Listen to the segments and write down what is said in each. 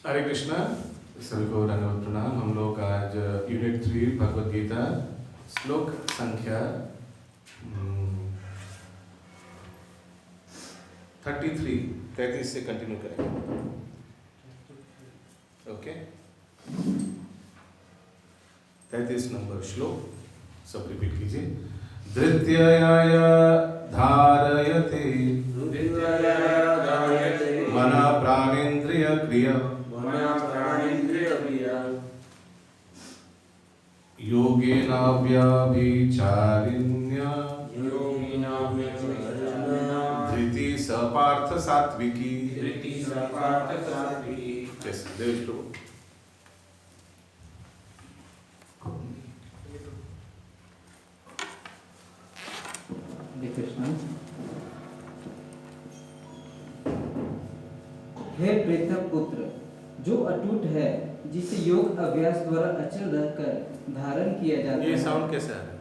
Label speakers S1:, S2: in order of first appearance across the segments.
S1: हरे कृष्णा, सभी को दंडवत प्रणाम। हम लोग आज यूनिट 3 भगवद गीता श्लोक संख्या 33 से कंटिन्यू करेंगे। ओके, 33 नंबर श्लोक सब रिपीट कीजिए। धृत्यया धारयते मना प्राणेन्द्रिय क्रिया योगेनाव्यभिचारिण्या धृति स पार्थ सात्विकी। देवेश प्रभु।
S2: हे प्रेत पुत्र, जो अटूट है, जिसे योग अभ्यास द्वारा अचल रहकर धारण किया जाता है।
S1: ये साउंड कैसे आ रहा है?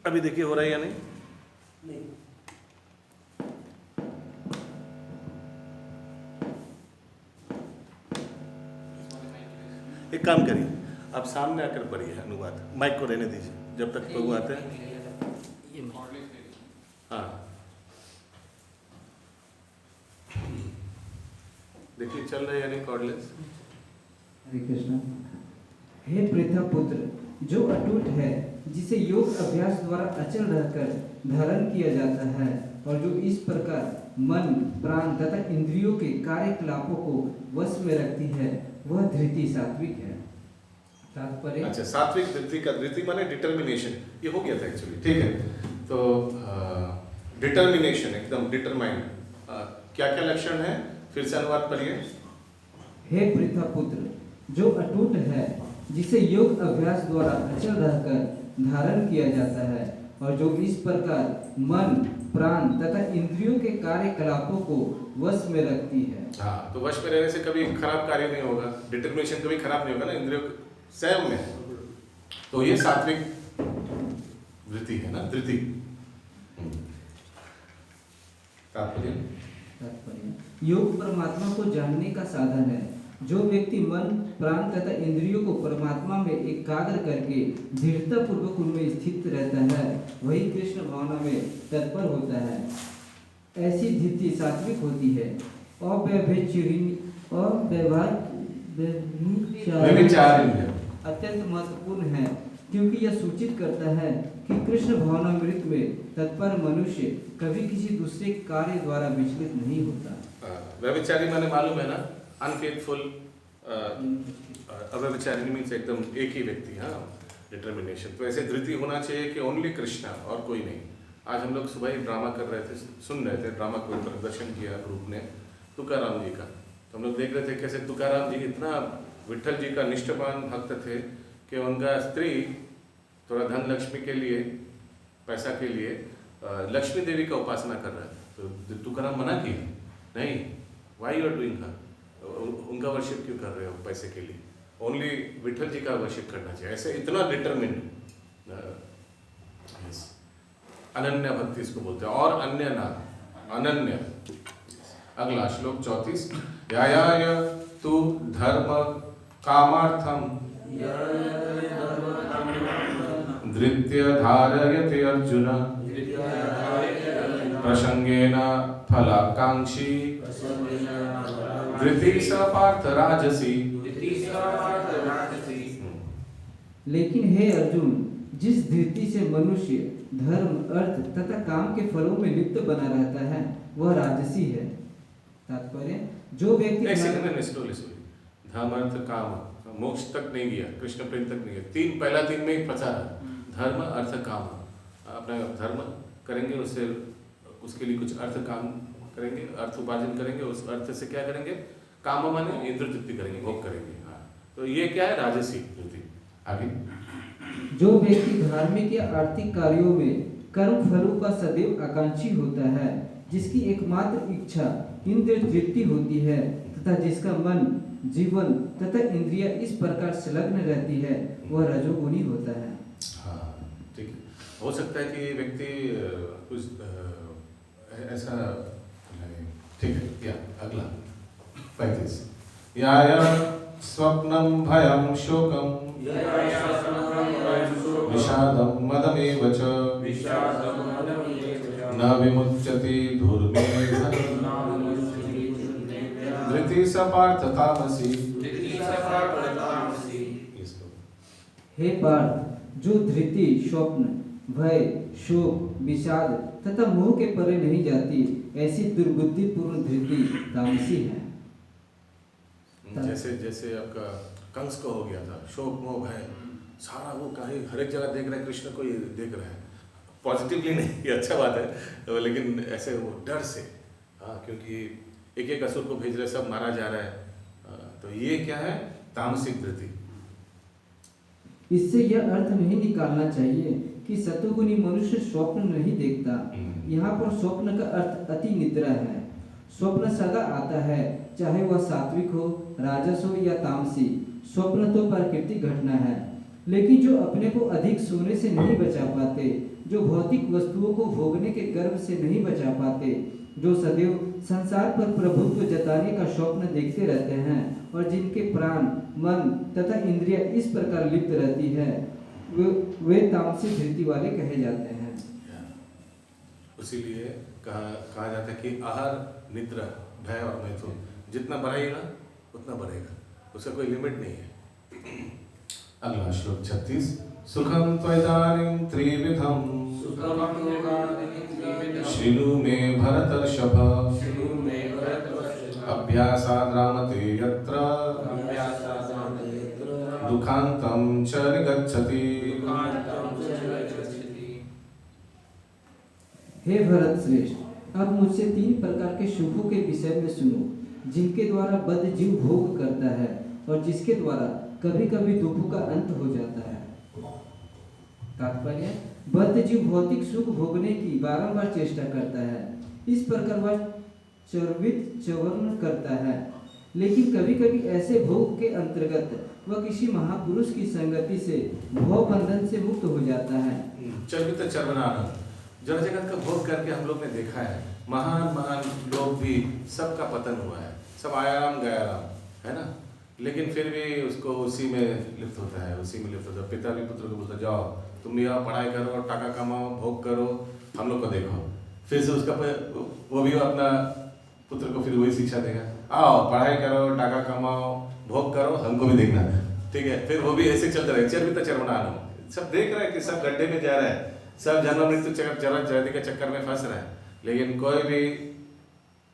S1: अभी देखिए हो रहा है या नहीं? एक काम करिए, आप सामने आकर पढ़िए अनुवाद। माइक को रहने दीजिए जब तक प्रभु आते हैं। हाँ, देखिए चल रहे यानी कॉर्डलेस।
S2: हरे कृष्ण। हे प्रेत पुत्र, जो अटूट है, जिसे योग अभ्यास द्वारा अचल रहकर धारण किया जाता है, और जो इस प्रकार मन, प्राण तथा इंद्रियों के कार्यकलापों को वश में रखती है, वह धृति सात्विक है। तात्पर्य। अच्छा,
S1: सात्विक धृति का धृति माने डिटर्मिनेशन। ये हो गया था एक्चुअली, ठीक है। तो डिटर्मिनेशन, एकदम डिटरमाइंड। क्या क्या लक्षण है, फिर से अनुवाद पढ़िए।
S2: हे प्रेत पुत्र, जो अटूट है, जिसे योग अभ्यास द्वारा अचल रहकर धारण किया जाता है, और जो इस प्रकार मन, प्राण तथा इंद्रियों के कार्यकलापों को वश में रखती है।
S1: हाँ, तो वश में रहने से कभी खराब कार्य नहीं होगा, डिटर्मिनेशन कभी खराब नहीं होगा ना, इंद्रियों संयम में। तो ये सात्विक वृत्ति है ना, धृति। तात्पर्य।
S2: योग परमात्मा को जानने का साधन है। जो व्यक्ति मन, प्राण तथा इंद्रियों को परमात्मा में एकाग्र करके दृढ़ता पूर्वक उनमें स्थित रहता है, वही कृष्ण भावना में तत्पर होता है। ऐसी धृति सात्विक होती है।
S1: व्यभिचारिणी
S2: अत्यंत महत्वपूर्ण है, क्योंकि यह सूचित करता है कि कृष्ण भावनामृत में तत्पर मनुष्य कभी किसी दूसरे कार्य द्वारा विचलित नहीं होता।
S1: व्यभिचारी माने मालूम है ना, अनफेथफुल। अव्यभिचारिणी मीन्स एकदम एक ही व्यक्ति। हाँ, डिटर्मिनेशन। तो ऐसे धृति होना चाहिए कि ओनली कृष्णा और कोई नहीं। आज हम लोग सुबह ही ड्रामा कर रहे थे, सुन रहे थे ड्रामा, कोई प्रदर्शन किया ग्रुप ने तुकाराम जी का। तो हम लोग देख रहे थे कैसे तुकाराम जी इतना विठल जी का निष्ठावान भक्त थे कि उनका स्त्री थोड़ा धन लक्ष्मी के लिए, पैसा के लिए लक्ष्मी देवी का उपासना कर रहा है। तो तुकाराम मना किया, नहीं, why you are doing her, उनका वर्शिप क्यों कर रहे हो पैसे के लिए, ओनली विठल जी का वर्शिप करना चाहिए। ऐसे इतना डिटरमिन्ड, अनन्य भक्ति इसको बोलते हैं। और अन्य ना, अनन्य। अगला श्लोक 34। यायाय तु धर्म कामार्थम धृत्य धारयते अर्जुन प्रसंगेन फलाकांक्षी धृति स पार्थ राजसी।
S2: लेकिन हे अर्जुन, जिस धृति से मनुष्य धर्म, अर्थ तथा काम के फलों में लिप्त बना रहता है, वह राजसी है। तात्पर्य। जो व्यक्ति
S1: धर्म, अर्थ, काम, मोक्ष तक नहीं गया, कृष्ण प्रेम तक नहीं गया, पहला तीन में ही फंसा रहा। धर्म, अर्थ, काम। अपना धर्म करेंगे, उससे उसके लिए कुछ अर्थ काम करेंगे, अर्थ उपार्जन करेंगे, उस अर्थ से क्या करेंगे, काम माने इंद्र तृप्ति करेंगे, भोग करेंगे। हाँ, तो ये क्या है, राजसी वृत्ति। आगे।
S2: जो व्यक्ति धार्मिक या आर्थिक कार्यों में कर्म फलों का सदैव आकांक्षी होता है, जिसकी एकमात्र इच्छा इंद्र तृप्ति होती है, तथा जिसका मन, जीवन तथा इंद्रिया इस प्रकार संलग्न रहती है, वह रजोगुणी होता है।
S1: हाँ, ठीक है। हो सकता है कि व्यक्ति कुछ कुछ ऐसा नहीं। ठीक है, या अगला 35 याय स्वप्नं भयं शोकं विषादं मदमेव च न विमुच्यते धूर्मेधं धृति स पार्थ तामसी।
S2: हे पार्थ, जो धृति, स्वप्न, भय, शोक, विषाद तथा मोह के परे नहीं जाती, ऐसी दुर्बुद्धिपूर्ण धृति तामसी है।
S1: जैसे जैसे आपका कंस को हो गया था शोक मोह भय, सारा वो कहीं हर एक जगह देख रहा है, कृष्ण को ये देख रहा है, पॉजिटिवली नहीं, ये अच्छा बात है, लेकिन ऐसे वो डर से, हाँ, क्योंकि एक एक असुर को भेज रहे, सब मारा जा रहा है, तो ये क्या है, तामसिक धृति।
S2: इससे यह अर्थ नहीं निकालना चाहिए कि सतुगुणी मनुष्य स्वप्न नहीं देखता। यहाँ पर स्वप्न का अर्थ अति निद्रा है। स्वप्न सदा आता है, चाहे वह सात्विक हो, राजस हो या तामसी। स्वप्न तो प्राकृतिक घटना है, लेकिन जो अपने को अधिक सोने से नहीं बचा पाते, जो भौतिक वस्तुओं को भोगने के गर्व से नहीं बचा पाते, जो सदैव संसार पर प्रभुत्व जताने का स्वप्न देखते रहते हैं और जिनके प्राण, मन तथा इंद्रिया इस प्रकार लिप्त रहती है, वे तामसी धृति वाले कहे जाते हैं।
S1: इसीलिए कहा जाता है कि आहार, निद्रा, भय और मैथुन जितना बढ़ाएगा उतना बढ़ेगा, उसका कोई लिमिट नहीं है। अगला श्लोक 36 सुखम त्वइदानीं त्रिविधम् शृणु मे भरतर्षभ अभ्यासाद् रामते यत्र दुःखान्तं च निगच्छति।
S2: हे भरत श्रेष्ठ, अब मुझसे 3 प्रकार के सुखों के विषय में सुनो, जिनके द्वारा बद्ध जीव भोग करता है और जिसके द्वारा कभी कभी दुखों का अंत हो जाता है। तात्पर्य, बद्ध जीव भौतिक सुख भोगने की बारंबार चेष्टा करता है, इस प्रकार वह चर्वण करता है, लेकिन कभी कभी ऐसे भोग के अंतर्गत वह किसी महापुरुष की संगति से भव बंधन से मुक्त हो जाता है।
S1: चर्वित चर्वणानंद, जड़ जगत का भोग करके हम लोग ने देखा है, महान महान लोग भी सबका पतन हुआ है, सब आयाराम गयाराम है ना, लेकिन फिर भी उसको उसी में लिप्त होता है, उसी में लिप्त होता है। पिता भी पुत्र को बोलता है, जाओ तुम भी आओ, पढ़ाई करो, टाका कमाओ, भोग करो, हम लोग को देखो। फिर से उसका वो भी अपना पुत्र को फिर वही शिक्षा देगा, आओ पढ़ाई करो, टाका कमाओ, भोग करो, हमको भी देखना, ठीक है। फिर वो भी ऐसे चलता रहे, चर्वित चर्वणानंद, सब देख रहा है कि सब गड्ढे में जा रहा है, सब जन्म मृत्यु जरादि के चक्कर में फंस रहा है, लेकिन कोई भी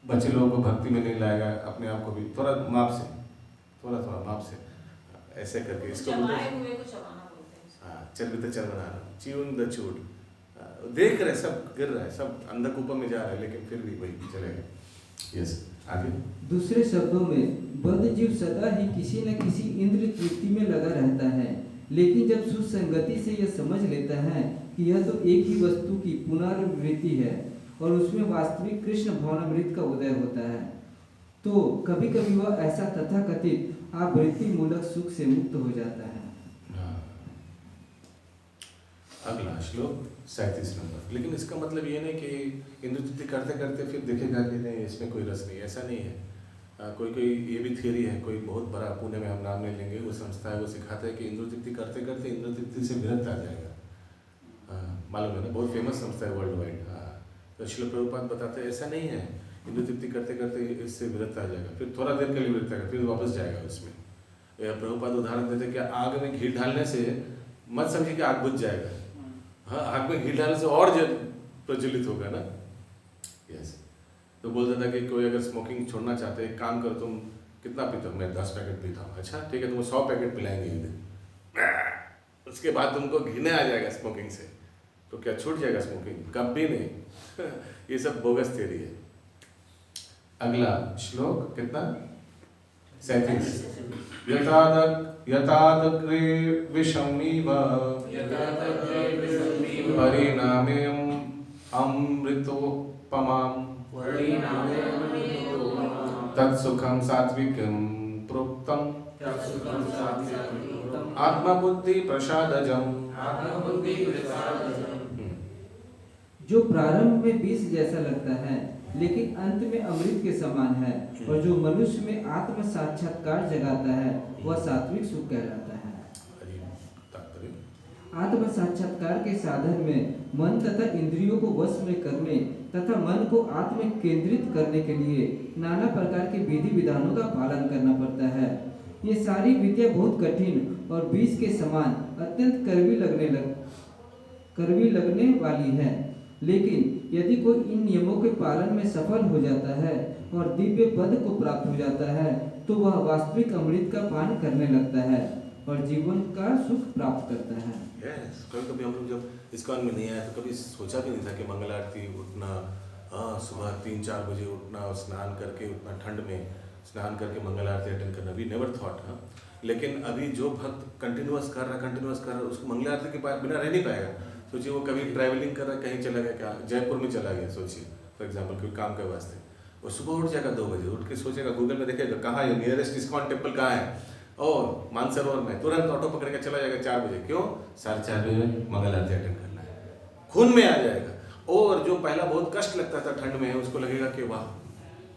S1: बच्चे लोगों को भक्ति में नहीं लाएगा, अपने आप को भी थोड़ा माप से ऐसे करके इसको बोलते हैं, हाँ, चर्वित चर्वणानंद, च्यूइंग द चूड, देख रहे सब गिर रहा है, सब अंधकूप में जा रहा है, लेकिन फिर भी वही चलेगा। यस, आगे।
S2: दूसरे शब्दों में बद्ध जीव सदा ही किसी न किसी इंद्रिय तृप्ति में लगा रहता है, लेकिन जब सुसंगति से यह समझ लेता है कि यह तो एक ही वस्तु की पुनरावृत्ति है और उसमें वास्तविक कृष्ण भावनामृत का उदय होता है, तो कभी कभी वह ऐसा तथाकथित आवृत्ति मूलक सुख से मुक्त हो जाता है।
S1: अगला श्लोक 37 नंबर। लेकिन इसका मतलब ये नहीं कि इंद्र तृप्ति करते करते फिर देखेगा कि नहीं इसमें कोई रस नहीं, ऐसा नहीं है। कोई ये भी थियरी है, कोई बहुत बड़ा, पुणे में हम नाम नहीं लेंगे, वो संस्था है, वो सिखाता है कि इंद्र तृप्ति करते करते इंद्र तृप्ति से विरक्त आ जाएगा। मालूम है ना, बहुत फेमस संस्था है वर्ल्ड वाइड। तो श्रील प्रभुपाद बताते हैं ऐसा नहीं है, इंद्र तृप्ति करते करते इससे विरक्त आ जाएगा, फिर थोड़ा देर के लिए विरक्त आएगा, फिर वापस जाएगा उसमें। प्रभुपाद उदाहरण देते हैं कि आग में घी डालने से मत समझिए कि आग बुझ जाएगा, हाँ, आग में घी डालने से और प्रज्वलित होगा ना। यस, तो बोलता था कि कोई अगर स्मोकिंग छोड़ना चाहते हैं, काम करो, तुम कितना पीते हो? मैं 10 पैकेट पीता हूँ। अच्छा ठीक है, तुमको 100 पैकेट पिलाएंगे एक दिन, उसके बाद तुमको घिने आ जाएगा स्मोकिंग से, तो क्या छूट जाएगा स्मोकिंग? कभी नहीं। ये सब बोगस थ्योरी है। अगला श्लोक कितना? 37। यथादग्रे विषमीव परिणामेयम् अमृतोपमाम् तत्सुखं सात्विकं प्रोक्तम् आत्मबुद्धि प्रसादजम्।
S2: जो प्रारंभ में विष जैसा लगता है लेकिन अंत में अमृत के समान है, और जो मनुष्य में आत्म साक्षात्कार जगाता है वह सात्विक सुख कहलाता है।
S1: अरे तात्पर्य
S2: आत्म साक्षात्कार के साधन में मन तथा इंद्रियों को वश में करने तथा मन को आत्म में केंद्रित करने के लिए नाना प्रकार के विधि विधानों का पालन करना पड़ता है। ये सारी विद्या बहुत कठिन और विष के समान अत्यंत कड़वी लगने वाली है, लेकिन यदि कोई इन नियमों के पालन में सफल हो जाता है और दिव्य पद को प्राप्त हो जाता है तो वह वास्तविक अमृत का पान करने लगता है और जीवन का सुख प्राप्त करता है।
S1: यस, कभी कभी हम लोग जब इस्कॉन में नहीं आए तो कभी सोचा भी नहीं था कि मंगल आरती उठना, सुबह 3-4 बजे उठना और स्नान करके उतना ठंड में स्नान करके मंगल आरती अटेंड करना, वी नेवर थॉट। लेकिन अभी जो भक्त कंटिन्यूअस कर रहा है उसको मंगल आरती के बिना रह नहीं पाएगा। सोचिए वो कभी ट्रैवलिंग कर रहा है, कहीं चला गया, क्या जयपुर में चला गया सोचिए फॉर एग्जाम्पल कोई काम के वास्ते, वो सुबह उठ जाएगा 2 बजे, उठ के सोचेगा गूगल में देखेगा कहाँ है नियरेस्ट इस्कॉन टेम्पल कहाँ है, और मानसरोवर में तुरंत ऑटो पकड़ के चला जाएगा 4 बजे। क्यों? 4:30 बजे मंगल आरती अटेंड करना है, खून में आ जाएगा। और जो पहला बहुत कष्ट लगता था ठंड में, उसको लगेगा कि वाह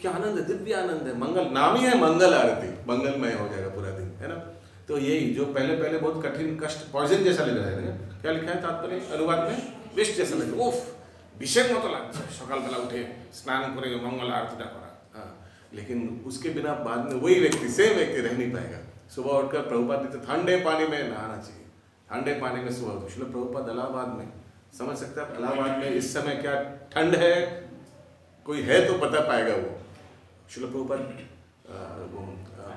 S1: क्या आनंद है, दिव्य आनंद है, मंगल नाम ही है मंगल आरती, मंगलमय हो जाएगा पूरा दिन, है ना। तो यही जो पहले बहुत कठिन कष्ट पॉइजन जैसा लग रहा है, क्या लिखा है तात्पर्य अनुवाद में, विष जैसा लग रहा है, उफ विषय मत लग सकाल बेला उठे स्नान करे मंगल आरती करा। हाँ, लेकिन उसके बिना बाद में वही व्यक्ति सेम व्यक्ति रह नहीं पाएगा। सुबह उठकर प्रभुपाद ने तो ठंडे पानी में नहाना चाहिए, ठंडे पानी में सुबह उठ। श्रील प्रभुपाद इलाहाबाद में, समझ सकते हैं इलाहाबाद में इस समय क्या ठंड है, कोई है तो पता पाएगा वो। श्रील प्रभुपाद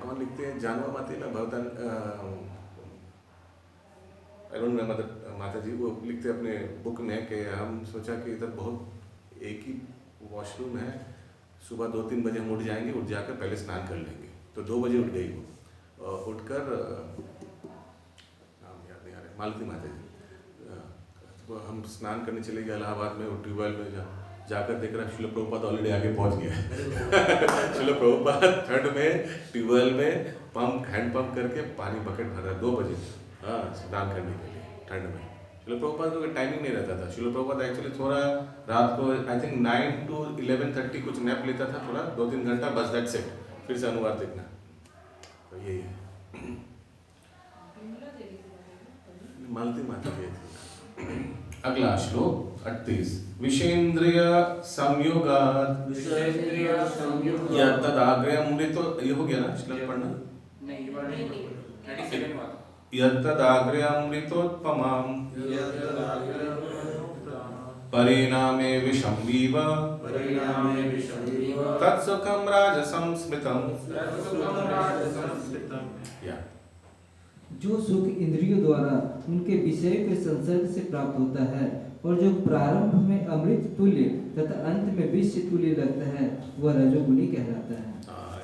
S1: कौन लिखते हैं, जानवा माती ना भवतान अरुण माता जी, वो लिखते हैं अपने बुक में कि हम सोचा कि इधर बहुत एक ही वॉशरूम है, सुबह 2-3 बजे हम उठ जाएंगे, उठ जाकर पहले स्नान कर लेंगे। तो 2 बजे उठ गई वो, उठकर नाम याद नहीं आ रहा, मालती माता जी, तो हम स्नान करने चले गए इलाहाबाद में, वो ट्यूबवेल में जाकर देख रहा श्रील प्रभुपाद ऑलरेडी आगे पहुंच गया। श्रील प्रभुपाद ठंड में ट्यूबवेल में हैंड पंप करके पानी बकेट भर रहा है 2 बजे, हाँ स्नान करने के लिए ठंड में। श्रील प्रभुपाद को टाइमिंग नहीं रहता था। श्रील प्रभुपाद एक्चुअली थोड़ा रात को आई थिंक 9 to 11:30 कुछ नैप लेता था, थोड़ा 2-3 घंटा बस, दैट्स इट, फिर से अनुवाद देखना। तो यही है मालती माता गई थी। अगला श्लोक 38, विषेन्द्रिय संयोगात् यत्तदाग्र्यमृतो, ये हो गया ना श्लोक पढ़ना, यत्तदाग्र्यमृतोत्पमां परिणामे विषंवीव तत्सुखं राजसं स्मृतम्।
S2: जो सुख इंद्रियों द्वारा उनके विषय के संसर्ग से प्राप्त होता है और जो प्रारंभ में अमृत तुल्य तथा अंत में विष तुल्य लगता है वह रजोगुणी कहलाता है।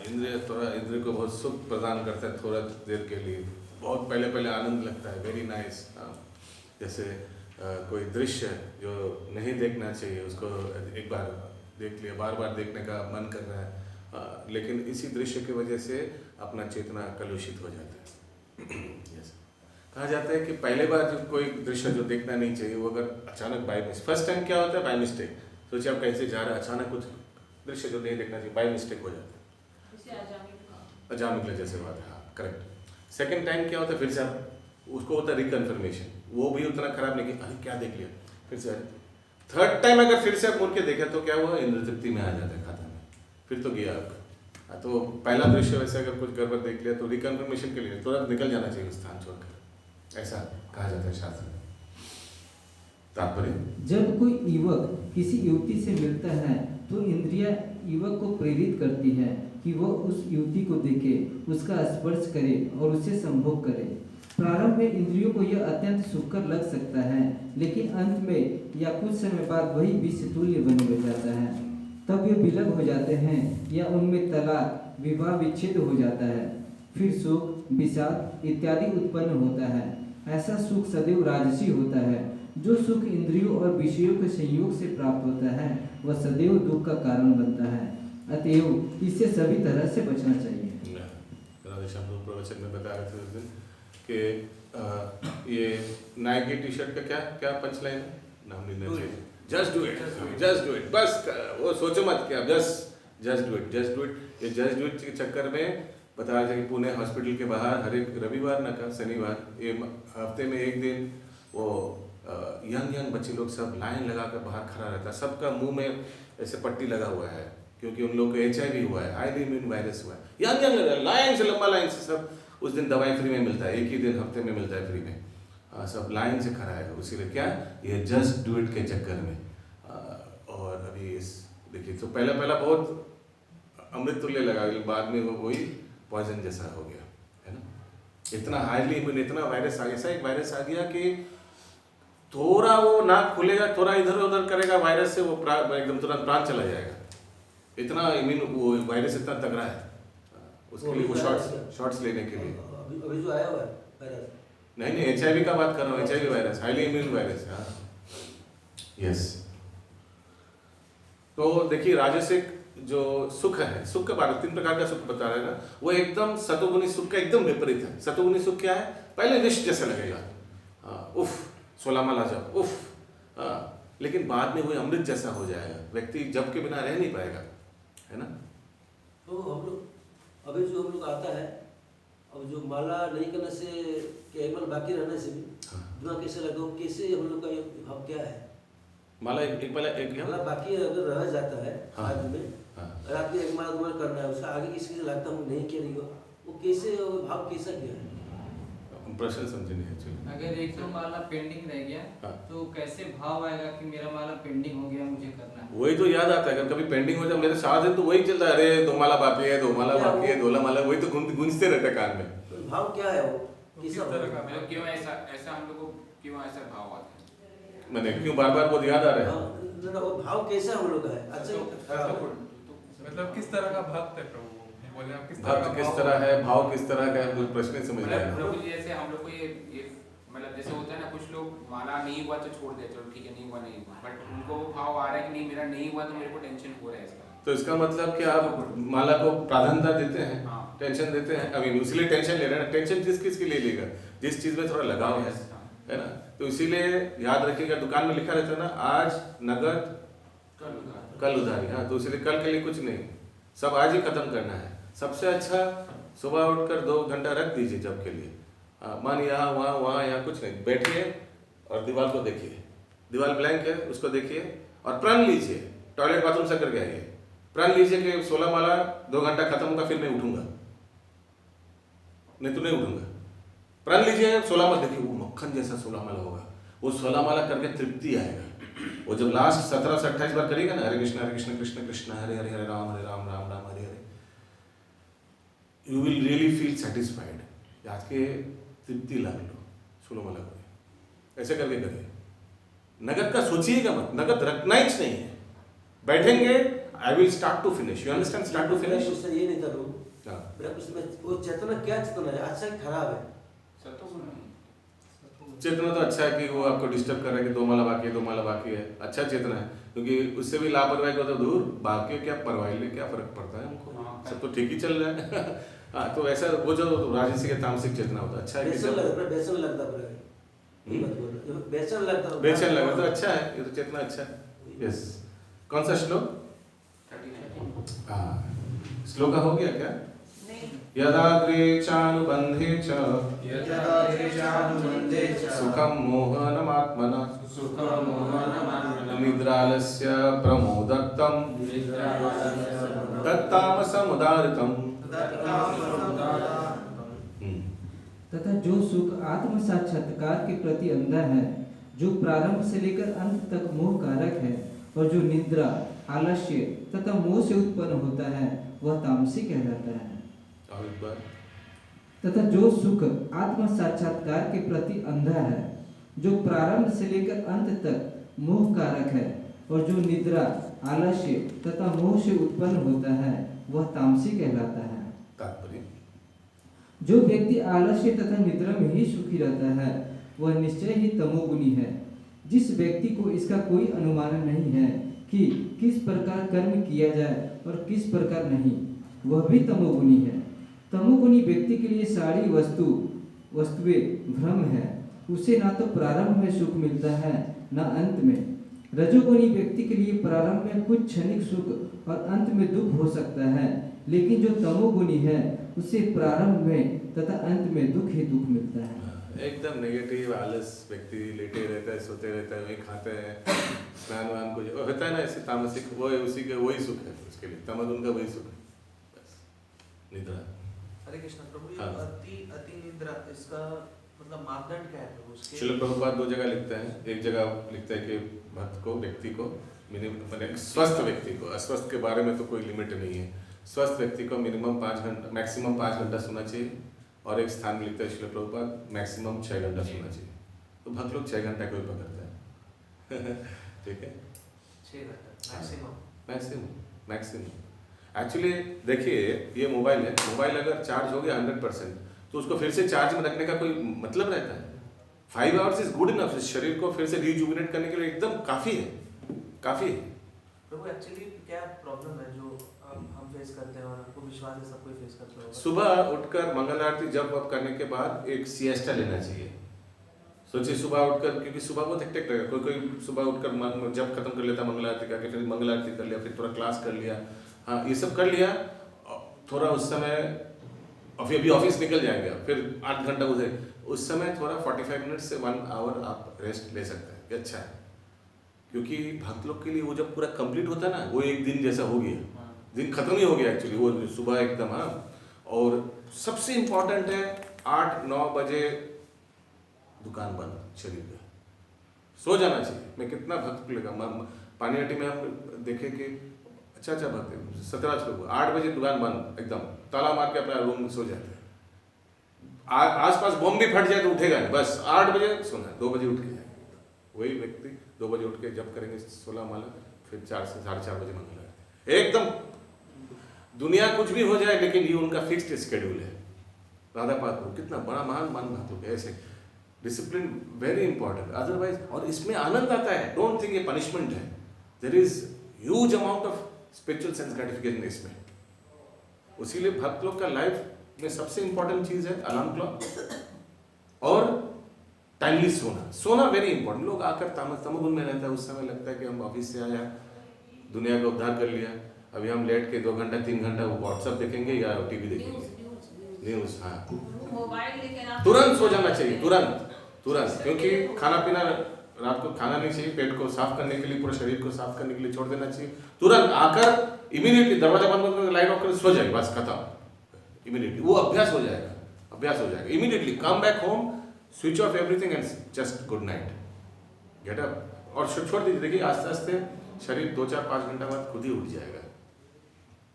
S1: इंद्रिय को बहुत सुख प्रदान करता है थोड़ा देर के लिए, बहुत पहले आनंद लगता है, वेरी नाइस। जैसे कोई दृश्य जो नहीं देखना चाहिए उसको एक बार देख लिया, बार बार देखने का मन कर रहा है, लेकिन इसी दृश्य की वजह से अपना चेतना कलुषित हो जाता है। yes. कहा जाता है कि पहले बार जो कोई दृश्य जो देखना नहीं चाहिए वो अगर अचानक बाय मिस्टेक, फर्स्ट टाइम क्या होता है बाय मिस्टेक, सोचिए आप कैसे जा रहे हैं, अचानक कुछ दृश्य जो नहीं देखना चाहिए बाय मिस्टेक हो जाता है, अजामिक जैसे बात है, हाँ करेक्ट। सेकेंड टाइम क्या होता है, फिर से आप उसको होता है रिकन्फर्मेशन, वो भी उतना खराब नहीं कि अरे क्या देख लिया, फिर से। थर्ड टाइम अगर फिर से आप मुड़ के देखें तो क्या हुआ, इंद्र तृप्ति में आ जाता है खाता में, फिर तो गया आपका। तो पहला दृश्य वैसे अगर कुछ गड़बड़ देख लिया तो रिकन्फर्मेशन के लिए तुरंत निकल जाना चाहिए स्थान छोड़कर, ऐसा कहा जाता है शास्त्र में। तात्पर्य,
S2: जब कोई युवक किसी युवती से मिलता है तो इंद्रियां युवक को प्रेरित करती है कि वह उस युवती को देखे, उसका स्पर्श करे और उसे संभोग करे। प्रारंभ में इंद्रियों को यह अत्यंत सुखकर लग सकता है, लेकिन अंत में या कुछ समय बाद वही विष तुल्य बने हो जाता है। तब वे विलग हो जाते हैं या उनमें तलाक विवाह विच्छेद हो जाता है, फिर शोक विषाद इत्यादि उत्पन्न होता है। ऐसा सुख सदैव राजसी होता है। जो सुख इंद्रियों और विषयों के संयोग से प्राप्त होता है वह सदैव दुख का कारण बनता है, अतएव इससे सभी तरह से बचना चाहिए।
S1: प्रवचन में बता रहे थे उस दिन कि ये नाइक की टी शर्ट का क्या पंचलाइन है, नाम नहीं चाहिए, जस्ट डू इट, बस वो सोचो मत क्या, जस्ट डू इट। ये जस्ट डू इट के चक्कर में बताया था कि पुणे हॉस्पिटल के बाहर हर एक रविवार न का शनिवार ये हफ्ते में एक दिन वो यंग बच्चे लोग सब लाइन लगा कर बाहर खड़ा रहता है, सबका मुंह में ऐसे पट्टी लगा हुआ है क्योंकि उन लोग को HIV हुआ है, हाईली इम्यून वायरस हुआ है, यंग लाइन से लंबा लाइन से सब उस दिन दवाई फ्री में मिलता है, एक ही दिन हफ्ते में मिलता है फ्री में, सब लाइन से खड़ा है उसीलिए क्या ये जस्ट डू इट के चक्कर में। और अभी इस देखिए तो पहला बहुत अमृत तुल्य लगा, बाद में वो वही पॉइजन जैसा हो गया है ना। इतना हाईली इम्यून, इतना वायरस आ गया, ऐसा एक वायरस आ गया कि थोड़ा वो नाक खुलेगा, थोड़ा इधर उधर करेगा वायरस से वो एकदम तुरंत प्राण चला जाएगा, इतना इम्यून वो वायरस इतना तगड़ा है। उसके लिए वो शॉट्स लेने के लिए
S3: अभी जो आया हुआ है वायरस,
S1: नहीं HIV का बात कर रहा हूँ, HIV virus highly immune virus. हाँ यस। तो देखिए राजसिक जो सुख है, सुख के बारे में 3 प्रकार का सुख बता रहे हैं ना, वो एकदम सतोगुणी सुख का एकदम विपरीत है। सतोगुणी सुख क्या है, पहले विष जैसा लगेगा, उफ 16 माला जप उफ, लेकिन बाद में वो अमृत जैसा हो जाएगा, व्यक्ति जप के बिना रह नहीं पाएगा, है ना।
S3: तो हम लोग अभी जो हम लोग आता है, अब जो माला नहीं करने से केवल बाकी रहने से भी दिमाग कैसे लगा, कैसे हम लोग का ये भाव क्या है,
S1: माला एक
S3: माला बाकी अगर रह जाता है आदमी में,
S1: हाँ।
S3: अगर आपको एक माला 2 माला करना है, उसका आगे किसी से लगता हूँ नहीं किया नहीं हुआ, वो कैसे भाव कैसा किया है,
S1: प्रश्न समझे नहीं एक्चुअली।
S2: अगर 1-2 माला पेंडिंग रह गया
S1: हाँ।
S2: तो कैसे भाव आएगा कि मेरा माला पेंडिंग हो गया, मुझे करना है।
S1: वही तो याद आता है, अगर कभी पेंडिंग हो जाए मेरे साथ दिन तो वही चलता है, अरे 2 माला बाकी है, 2 माला बाकी है, 2 माला, वही तो गूंजते रहता है कान में।
S3: तो भाव क्या है वो,
S4: किस तरह का मतलब क्यों ऐसा हम लोग को क्यों ऐसा भाव आता है,
S1: मैंने क्यों बार वो याद आ रहा है।
S3: वो भाव कैसा हम लोग का है, अच्छा
S4: मतलब किस तरह का भक्त है प्रभु, बोले आप किस तरह
S1: भक्त किस तरह है, भाव किस तरह का है, मुझे प्रश्न समझ में आया।
S4: प्रभु जी जैसे हम लोग को ये मतलब जैसे होता है ना, कुछ लोग माला नहीं हुआ तो छोड़ देते, चलो ठीक है नहीं हुआ, बट उनको वो भाव आ रहा है कि नहीं मेरा नहीं हुआ तो मेरे को टेंशन हो रहा है इसका,
S1: तो इसका मतलब कि आप माला को प्राधान्यता देते हैं,
S4: हाँ।
S1: टेंशन देते हैं, अभी इसलिए टेंशन ले रहे हैं। टेंशन किस के लिए लेगा, जिस चीज में थोड़ा लगाव है ना। तो इसीलिए याद रखिएगा, दुकान में लिखा रहता है ना, आज नगद कल उधारी। हाँ, तो इसलिए कल के लिए कुछ नहीं, सब आज ही खत्म करना है। सबसे अच्छा सुबह उठकर 2 घंटा रख दीजिए जब के लिए, मन यहाँ वहाँ यहाँ कुछ नहीं, बैठिए और दीवार को देखिए, दीवार ब्लैंक है उसको देखिए और प्रण लीजिए, टॉयलेट बाथरूम से करके आइए, प्रण लीजिए कि 16 माला 2 घंटा खत्म होगा, फिर मैं उठूंगा, नहीं तो नहीं उठूंगा। प्रण लीजिए, 16 माला देखिए, वो मक्खन जैसा 16 माला होगा, वो 16 माला करके तृप्ति आएगा। वो जब लास्ट 17 से 28 बार करिएगा ना, Hare Krishna Krishna Krishna Hare Hare, Hare Ram Ram Ram Hare Hare, you will really feel satisfied. जाके तृप्ति ला लो 16 माला को, ऐसे करके करिए। नगद का सोचिएगा मत, नगद रखना ही नहीं है, बैठेंगे I will start to finish, you understand, start to finish.
S3: ये नहीं था वो चेतना क्या चेतना है, अच्छा है खराब है,
S1: चेतना तो अच्छा है कि वो आपको डिस्टर्ब कर रहा है कि 2 माला बाकी है, 2 माला बाकी है, अच्छा चेतना है, क्योंकि उससे भी लापरवाही को तो दूर, बाकी क्या परवाही ले क्या फर्क पड़ता है हमको, सब तो ठीक ही चल रहा है। हाँ, तो ऐसा वो जो राजसिक या तामसिक चेतना होता है, अच्छा है कि
S3: बेचैन लगता
S1: बेचैन लगा तो अच्छा है, ये तो चेतना अच्छा है। यस, कौन सा श्लोक?
S4: 39।
S1: हाँ, श्लोक हो गया क्या? यदाग्रे चानुबंधे च सुखं मोहनमात्मना निद्रालस्य प्रमोदत्तं तत्तामसमुदारितम्।
S2: तथा जो सुख आत्म साक्षात्कार के प्रति अंधा है, जो प्रारंभ से लेकर अंत तक मोह कारक है, और जो निद्रा, आलस्य तथा मोह से उत्पन्न होता है, वह तामसिक कहलाता है। तथा जो सुख आत्म साक्षात्कार के प्रति अंधा है, जो प्रारंभ से लेकर अंत तक मोह कारक है, और जो निद्रा, आलस्य तथा मोह से उत्पन्न होता है, वह तामसिक कहलाता है।
S1: तात्पर्य,
S2: जो व्यक्ति आलस्य तथा निद्रा में ही सुखी रहता है, वह निश्चय ही तमोगुणी है। जिस व्यक्ति को इसका कोई अनुमान नहीं है कि किस प्रकार कर्म किया जाए और किस प्रकार नहीं, वह भी तमोगुणी है। तमोगुणी व्यक्ति के लिए सारी वस्तुएं भ्रम है, उसे ना तो प्रारंभ में सुख मिलता है, ना अंत में। रजोगुणी व्यक्ति के लिए प्रारंभ में कुछ क्षणिक सुख और अंत में दुख हो सकता है, लेकिन जो तमोगुणी है उसे प्रारंभ में तथा अंत में दुख ही दुख मिलता है।
S1: एकदम नेगेटिव आलस व्यक्ति लेटे रहता है, सोते रहता है, वही खाते हैं, स्नान वान कुछ होता है ना ऐसे तामसिक, वो है उसी के वही सुख है उसके लिए, तमोगुण का वही सुख है, बस निद्रा।
S5: हरे कृष्ण प्रभु, ये
S1: हाँ।
S5: अति निद्रा इसका मतलब मापदंड क्या है प्रभु उसके?
S1: श्रील प्रभुपाद 2 जगह लिखते हैं। एक जगह लिखता है कि भक्त को, व्यक्ति को मिनिमम, स्वस्थ व्यक्ति को, अस्वस्थ के बारे में तो कोई लिमिट नहीं है, स्वस्थ व्यक्ति को मिनिमम 5 घंटा, मैक्सिमम 5 घंटा सोना चाहिए। और एक स्थान में लिखता है श्रील प्रभुपाद मैक्सिमम 6 घंटा सोना चाहिए। तो भक्त लोग 6 घंटा कोई पकड़ता है ठीक है,
S5: 6 घंटा मैक्सिमम।
S1: मैक्सिमम एक्चुअली देखिए, ये मोबाइल है, मोबाइल अगर चार्ज हो गया 100% तो उसको फिर से चार्ज में रखने का कोई मतलब रहता है? 5 आवर्स इज गुड इनफ, इस शरीर को फिर से रिजुविनेट करने के लिए एकदम काफ़ी है, काफ़ी है।
S5: प्रभु एक्चुअली क्या प्रॉब्लम है जो हम फेस करते हैं और आपको विश्वास है सब कोई फेस करता होगा?
S1: सुबह उठकर मंगल आरती जप वप करने के बाद एक सिएस्टा लेना चाहिए। सोचिए सुबह उठकर, क्योंकि सुबह बहुत हेक्टिक रहेगा, कोई सुबह उठकर जप खत्म कर लेता मंगल आरती करके, फिर मंगल आरती कर लिया, फिर थोड़ा क्लास कर लिया, हाँ ये सब कर लिया, थोड़ा उस समय और फिर अभी ऑफिस निकल जाएंगे, फिर 8 घंटा उधर, उस समय थोड़ा 45 मिनट से 1 आवर आप रेस्ट ले सकते हैं, ये अच्छा है। क्योंकि भक्त लोग के लिए वो जब पूरा कंप्लीट होता है ना, वो एक दिन जैसा हो गया, दिन खत्म ही हो गया एक्चुअली, वो सुबह एकदम। हाँ, और सबसे इम्पोर्टेंट है 8-9 बजे दुकान बंद, शरीर का सो जाना चाहिए। मैं कितना भक्त लगा पानीहाटी में, हम देखे कि अच्छा भक्त है 17 लोग, 8 बजे दुकान बंद, एकदम ताला मार के अपना रूम में सो जाते हैं। आसपास बम भी फट जाए तो उठेगा नहीं, बस 8 बजे सोना, 2 बजे उठ के जाएगा। वही व्यक्ति 2 बजे उठ के जब करेंगे 16 माला, फिर 4 से 4:30 बजे मंगल आरती, एकदम दुनिया कुछ भी हो जाए लेकिन ये उनका फिक्स्ड शेड्यूल है। राधा पात्र कितना बड़ा महान भक्त लोग ऐसे, डिसिप्लिन वेरी इंपॉर्टेंट, अदरवाइज। और इसमें आनंद आता है, डोंट थिंक ये पनिशमेंट है, there is huge amount of spiritual sense gratification इसमें। उसीलिए भक्त लोग का लाइफ में सबसे इंपॉर्टेंट चीज है अलार्म क्लॉक और टाइमली सोना वेरी इंपॉर्टेंट। लोग आकर तमोगुण में रहता है, उस समय लगता है कि हम ऑफिस से आया, दुनिया का उद्धार कर लिया, अभी हम लेट के 2 घंटा 3 घंटा वो व्हाट्सएप देखेंगे या टीवी देखेंगे, न्यूज। हाँ, तुरंत सो जाना चाहिए, तुरंत, क्योंकि खाना पीना रात को खाना नहीं चाहिए, पेट को साफ करने के लिए, पूरे शरीर को साफ करने के लिए छोड़ देना चाहिए। तुरंत आकर इमीडिएटली दरवाजा बंद करके लाइट ऑफ कर सो जाए, बस खत्म, इमीडिएटली वो अभ्यास हो जाएगा। Immediately come back home, switch off everything and just good night, get up और छोड़ दीजिए। देखिए आस्ते आस्ते शरीर 2-4-5 घंटा बाद खुद ही उठ जाएगा।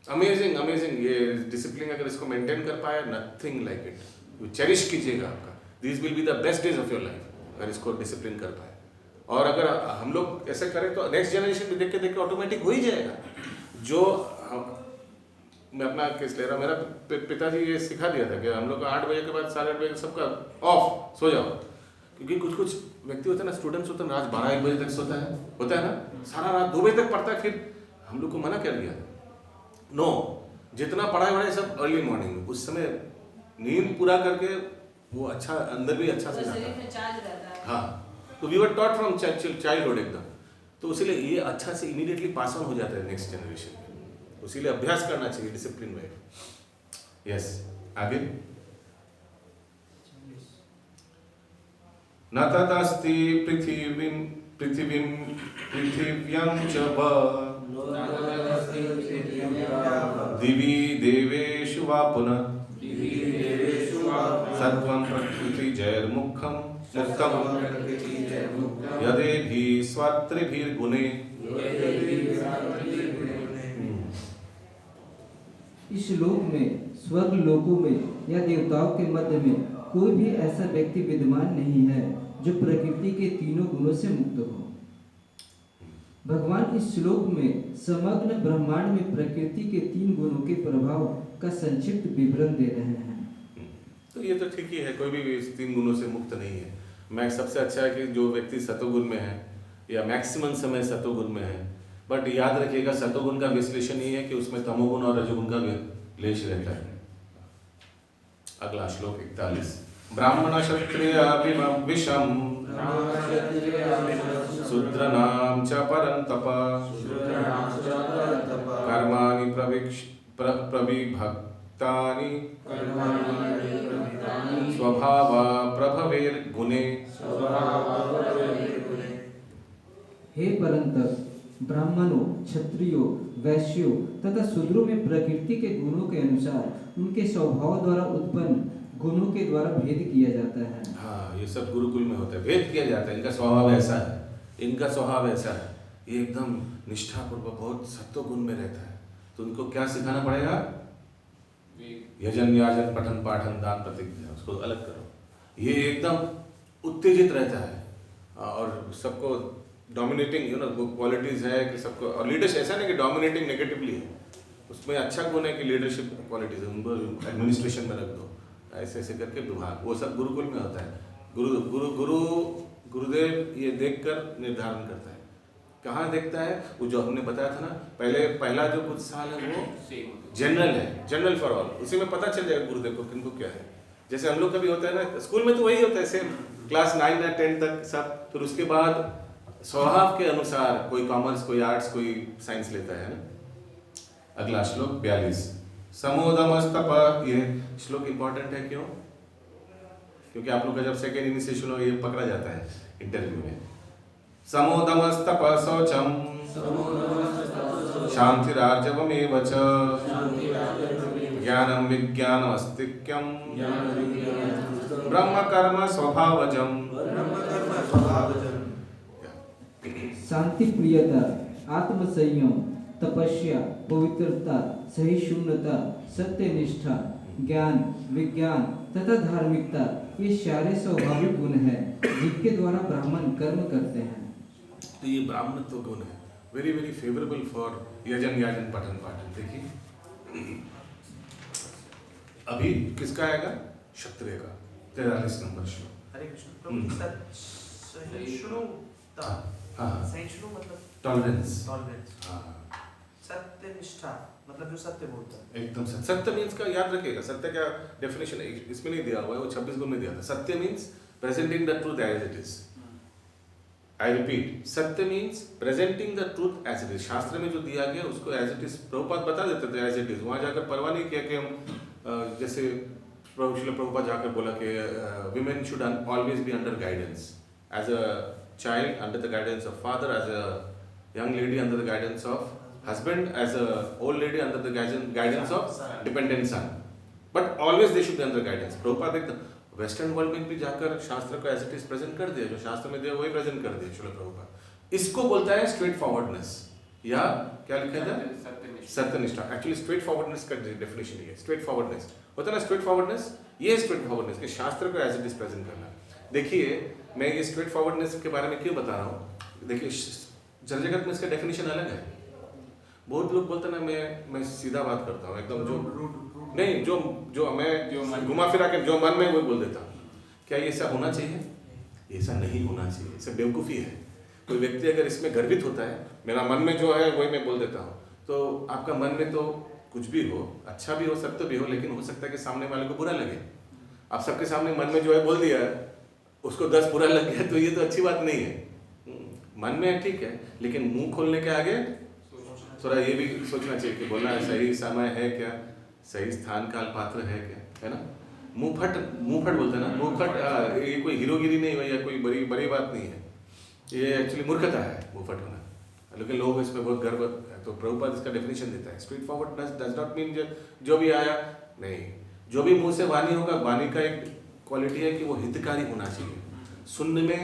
S1: अमेजिंग ये डिसिप्लिन अगर इसको मेंटेन कर पाए, nothing like it, you cherish कीजिएगा आपका, this will be the best days of your life अगर इसको डिसिप्लिन कर पाए। और अगर हम लोग ऐसे करें तो नेक्स्ट जनरेशन भी देख के ऑटोमेटिक हो ही जाएगा। जो मैं अपना केस ले रहा हूँ, मेरा पिताजी ये सिखा दिया था कि हम लोग 8 बजे के बाद 8:30 बजे सबका ऑफ, सो जाओ। क्योंकि कुछ व्यक्ति होते हैं ना, स्टूडेंट्स होते हैं, रात 12-1 बजे तक सोता है, होता है ना, सारा रात 2 बजे तक पढ़ता है। फिर हम लोग को मना कर दिया, नो, जितना पढ़ाई सब अर्ली मॉर्निंग में, उस समय नींद पूरा करके वो अच्छा अंदर भी अच्छा से जाता है। हाँ, तो we were taught from childhood एकदम, तो इसीलिए ये अच्छा से इमीडिएटली पास ऑन हो जाता है नेक्स्ट जनरेशन में। इसीलिए अभ्यास करना चाहिए डिसिप्लिन में। यस, आगे। न तदस्ति पृथिव्यां च दिवि देवेषु वा पुनः सत्वं प्रकृतिजैर्मुखं मुक्तं यदेभिः स्वात्रिभिर्गुणे।
S2: इस लोक में, स्वर्ग लोकों में या देवताओं के मध्य में कोई भी ऐसा व्यक्ति विद्यमान नहीं है जो प्रकृति के तीनों गुणों से मुक्त हो। भगवान इस श्लोक में समग्र ब्रह्मांड में प्रकृति के 3 गुणों के प्रभाव का संक्षिप्त विवरण दे रहे हैं।
S1: तो ये तो ठीक ही है, कोई भी इस 3 गुणों से मुक्त नहीं है। मैं सबसे अच्छा है कि जो व्यक्ति सतोगुण में है या मैक्सिमम समय सतोगुण में है, बट याद रखिएगा सतोगुण का विश्लेषण ये है कि उसमें तमोगुण और रजोगुण का लेश रहता है। अगला श्लोक 41। ब्राह्मण क्षत्रिय विषम शूद्रनाम च परंतप कर्माणि प्रविभक्तानि स्वभाव प्रभवेर्गुणे।
S2: हे परंतप, ब्राह्मणों, क्षत्रियों, वैश्यों तथा शूद्रों में प्रकृति के गुणों के अनुसार उनके स्वभाव द्वारा उत्पन्न गुणों के द्वारा भेद किया जाता है।
S1: हाँ, ये सब गुरुकुल में होता है, भेद किया जाता है। इनका स्वभाव ऐसा है, इनका स्वभाव ऐसा है, ये एकदम निष्ठापूर्वक बहुत सत्व गुण में रहता है, तो उनको क्या सिखाना पड़ेगा? यजन याजन पठन पाठन दान प्रतिज्ञा, उसको अलग करो। ये एकदम उत्तेजित रहता है और सबको डोमिनेटिंग वो क्वालिटीज है कि सबको, और लीडरशिप ऐसा नहीं कि डोमिनेटिंग नेगेटिवली है, उसमें अच्छा गुण है कि लीडरशिप क्वालिटीज है, उनको एडमिनिस्ट्रेशन में रख दो, ऐसे ऐसे करके विभाग, वो सब गुरुकुल में होता है। गुरुदेव ये देखकर निर्धारण करता है। कहाँ देखता है? वो जो हमने बताया था ना पहला जो कुछ साल है वो जनरल है, जनरल फॉर ऑल, उसी में पता चल जाएगा गुरुदेव को किनको क्या है। जैसे हम लोग का भी होता है ना, स्कूल में तो वही होता है सेम, क्लास 9 या 10 तक सब, फिर उसके बाद स्वभाव के अनुसार कोई कॉमर्स, कोई आर्ट्स, कोई साइंस लेता है ना। अगला श्लोक 42, समोदमस्तप। ये श्लोक इंपॉर्टेंट है, क्यों? क्योंकि आप लोग का जब सेकेंड इनिशिएशन हो ये पकड़ा जाता है इंटरव्यू में। समोदमस्तप शौचम शांतिरार्जवमेव च ज्ञानम विज्ञानमस्तिक्यम ब्रह्म कर्म स्वभावजम।
S2: शांति प्रियता, आत्मसंयम, तपस्या, पवित्रता, सहिष्णुता, सत्यनिष्ठा, ज्ञान, विज्ञान तथा धार्मिकता, ये सारे स्वाभाविक गुण हैं जिनके द्वारा ब्राह्मण कर्म करते हैं।
S1: तो ये ब्राह्मणत्व गुण है, वेरी वेरी फेवरेबल फॉर यजन याजन पठन पाठन। देखिए अभी किसका आएगा? क्षत्रिय का 43 नंबर श्लोक।
S5: हरे कृष्ण। प्रभु सहिष्णुता, सहिष्णु मतलब
S1: टॉलरेंस,
S5: सत्यनिष्ठा मतलब जो सत्य बोलता है।
S1: एकदम सत्य मीन्स का याद रखिएगा, सत्य का डेफिनेशन इसमें नहीं दिया हुआ है, वो 26 गुण में दिया था। Satya means presenting the truth as it is. I repeat, satya means presenting the truth as it is. शास्त्र में जो दिया गया उसको एज इट इज प्रभुपाद बता देते थे एज इट इज। वहां जाकर परवाह नहीं किया कि हम जैसे प्रभुपाद जाकर बोला कि women should always be under guidance, as a child under the guidance of father, as a young lady under the guidance of husband, as a old lady under the guidance of dependent son, but always they should be under guidance. Prabhupada एक western world में भी जाकर शास्त्र को as it is present कर दिया, जो शास्त्र में दिया वही प्रेजेंट कर दिया श्रील प्रभुपाद। इसको बोलता है स्ट्रेट फॉरवर्डनेस, या क्या लिखा था? सत्यनिष्ठा। एक्चुअली स्ट्रेट फॉरवर्डनेस का डेफिनेशन है, स्ट्रेट फॉरवर्डनेस होता है ना, स्ट्रेट फॉरवर्डनेस, ये स्ट्रेट फॉरवर्डनेस के शास्त्र को एज इट इज प्रेजेंट करना। देखिए मैं ये स्ट्रेट फॉरवर्डनेस के बारे में क्यों बता रहा हूँ, देखिए जल जगत में इसका डेफिनेशन अलग है। बहुत लोग बोलते हैं ना मैं सीधा बात करता हूँ एकदम, जो नहीं जो मैं घुमा फिरा के जो मन में वो बोल देता हूँ। क्या ये ऐसा होना चाहिए? ऐसा नहीं होना चाहिए, सब बेवकूफ़ी है। कोई व्यक्ति अगर इसमें गर्वित होता है, मेरा मन में जो है वही मैं बोल देता हूँ, तो आपका मन में तो कुछ भी हो, अच्छा भी हो, सत्य भी हो, लेकिन हो सकता है कि सामने वाले को बुरा लगे। आप सबके सामने मन में जो है बोल दिया, उसको 10 बुरा लग गया, तो ये तो अच्छी बात नहीं है। मन में है ठीक है, लेकिन मुंह खोलने के आगे थोड़ा ये भी सोचना चाहिए कि बोलना सही समय है क्या, सही स्थान काल पात्र है क्या, है ना। मुंह फट बोलते हैं ना, मुंह फट, ये कोई हीरोगिरी नहीं है या कोई बड़ी बात नहीं है, ये एक्चुअली मूर्खता है मुंह फट होना, लेकिन लोग इसमें बहुत गर्व है। तो प्रभुपाद इसका डेफिनेशन देता है, straight forward does not mean जो भी आया नहीं, जो भी मुंह से वाणी होगा, वाणी का एक क्वालिटी है कि वो हितकारी होना चाहिए, सुनने में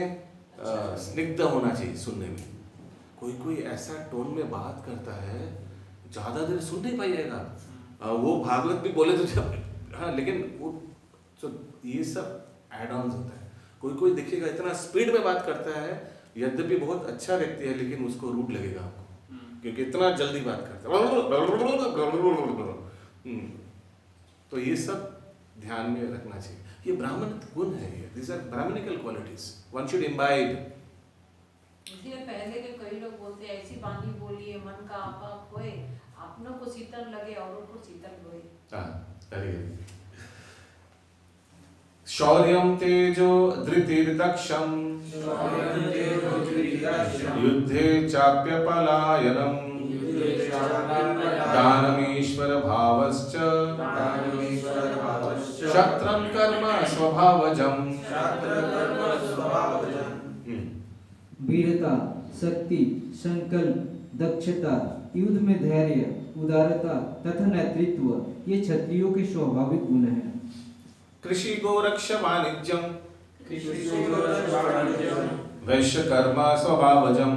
S1: स्निग्ध होना चाहिए। सुनने में कोई ऐसा टोन में बात करता है, ज़्यादा देर सुन नहीं पाइएगा, वो भागवत भी बोले तो जब, हाँ, लेकिन वो तो ये सब एड ऑन्स होता है। कोई देखिएगा इतना स्पीड में बात करता है, यद्यपि बहुत अच्छा व्यक्ति है, लेकिन उसको रूड लगेगा आपको, क्योंकि इतना जल्दी बात करता है। तो ये सब ध्यान में रखना चाहिए, ये ब्राह्मण गुण है, ये this are brahminical qualities, one should imbibe.
S6: इसलिए पहले के कई लोग बोलते हैं ऐसी वाणी बोलिए मन का आपा खोए, अपनों को शीतल लगे औरों को शीतल होए।
S1: शौर्यं तेजो धृतिर्दक्षं युद्धे चाप्यपलायनं दानमीश्वर भावश्च क्षत्रं कर्म स्वभावजम्।
S2: वीरता, शक्ति, संकल्प, दक्षता, युद्ध में धैर्य, उदारता तथा नेतृत्व ये क्षत्रियों के स्वाभाविक गुण हैं।
S1: कृषि गोरक्ष वाणिज्यम वैश्य कर्म स्वभावजम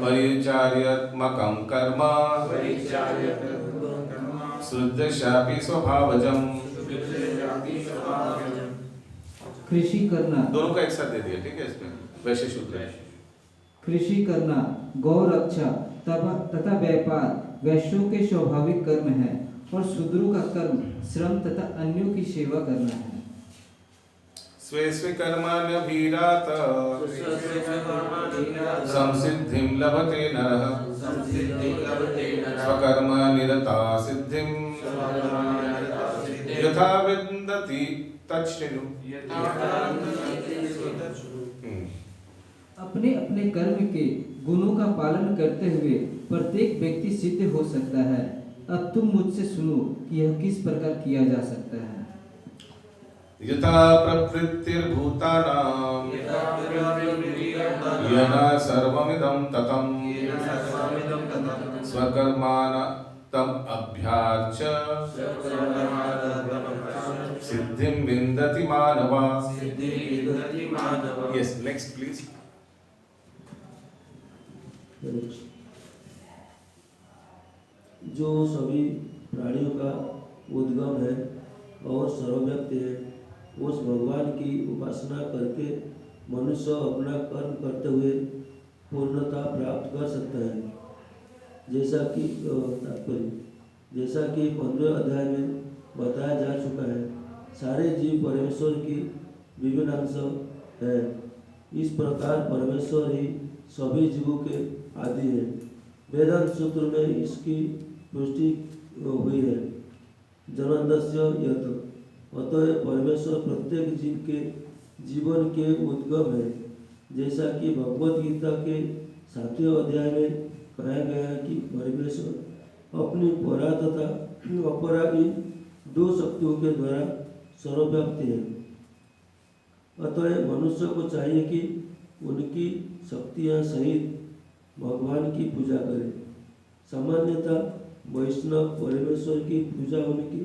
S1: परिचार्यात्मकं कर्म शुद्धशापि स्वभावजम।
S2: कृषि करना,
S1: दोनों का एक साथ दे दिया, ठीक है इसमें वैश्य शूद्र।
S2: कृषि करना, गौ रक्षा तथा व्यापार वैश्यों के स्वाभाविक कर्म है और शूद्रों का कर्म श्रम तथा अन्यों की सेवा करना है।
S1: स्वे स्वे कर्माण्यभिरात संसिद्धिं लभते नरः स्वकर्मनिरता सिद्धिं यथा विन्दति तच्छृणु।
S2: अपने अपने कर्म के गुणों का पालन करते हुए प्रत्येक व्यक्ति सिद्ध हो सकता है। अब तुम मुझसे सुनो कि यह किस प्रकार किया जा सकता है।
S1: यथा प्रवृत्तिर्भूतानां येन सर्वमिदं ततं स्वकर्माण तम अभ्यार्च्य सिद्धिं विन्दति मानवा। Yes, next please.
S3: जो सभी प्राणियों का उद्गम है और सर्वव्यापी है, उस भगवान की उपासना करके मनुष्य अपना कर्म करते हुए पूर्णता प्राप्त कर सकता है। जैसा कि तात्पर्य, जैसा कि 15 अध्याय में बताया जा चुका है, सारे जीव परमेश्वर की विभिन्न अंश है। इस प्रकार परमेश्वर ही सभी जीवों के आदि है। वेदांत सूत्र में इसकी पुष्टि हुई है। जन्मदस्य यत, अतः परमेश्वर प्रत्येक जीव के जीवन के उद्गम है। जैसा कि भगवत गीता के 7वें अध्याय में कहा गया है कि परमेश्वर अपनी परा तथा अपरा इन दो शक्तियों के द्वारा सर्वव्याप्ति है। अतः मनुष्य को चाहिए कि उनकी शक्तियाँ सहित भगवान की पूजा करें। सामान्यतः वैष्णव परमेश्वर की पूजा उनकी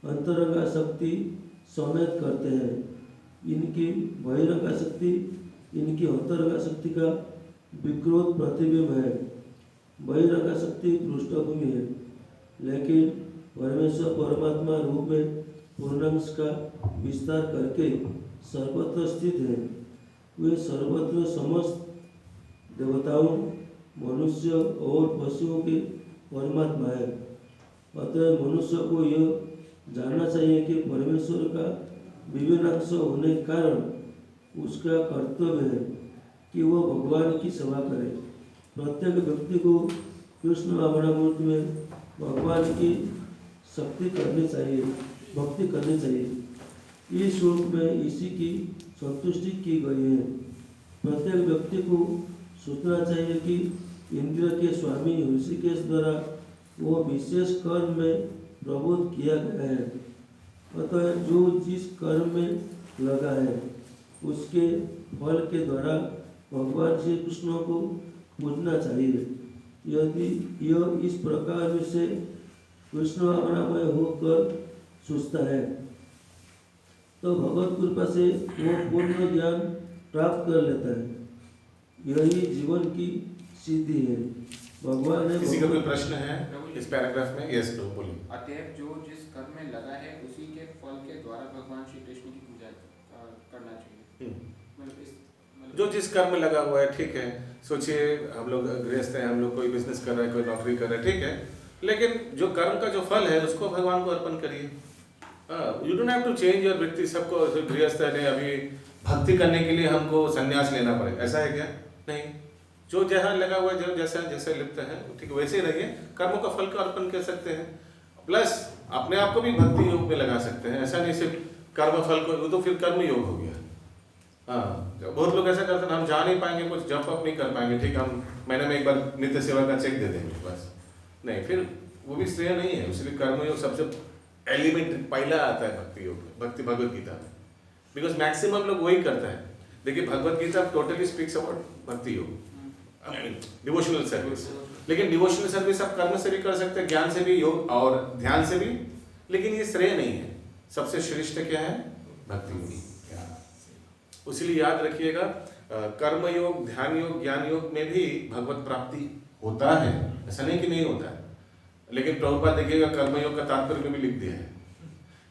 S3: अंतरंगा शक्ति समेत करते हैं। इनकी बहिरंगा शक्ति इनकी अंतरंगा शक्ति का विकृत प्रतिबिंब है। बहिरंगा शक्ति पृष्ठभूमि है, लेकिन परमेश्वर परमात्मा रूप में पूर्णांश का विस्तार करके सर्वत्र स्थित है। वे सर्वत्र समस्त देवताओं, मनुष्य और पशुओं के परमात्मा है। अतः मनुष्य को यह जानना चाहिए कि परमेश्वर का विभिन्न अंश होने के कारण उसका कर्तव्य है कि वह भगवान की सेवा करे। प्रत्येक व्यक्ति को कृष्ण भावनामूर्ति में भगवान की शक्ति करनी चाहिए, भक्ति करनी चाहिए। इस श्लोक में इसी की संतुष्टि की गई है। प्रत्येक व्यक्ति को सोचना चाहिए कि इंद्र के स्वामी ऋषिकेश द्वारा वो विशेष कर्म में प्रबोध किया गया है। अतः जो जिस कर्म में लगा है उसके फल के द्वारा भगवान श्री कृष्ण को पूजना चाहिए। यदि यह इस प्रकार से कृष्ण भावनामय होकर सोचता है तो भगवत कृपा से वो पूर्ण ज्ञान प्राप्त कर लेता है। यही जीवन की सिद्धि है। भगवान ने
S1: किसी का कोई प्रश्न है इस पैराग्राफ में? यस तो बोलिए।
S4: अतएव जो जिस कर्म में लगा है उसी के फल के द्वारा भगवान श्री कृष्ण की पूजा करना चाहिए।
S1: जो जिस कर्म में लगा हुआ है, ठीक है। सोचिए हम लोग गृहस्थ हैं, हम लोग कोई बिजनेस कर रहे हैं, कोई नौकरी कर रहे हैं, ठीक है, लेकिन जो कर्म का जो फल है उसको भगवान को अर्पण करिए। You don't have to change your वृत्ति। सबको गृहस्थ है अभी भक्ति करने के लिए हमको संन्यास लेना पड़े, ऐसा है क्या? नहीं। जो जहाँ लगा हुआ है, जो जैसा जैसे लिप्त है, ठीक है, वैसे ही रहिए। कर्मों का फल का अर्पण कर सकते हैं, प्लस अपने आप को भी भक्ति योग में लगा सकते हैं। ऐसा नहीं सिर्फ कर्म फल को, वो तो फिर कर्म योग हो गया। हाँ, बहुत लोग ऐसा करते हैं, हम जा नहीं पाएंगे, कुछ जंप अप नहीं कर पाएंगे, ठीक है, हम महीने में एक बार नित्य सेवा का चेक दे देंगे बस। नहीं, फिर वो भी श्रेय नहीं है। इसलिए कर्मयोग सबसे एलिमेंट पहला आता है भक्ति योग में, भक्ति भगवत गीता में, बिकॉज मैक्सिमम लोग वही करते हैं। देखिए Bhagavad Gita totally speaks about भक्ति योग, डिवोशनल सर्विस। लेकिन डिवोशनल सर्विस आप कर्म से भी कर सकते हैं, ज्ञान से भी, योग और ध्यान से भी, लेकिन ये श्रेय नहीं है। सबसे श्रेष्ठ क्या है? भक्ति योग। इसलिए याद रखिएगा, कर्म योग, ध्यान योग, ज्ञान योग में भी भगवत प्राप्ति होता है, ऐसा नहीं कि नहीं होता है। लेकिन प्रभुपाद देखिएगा कर्मयोग का तात्पर्य में भी लिख दिया है।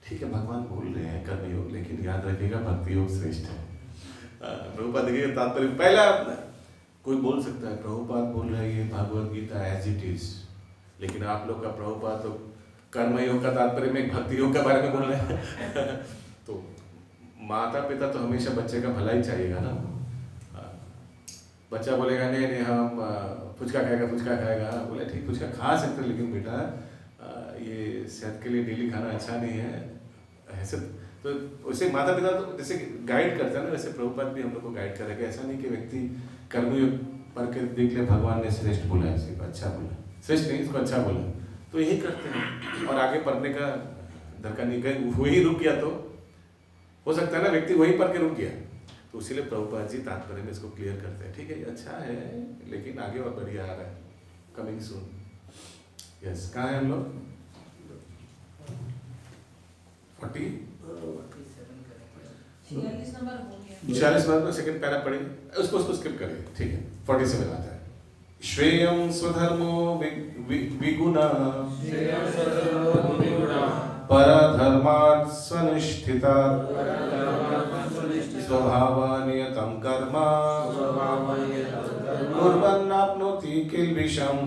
S1: ठीक है, भगवान बोल रहे हैं कर्मयोग, लेकिन याद रखिएगा भक्ति योग श्रेष्ठ है। प्रभुपाद देखिएगा तात्पर्य पहला, कोई बोल सकता है प्रभुपाद बोल रहे हैं ये Bhagavad Gita as it is, लेकिन आप लोग का प्रभुपाद तो कर्मयोग का तात्पर्य में भक्ति योग के बारे में बोल रहे हैं। तो माता पिता तो हमेशा बच्चे का भला ही चाहिएगा ना। बच्चा बोलेगा नहीं नहीं हम फुचका खाएगा, फुचका खाएगा, बोले ठीक फुचका खा सकते, लेकिन बेटा ये सेहत के लिए डेली खाना अच्छा नहीं है ऐसे। तो उसे माता पिता तो जैसे गाइड करते हैं ना, वैसे प्रभुपाद भी हम लोग को गाइड करेगा। ऐसा नहीं कि व्यक्ति कर्मयोग पर के देख ले भगवान ने श्रेष्ठ बोला है, इसको अच्छा बोला, श्रेष्ठ नहीं इसको अच्छा बोला, तो यही करते हैं और आगे पढ़ने का दरकार नहीं। गए वही रुक गया तो हो सकता है ना व्यक्ति वहीं पढ़ के रुक गया, तो इसीलिए प्रभुपाद जी तात्पर्य में इसको क्लियर करते हैं। ठीक है, ये अच्छा है, लेकिन आगे और बढ़िया आ रहा है, कमिंग सून। यस, कहाँ हैं हम लोग? 40
S6: 46 नंबर हो गया।
S1: 46 नंबर में सेकंड पैरा पढ़ेंगे, उसको स्किप करिए। ठीक है, 47 आता है। श्रेयं स्वधर्मो विगुणा परधर्मात् स्वनिष्ठितात् स्वभावनियतं कर्म कुर्वन्नाप्नोति किल्बिषम्।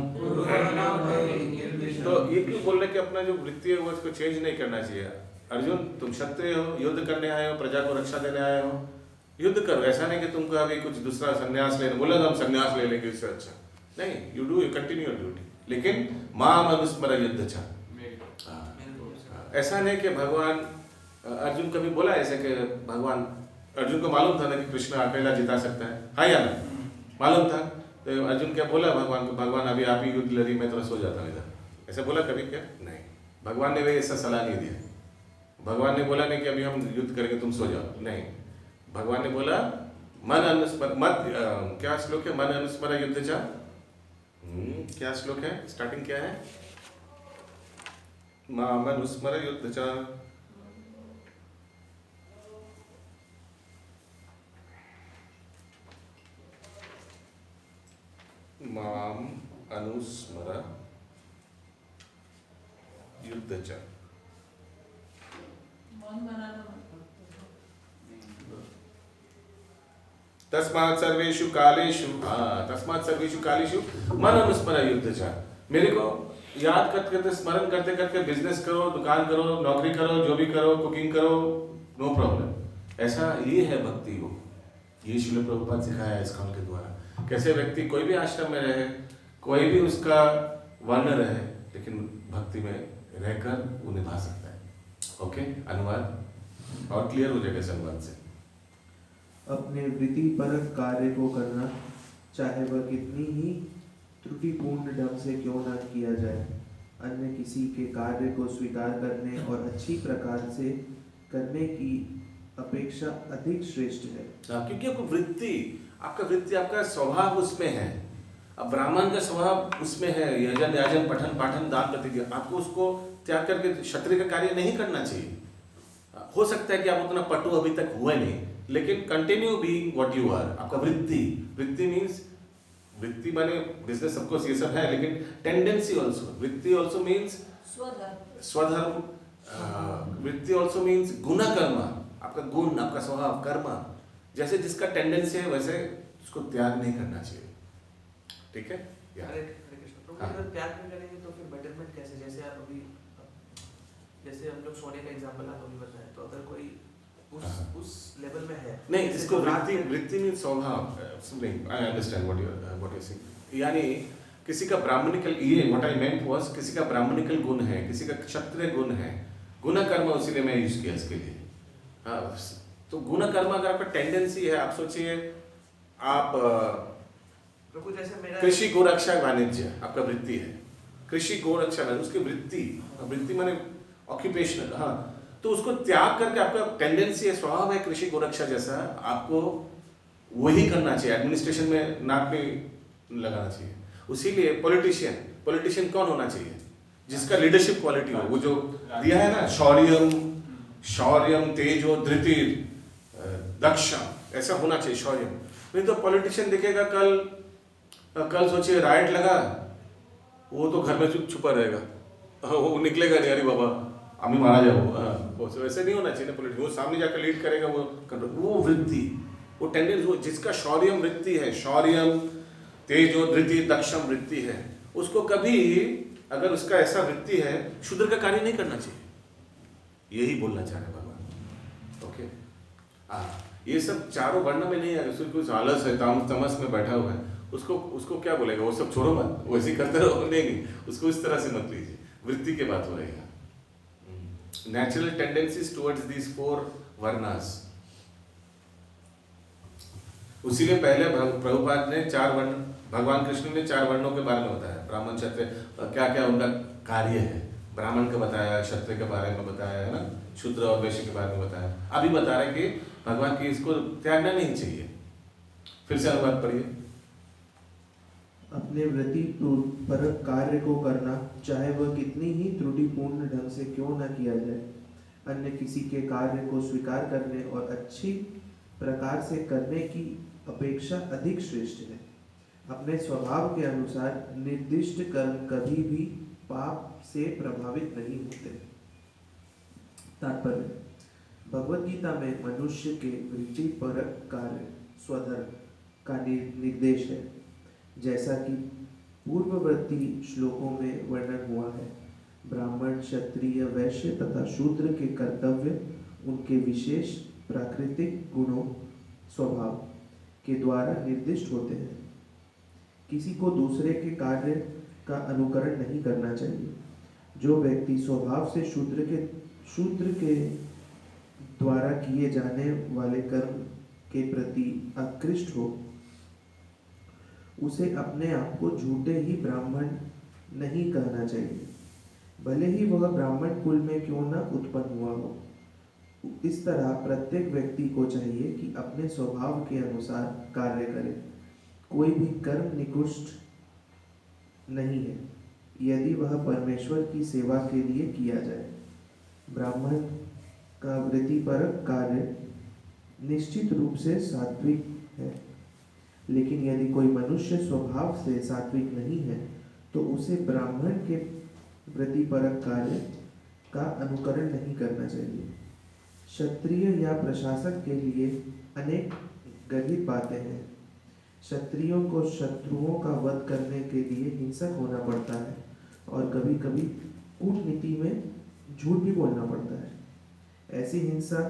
S1: तो ये क्यों बोल रहे कि अपना जो वृत्ति है वो उसको चेंज नहीं करना चाहिए। अर्जुन, तुम क्षत्रिय हो, युद्ध करने आए हो, प्रजा को रक्षा देने आए हो, युद्ध करो। ऐसा नहीं कि तुमको अभी कुछ दूसरा संन्यास लेने बोला तो हम संन्यास ले लेंगे, इससे अच्छा नहीं। You do, you continue your duty, लेकिन माम अनुस्मर युद्ध चा। ऐसा नहीं कि भगवान अर्जुन कभी बोला ऐसे कि भगवान, अर्जुन को मालूम था ना कि कृष्ण अकेला जिता सकता है, हाँ या ना? मालूम था। तो अर्जुन क्या बोला भगवान को, भगवान अभी आप ही युद्ध लड़ी, मैं थोड़ा सो जाता हूँ इधर, ऐसा बोला कभी क्या? नहीं, भगवान ने भी ऐसा सलाह नहीं दिया। भगवान ने बोला नहीं कि अभी हम युद्ध करेंगे तुम सो जाओ, नहीं। भगवान ने बोला मन अनुस्मर मत, क्या श्लोक है? मन अनुस्मर युद्ध चा। क्या श्लोक है? स्टार्टिंग क्या है? माम अनुस्मर युद्ध चा। माम अनुस्मर युद्ध च।
S6: मन बनाना
S1: तस्मात् सर्वेषु कालेषु, तस्मात् सर्वेषु कालेषु मन अनुस्मर युद्ध च। मेरे को याद करते करते, स्मरण करते करते बिजनेस करो, दुकान करो, नौकरी करो, जो भी करो, कुकिंग करो, नो प्रॉब्लम। ऐसा ये है भक्ति को, ये श्रील प्रभुपाद सिखाया है इस्कॉन के द्वारा। कैसे व्यक्ति कोई भी आश्रम में रहे, कोई भी उसका वर्ण रहे, लेकिन भक्ति में रहकर वो निभा सकता है। ओके, अनुवाद और क्लियर हो जाएगा इस अनुवाद से।
S7: अपने वृत्तिपरक कार्य को करना, चाहे वह कितनी ही त्रुटिपूर्ण ढंग से क्यों न किया जाए, अन्य किसी के कार्य को स्वीकार करने और अच्छी प्रकार से करने की अपेक्षा अधिक श्रेष्ठ है।
S1: क्योंकि आपको वृत्ति, आपका स्वभाव उसमें है। अब ब्राह्मण का स्वभाव उसमें है, यजन याजन पठन पाठन दान प्रतिज्ञा, आपको उसको त्याग करके क्षत्रिय का कार्य नहीं करना चाहिए। हो सकता है कि आप उतना पटु अभी तक हुए नहीं, लेकिन continue being what you are. आपका वृत्ति मीन्स, वृत्ति माने बिजनेस सबको ये सब है, लेकिन टेंडेंसी ऑल्सो, वृत्ति ऑल्सो मीन्स स्वधर्म, वृत्ति ऑल्सो मीन्स गुण कर्म, आपका गुण, आपका स्वभाव, कर्म, जैसे जिसका टेंडेंसी है वैसे उसको त्याग नहीं करना चाहिए। ठीक है,
S5: हरे कृष्ण। तो अगर त्याग नहीं करेंगे तो फिर बेटरमेंट कैसे? जैसे आप अभी, जैसे हम लोग सोने का एग्जांपल आप अभी बताएं, तो अगर कोई उस लेवल में है,
S1: नहीं, इसको वृत्ति मीन्स स्वभाव। I understand what you saying. यानी किसी का ब्राह्मणिकल, ये व्हाट आई मेंट वाज, किसी का ब्राह्मणिकल गुण है, किसी का क्षत्रिय गुण है, गुण कर्म, उसीलिए मैं यूज किया इसके लिए। हाँ, तो गुण कर्म अगर आपका टेंडेंसी है, आप सोचिए आप
S5: प्रभु जैसे मेरा
S1: कृषि गोरक्षा वाणिज्य आपका वृत्ति है, कृषि गोरक्षा उसकी वृत्ति माने ऑक्यूपेशनल, हाँ, तो उसको त्याग करके आपका टेंडेंसी है, स्वभाव है कृषि गोरक्षा जैसा, आपको वही करना चाहिए, एडमिनिस्ट्रेशन में नाक में लगाना चाहिए। उसीलिए पॉलिटिशियन कौन होना चाहिए? जिसका लीडरशिप क्वालिटी हो, वो जो दिया है ना, शौर्यम तेजो धृति दक्षम, ऐसा होना चाहिए शौर्यम। नहीं तो पॉलिटिशियन दिखेगा कल सोचिए राइट लगा, वो तो घर में छुपा रहेगा, वो निकलेगा नहीं, अरे बाबा हमें मारा जाओ, वैसे नहीं होना चाहिए ना पॉलिटिशियन। वो सामने जाकर लीड करेगा, वो वृत्ति, वो टेंडेंसी, वो जिसका शौर्यम वृत्ति है, शौर्यम तेजो धृति दक्षम वृत्ति है, उसको कभी अगर उसका ऐसा वृत्ति है, शूद्र का कार्य नहीं करना चाहिए। यही बोलना चाह रहे भगवान। ओके, ये सब चारों वर्ण में नहीं है। उसको कुछ आलस है, तमस में बैठा हुआ है, उसको क्या बोलेगा? वो सब छोड़ो मत, वैसे ही करते रहो। नहीं, उसको इस तरह से मत लीजिए। वृत्ति के बात हो रही है। Natural tendencies towards these 4 varnas. उसीलिए पहले प्रभुपाद ने 4 वर्ण, भगवान कृष्ण ने 4 वर्णों के बारे में बताया, ब्राह्मण क्षत्रिय क्या क्या उनका कार्य है। ब्राह्मण का बताया, क्षत्रिय के बारे में बताया है ना, शूद्र और वैश्य के बारे में बताया। अभी बता रहे कि भगवान की इसको त्यागना नहीं चाहिए। फिर से अनुवाद पढ़िए।
S7: अपने वृत्ति परक कार्य को करना, चाहे वह कितनी ही त्रुटिपूर्ण ढंग से क्यों न किया जाए, अन्य किसी के कार्य को स्वीकार करने और अच्छी प्रकार से करने की अपेक्षा अधिक श्रेष्ठ है। अपने स्वभाव के अनुसार निर्दिष्ट कर्म कभी भी पाप से प्रभावित नहीं होते। तात्पर्य, भगवद गीता में मनुष्य के वृत्ति परक कार्य स्वधर्म का निर्देश है, जैसा कि पूर्ववर्ती श्लोकों में वर्णन हुआ है। ब्राह्मण, क्षत्रिय, वैश्य तथा शूद्र के कर्तव्य उनके विशेष प्राकृतिक गुणों, स्वभाव के द्वारा निर्दिष्ट होते हैं। किसी को दूसरे के कार्य का अनुकरण नहीं करना चाहिए। जो व्यक्ति स्वभाव से शूद्र के द्वारा किए जाने वाले कर्म के प्रति आकृष्ट हो, उसे अपने आप को झूठे ही ब्राह्मण नहीं कहना चाहिए, भले ही वह ब्राह्मण कुल में क्यों न उत्पन्न हुआ हो। इस तरह प्रत्येक व्यक्ति को चाहिए कि अपने स्वभाव के अनुसार कार्य करे। कोई भी कर्म निकृष्ट नहीं है यदि वह परमेश्वर की सेवा के लिए किया जाए। ब्राह्मण का वृत्तिपरक कार्य निश्चित रूप से सात्विक है, लेकिन यदि कोई मनुष्य स्वभाव से सात्विक नहीं है तो उसे ब्राह्मण के वृत्तिपरक कार्य का अनुकरण नहीं करना चाहिए। क्षत्रिय या प्रशासक के लिए अनेक गलित बातें हैं। क्षत्रियों को शत्रुओं का वध करने के लिए हिंसक होना पड़ता है और कभी कभी कूटनीति में झूठ भी बोलना पड़ता है। ऐसी हिंसा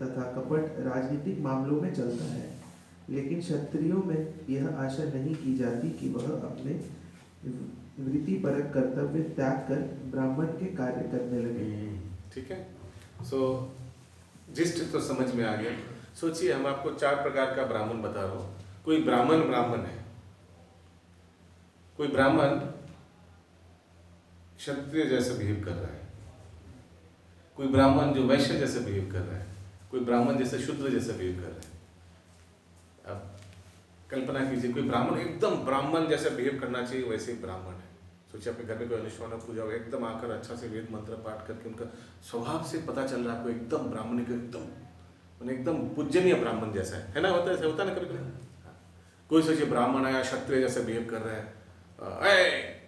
S7: तथा कपट राजनीतिक मामलों में चलता है, लेकिन क्षत्रियों में यह आशा नहीं की जाती कि वह अपने वृत्तिपरक कर्तव्य त्याग कर ब्राह्मण के कार्य करने लगे।
S1: ठीक है, सो जिस्ट तो समझ में आ गया। सोचिए, हम आपको 4 प्रकार का ब्राह्मण बता रहा हूँ। कोई ब्राह्मण है, कोई ब्राह्मण क्षत्रिय जैसा बिहेव कर रहा है, कोई ब्राह्मण जो वैश्य जैसा बिहेव कर रहा है, कोई ब्राह्मण जैसे शूद्र जैसा बिहेव कर रहा है। अब कल्पना कीजिए, कोई ब्राह्मण एकदम ब्राह्मण जैसा बिहेव करना चाहिए, वैसे ही ब्राह्मण है। सोचिए अपने घर में कोई अनुष्ठान पूजा हो, एकदम आकर अच्छा से वेद मंत्र पाठ करके उनका स्वभाव से पता चल रहा है आपको एकदम ब्राह्मण का, एकदम पूजनीय ब्राह्मण जैसा है ना। होता है ना कभी कभी। कोई सोचिए ब्राह्मण है क्षत्रिय जैसे बिहेव कर रहे हैं,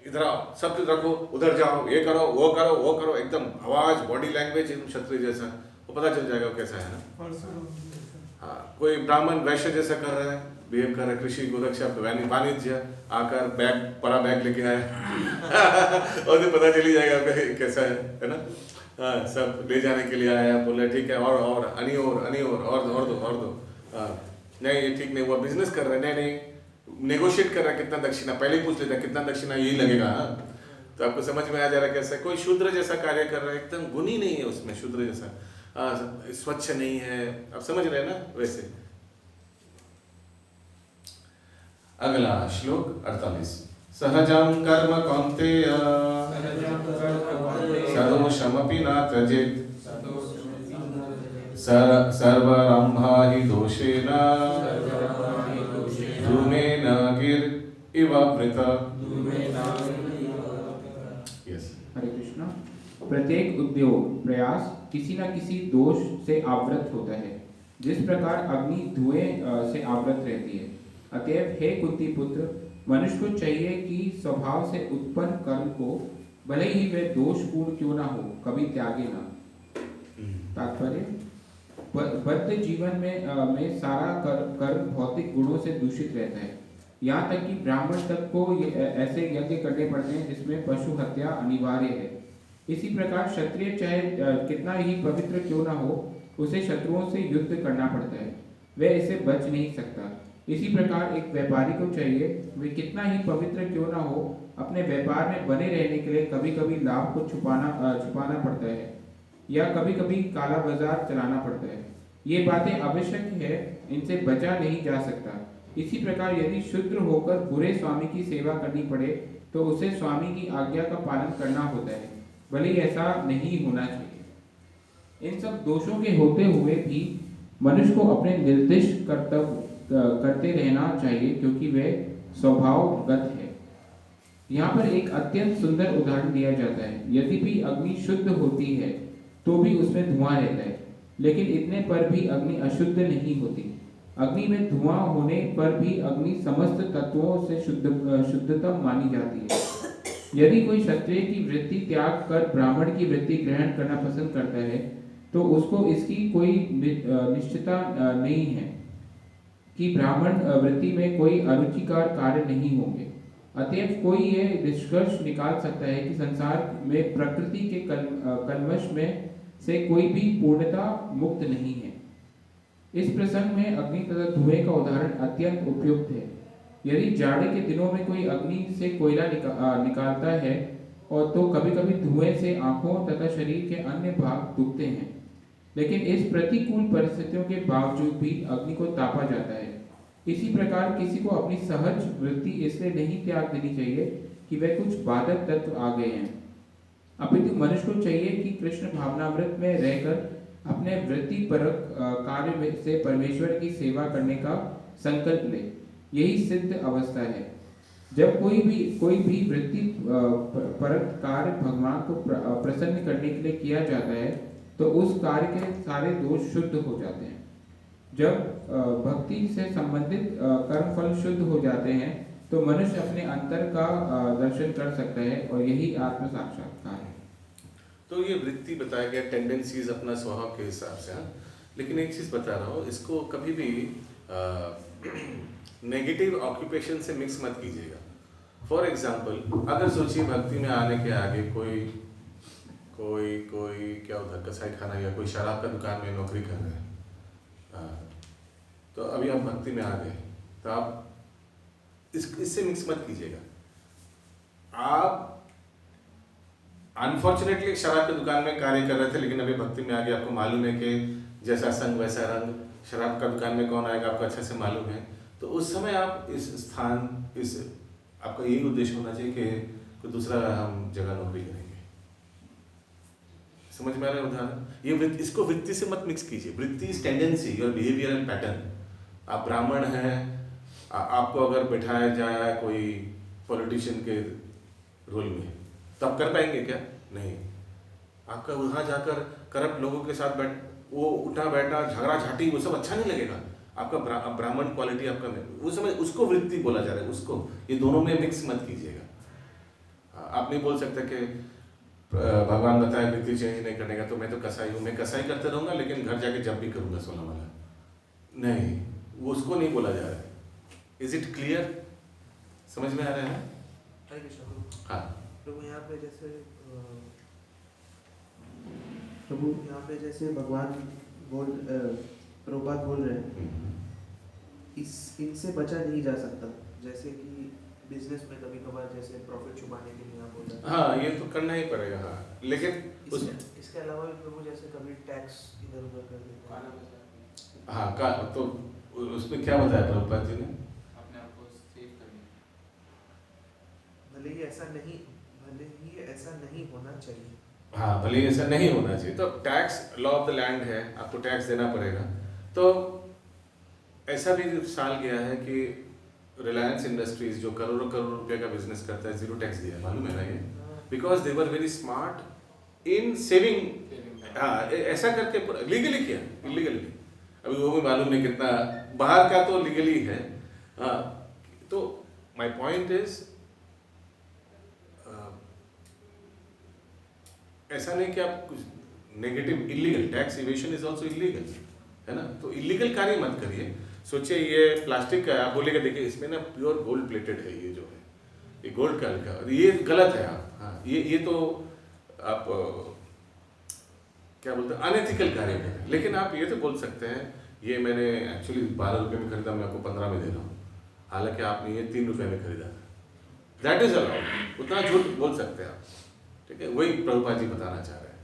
S1: इधर आओ, सब रखो, उधर जाओ, ये करो, वो करो, एकदम आवाज, बॉडी लैंग्वेज एकदम क्षत्रिय जैसा, वो पता चल जाएगा वो कैसा है ना। हाँ, कोई ब्राह्मण वैश्य जैसा कर रहा है, बिहेव कर रहा है, कृषि गोरक्षा वाणिज्य, आकर बड़ा बैग लेके आया और तो पता चल ही जाएगा कैसा है ना। हाँ, सब ले जाने के लिए आया, बोले ठीक है, और और दो नहीं ये ठीक नहीं हुआ, बिजनेस कर रहे हैं, नहीं नेगोशिएट कर रहा है, कितना दक्षिणा, पहले ही पूछ लेता है कितना दक्षिणा, यही लगेगा। तो आपको समझ में आ जा रहा है कैसा। कोई शूद्र जैसा कार्य कर रहा है, एकदम गुण ही नहीं है उसमें, शूद्र जैसा। स्वच्छ नहीं है, आप समझ रहे हैं ना वैसे। अगला श्लोक 48। सहजं कर्म कौन्तेय सदोषमपि न त्यजेत् सर्वरम्भा हि दोषेण धूमेन गिर इव वृत। यस।
S8: हरे कृष्णा। प्रत्येक उद्योग प्रयास किसी न किसी दोष से आवृत होता है, जिस प्रकार अग्नि धुएं से आवृत रहती है। अतएव हे कुंती पुत्र, मनुष्य को चाहिए कि स्वभाव से उत्पन्न कर्म को भले ही वह दोषपूर्ण क्यों ना हो, कभी त्यागे ना। तात्पर्य, बद्ध जीवन में सारा कर्म भौतिक गुणों से दूषित रहता है। यहाँ तक कि ब्राह्मण तक को ऐसे यज्ञ करने पड़ते हैं जिसमें पशु हत्या अनिवार्य है। इसी प्रकार क्षत्रिय चाहे कितना ही पवित्र क्यों ना हो, उसे शत्रुओं से युद्ध करना पड़ता है, वह इसे बच नहीं सकता। इसी प्रकार एक व्यापारी को चाहिए, वे कितना ही पवित्र क्यों ना हो, अपने व्यापार में बने रहने के लिए कभी कभी लाभ को छुपाना पड़ता है या कभी कभी काला बाजार चलाना पड़ता है। ये बातें आवश्यक है, इनसे बचा नहीं जा सकता। इसी प्रकार यदि शूद्र होकर बुरे स्वामी की सेवा करनी पड़े तो उसे स्वामी की आज्ञा का पालन करना होता है, भले ही ऐसा नहीं होना चाहिए। इन सब दोषों के होते हुए भी मनुष्य को अपने निर्दिष्ट कर्तव्य करते रहना चाहिए, क्योंकि वे स्वभावगत है। यहाँ पर एक अत्यंत सुंदर उदाहरण दिया जाता है। यदि भी अग्नि शुद्ध होती है तो भी उसमें धुआं रहता है, लेकिन इतने पर भी अग्नि अशुद्ध नहीं होती। अग्नि में धुआं होने पर भी अग्नि समस्त तत्वों से शुद्धतम मानी जाती है। यदि कोई क्षत्रिय की वृत्ति त्याग कर ब्राह्मण की वृत्ति ग्रहण करना पसंद करता है तो उसको इसकी कोई निश्चितता नहीं है कि ब्राह्मण वृत्ति में कोई अरुचिकर कार्य नहीं होंगे। अतएव कोई यह निष्कर्ष निकाल सकता है कि संसार में प्रकृति के कल्मश में से कोई भी पूर्णता मुक्त नहीं है। इस प्रसंग में अग्नि तथा धुएं का उदाहरण अत्यंत उपयुक्त है। यदि जाड़े के दिनों में कोई अग्नि से कोयला निकालता है और तो कभी कभी धुएं से आंखों तथा शरीर के अन्य भाग दुखते हैं, लेकिन इस प्रतिकूल परिस्थितियों के बावजूद भी अग्नि को तापा जाता है। इसी प्रकार किसी को अपनी सहज वृत्ति इसलिए नहीं त्याग देनी चाहिए कि वह कुछ बाधक तत्व आ गए हैं, अपितु मनुष्य को चाहिए कि कृष्ण भावनामृत में रहकर अपने वृत्ति परक कार्य से परमेश्वर की सेवा करने का संकल्प ले। यही सिद्ध अवस्था है। जब कोई भी वृत्ति परक कार्य भगवान को प्रसन्न करने के लिए किया जाता है तो उस कार्य के सारे दोष शुद्ध हो जाते हैं। जब भक्ति से संबंधित कर्मफल शुद्ध हो जाते हैं तो मनुष्य अपने अंतर का दर्शन कर सकता है, और यही आत्म साक्षात्कार है।
S1: तो ये वृत्ति बताया गया, टेंडेंसीज अपना स्वभाव के हिसाब से। लेकिन एक चीज़ बता रहा हूँ, इसको कभी भी नेगेटिव ऑक्यूपेशन से मिक्स मत कीजिएगा। फॉर एग्जाम्पल, अगर सोचिए भक्ति में आने के आगे कोई क्या उधर कसाई खाना या कोई शराब का दुकान में नौकरी कर रहे हैं, तो अभी आप भक्ति में आ गए, तो आप इससे मिक्स मत कीजिएगा। आप अनफॉर्चुनेटली शराब की दुकान में कार्य कर रहे थे, लेकिन अभी भक्ति में आ गए, आपको मालूम है कि जैसा संग वैसा रंग, शराब का दुकान में कौन आएगा आपको अच्छे से मालूम है। तो उस समय आप आपका यही उद्देश्य होना चाहिए कि कोई दूसरा हम जगह नौकरी करेंगे। समझ में आ रहा है उदाहरण? इसको वृत्ति से मत मिक्स कीजिए। वृत्ति is tendency, your behavioural pattern. आप ब्राह्मण हैं, आपको अगर बैठाया जाए कोई पॉलिटिशियन के रोल में, तो आप कर पाएंगे क्या? नहीं। आपका वहाँ जाकर करप्ट लोगों के साथ वो उठा बैठा झगड़ा झाटी, वो सब अच्छा नहीं लगेगा। आपका ब्राह्मण क्वालिटी आपका वो समय उसको वृत्ति बोला जा रहा है, उसको। ये दोनों में मिक्स मत कीजिएगा। आप नहीं बोल सकते कि भगवान बताए वृत्ति चेंज नहीं करने का, तो मैं तो कसाई हूँ, मैं कसाई करते रहूँगा लेकिन घर जाके जब भी करूँगा 16 वाला। नहीं, वो उसको नहीं बोला जा रहा है। Is it clear? समझ में आ रहा है?
S5: हरे कृष्ण प्रभु।
S1: हाँ
S5: प्रभु, यहाँ पे जैसे भगवान प्रभुपाद बोल रहे हैं, इनसे बचा नहीं जा सकता। जैसे कि बिजनेस में कभी कभार जैसे प्रॉफिट छुपाने के लिए आप बोल रहे हैं,
S1: हाँ ये तो करना ही पड़ेगा। हाँ लेकिन उस
S5: इसके अलावा भी प्रभु जैसे कभी टैक्स इधर उधर कर देते हैं।
S1: हाँ का तो उसमें क्या बताया प्रभुपाद जी ने?
S4: अपने आप को सेव करने।
S5: भले ही ऐसा नहीं होना चाहिए।
S1: हाँ भले ही ऐसा नहीं होना चाहिए। तो tax law of the land है, आपको टैक्स देना पड़ेगा। तो ऐसा भी साल गया है कि रिलायंस इंडस्ट्रीज जो करोड़ों करोड़ रुपए का बिजनेस करता है, जीरो टैक्स दिया है, मालूम है ना ये? Because they were very smart in saving. हाँ ऐसा करके लीगली किया, इलीगली अभी वो भी मालूम नहीं कितना, बाहर का तो लीगली है। हाँ तो माय पॉइंट इज ऐसा नहीं कि आप कुछ negative, illegal tax evasion is also illegal, है ना? तो इलीगल कार्य मत करिए। सोचिए ये प्लास्टिक का, आप बोलेगा देखिए इसमें ना प्योर गोल्ड प्लेटेड है, ये जो है ये गोल्ड का लिखा, ये गलत है। आप हाँ ये तो आप क्या बोलते हैं, अनएथिकल कार्य कर रहे हैं। लेकिन आप ये तो बोल सकते हैं ये मैंने एक्चुअली 12 रुपये में खरीदा, मैं आपको 15 में दे रहा हूँ, हालांकि आपने ये 3 रुपये में खरीदा था। दैट इज अलाउड, उतना झूठ बोल सकते हैं आप, ठीक है? वही प्रभुपाद जी बताना चाह रहे हैं